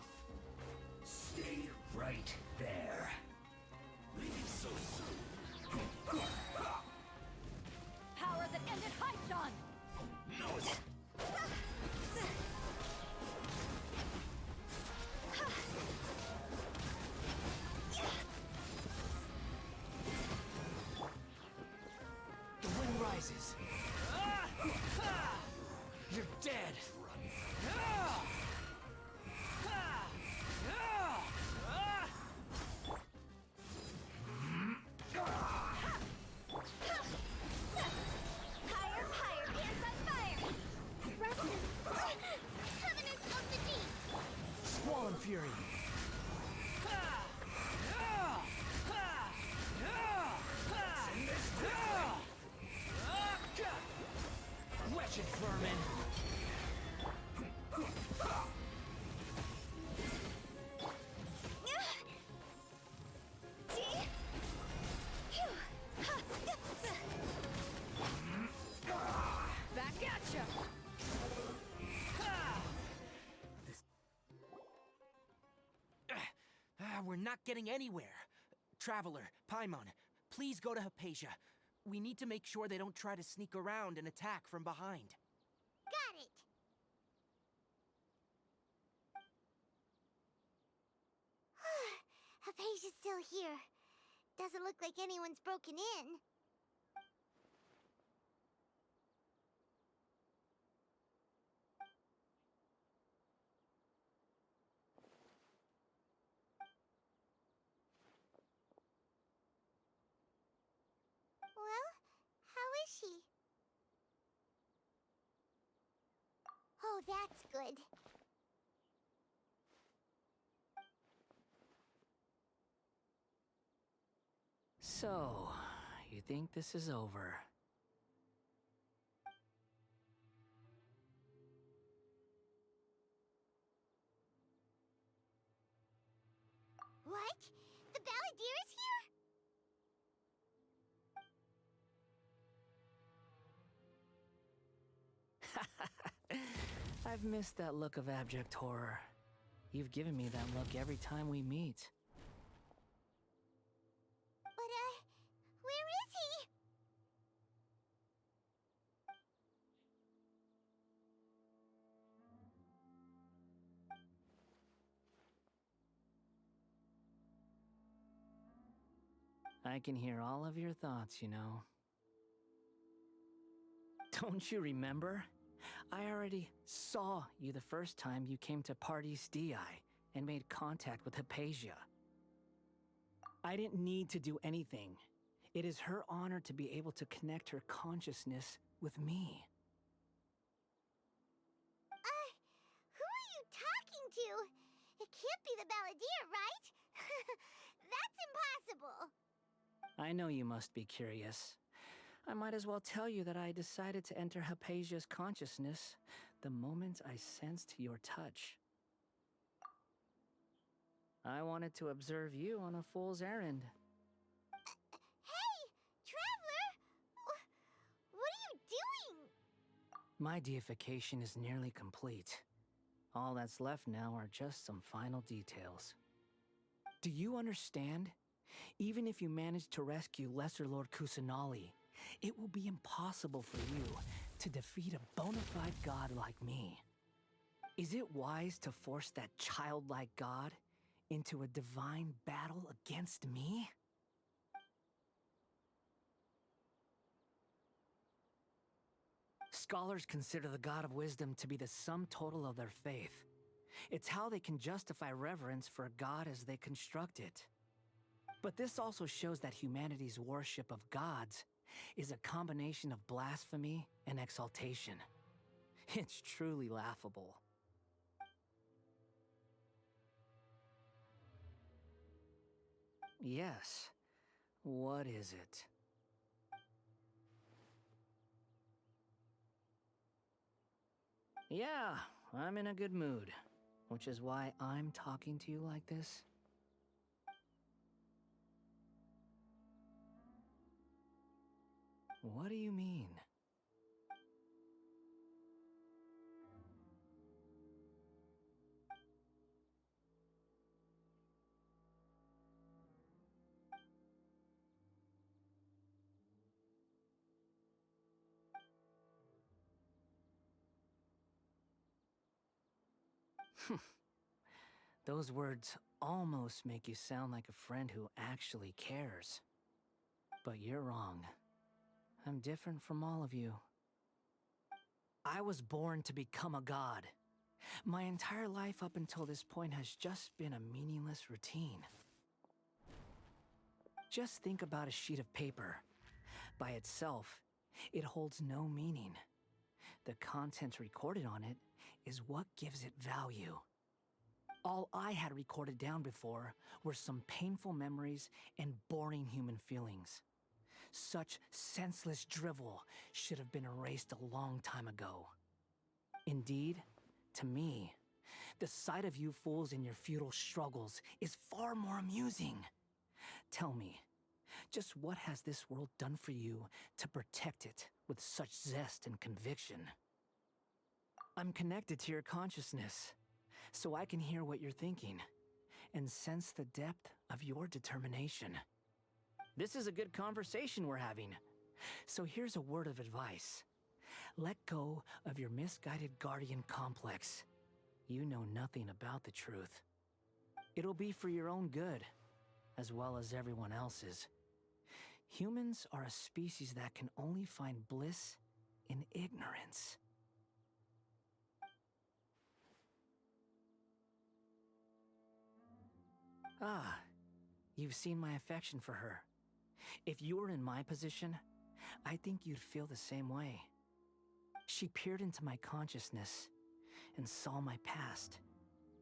Stay right there. Leaving so soon. Power that ended Hypton! No, it's The wind rises. You're dead. not getting anywhere. Traveler, Paimon, please go to Hypatia. We need to make sure they don't try to sneak around and attack from behind. Got it. Hypatia's still here. Doesn't look like anyone's broken in. Well, how is she? Oh, that's good. So, you think this is over? What? The Balladeer is here? I've missed that look of abject horror. You've given me that look every time we meet. But, where is he? I can hear all of your thoughts, you know. Don't you remember? I already saw you the first time you came to Parties Di and made contact with Hypatia. I didn't need to do anything. It is her honor to be able to connect her consciousness with me. Who are you talking to? It can't be the Balladeer, right? That's impossible. I know you must be curious. I might as well tell you that I decided to enter Hypatia's consciousness the moment I sensed your touch. I wanted to observe you on a fool's errand. Hey, Traveler! What are you doing? My deification is nearly complete. All that's left now are just some final details. Do you understand? Even if you manage to rescue Lesser Lord Kusanali, it will be impossible for you to defeat a bona fide god like me. Is it wise to force that childlike god into a divine battle against me? Scholars consider the god of wisdom to be the sum total of their faith. It's how they can justify reverence for a god as they construct it. But this also shows that humanity's worship of gods is a combination of blasphemy and exaltation. It's truly laughable. Yes. What is it? Yeah, I'm in a good mood, which is why I'm talking to you like this. What do you mean? Those words almost make you sound like a friend who actually cares. But you're wrong. I'm different from all of you. I was born to become a god. My entire life up until this point has just been a meaningless routine. Just think about a sheet of paper. By itself, it holds no meaning. The content recorded on it is what gives it value. All I had recorded down before were some painful memories and boring human feelings. Such senseless drivel should have been erased a long time ago. Indeed, to me, the sight of you fools in your futile struggles is far more amusing. Tell me, just what has this world done for you to protect it with such zest and conviction? I'm connected to your consciousness, so I can hear what you're thinking and sense the depth of your determination. This is a good conversation we're having. So here's a word of advice. Let go of your misguided guardian complex. You know nothing about the truth. It'll be for your own good, as well as everyone else's. Humans are a species that can only find bliss in ignorance. Ah, you've seen my affection for her. If you were in my position, I think you'd feel the same way. She peered into my consciousness and saw my past.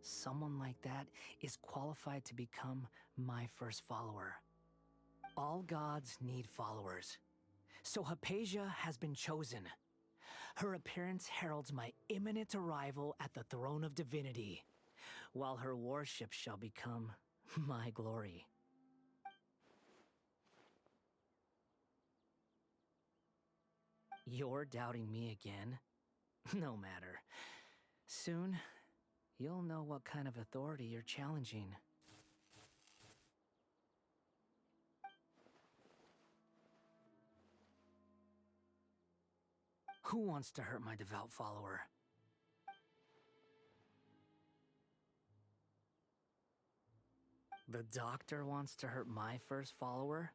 Someone like that is qualified to become my first follower. All gods need followers. So Hypatia has been chosen. Her appearance heralds my imminent arrival at the throne of divinity, while her worship shall become my glory. You're doubting me again? No matter. Soon, you'll know what kind of authority you're challenging. Who wants to hurt my devout follower? The doctor wants to hurt my first follower?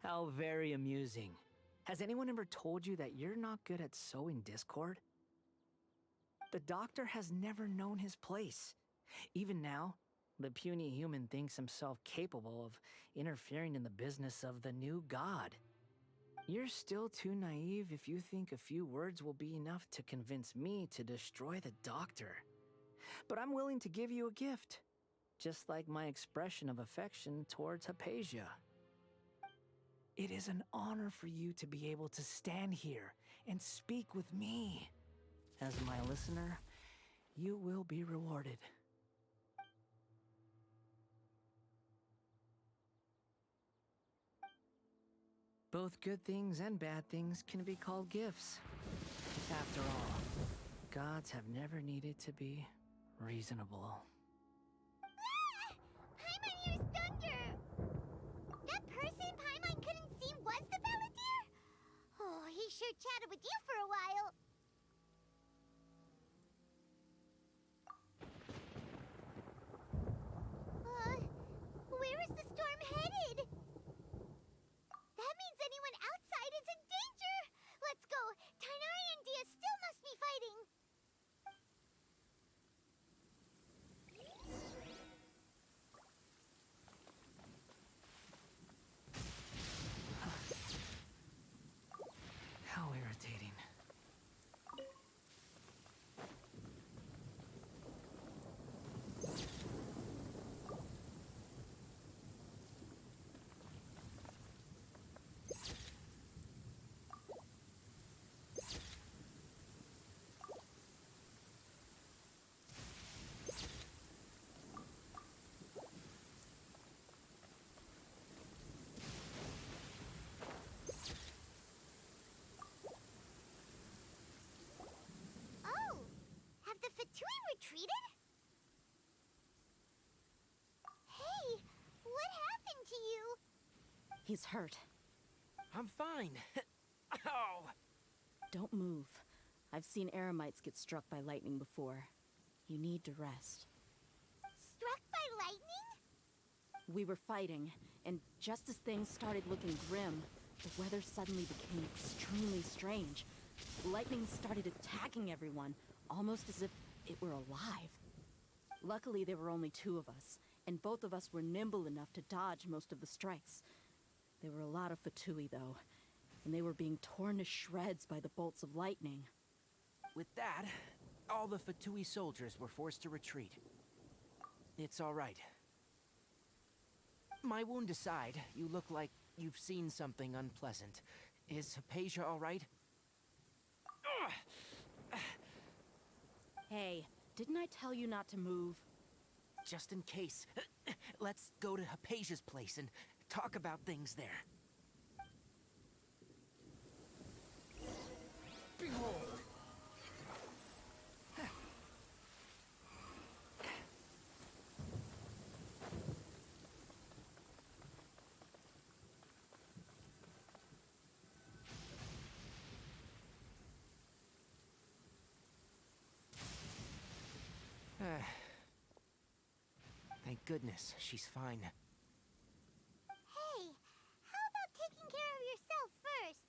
How very amusing. Has anyone ever told you that you're not good at sowing discord? The doctor has never known his place. Even now, the puny human thinks himself capable of interfering in the business of the new god. You're still too naive if you think a few words will be enough to convince me to destroy the doctor. But I'm willing to give you a gift, just like my expression of affection towards Hypatia. It is an honor for you to be able to stand here and speak with me. As my listener, you will be rewarded. Both good things and bad things can be called gifts. After all, gods have never needed to be reasonable. Paimon hears thunder! That person Paimon couldn't see was the Palantir? Oh, he sure chatted with you for a while. Where is the storm headed? That means anyone outside is in danger! Let's go! Tighnari and Dia still must be fighting! How irritating. Retreated? Hey, what happened to you? He's hurt. I'm fine. Ow! Don't move. I've seen Eremites get struck by lightning before. You need to rest. Struck by lightning? We were fighting, and just as things started looking grim, the weather suddenly became extremely strange. Lightning started attacking everyone, almost as if it were alive. Luckily, there were only two of us, and both of us were nimble enough to dodge most of the strikes. There were a lot of Fatui, though, and they were being torn to shreds by the bolts of lightning. With that, all the Fatui soldiers were forced to retreat. It's all right. My wound aside, you look like you've seen something unpleasant. Is Hypatia all right? Hey, didn't I tell you not to move? Just in case. Let's go to Hypatia's place and talk about things there. goodness, she's fine. Hey, how about taking care of yourself first?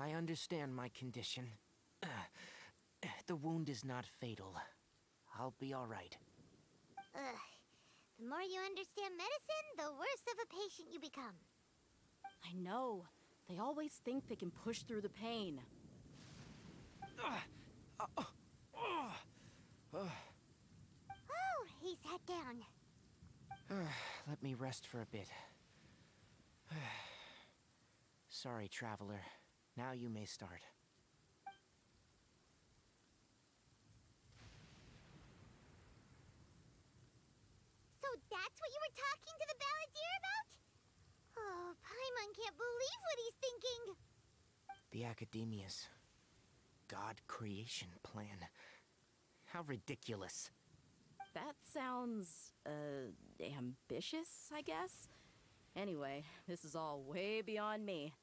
I understand my condition. The wound is not fatal. I'll be all right. Ugh. The more you understand medicine, the worse of a patient you become. I know. They always think they can push through the pain. Oh, he sat down. Let me rest for a bit. Sorry, traveler. Now you may start. So that's what you were talking to the balladeer about? Oh, Paimon can't believe what he's thinking. The Academia's God creation plan. How ridiculous. That sounds, ambitious, I guess? Anyway, this is all way beyond me.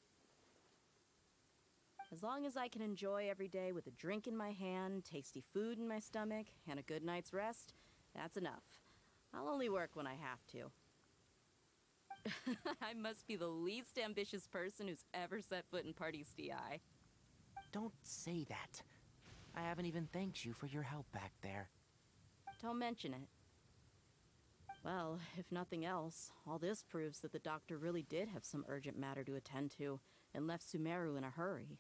As long as I can enjoy every day with a drink in my hand, tasty food in my stomach, and a good night's rest, that's enough. I'll only work when I have to. I must be the least ambitious person who's ever set foot in Party STI. Don't say that. I haven't even thanked you for your help back there. Don't mention it. Well, if nothing else, all this proves that the doctor really did have some urgent matter to attend to and left Sumeru in a hurry.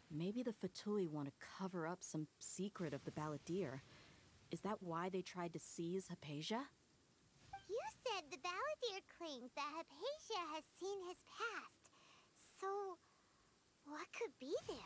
Maybe the Fatui want to cover up some secret of the Balladeer. Is that why they tried to seize Hypatia? You said the Balladeer claimed that Hypatia has seen his past. So, what could be there?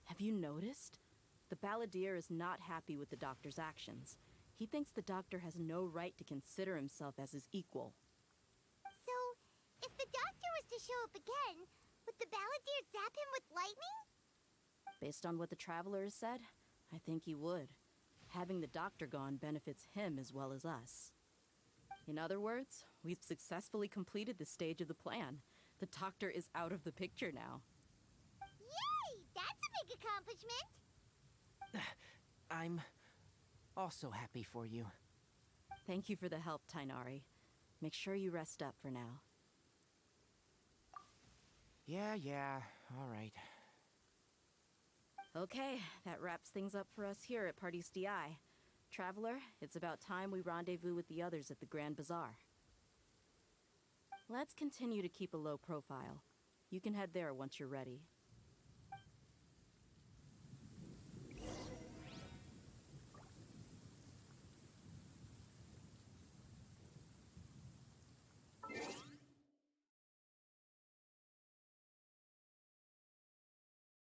Have you noticed? The Balladeer is not happy with the Doctor's actions. He thinks the Doctor has no right to consider himself as his equal. So, if the Doctor was to show up again, would the Balladeer zap him with lightning? Based on what the Traveler has said, I think he would. Having the Doctor gone benefits him as well as us. In other words, we've successfully completed this stage of the plan. The Doctor is out of the picture now. Yay! That's a big accomplishment! I'm also happy for you. Thank you for the help, Tainari. Make sure you rest up for now. Yeah, all right. Okay, that wraps things up for us here at Party's DI. Traveler, it's about time we rendezvous with the others at the Grand Bazaar. Let's continue to keep a low profile. You can head there once you're ready.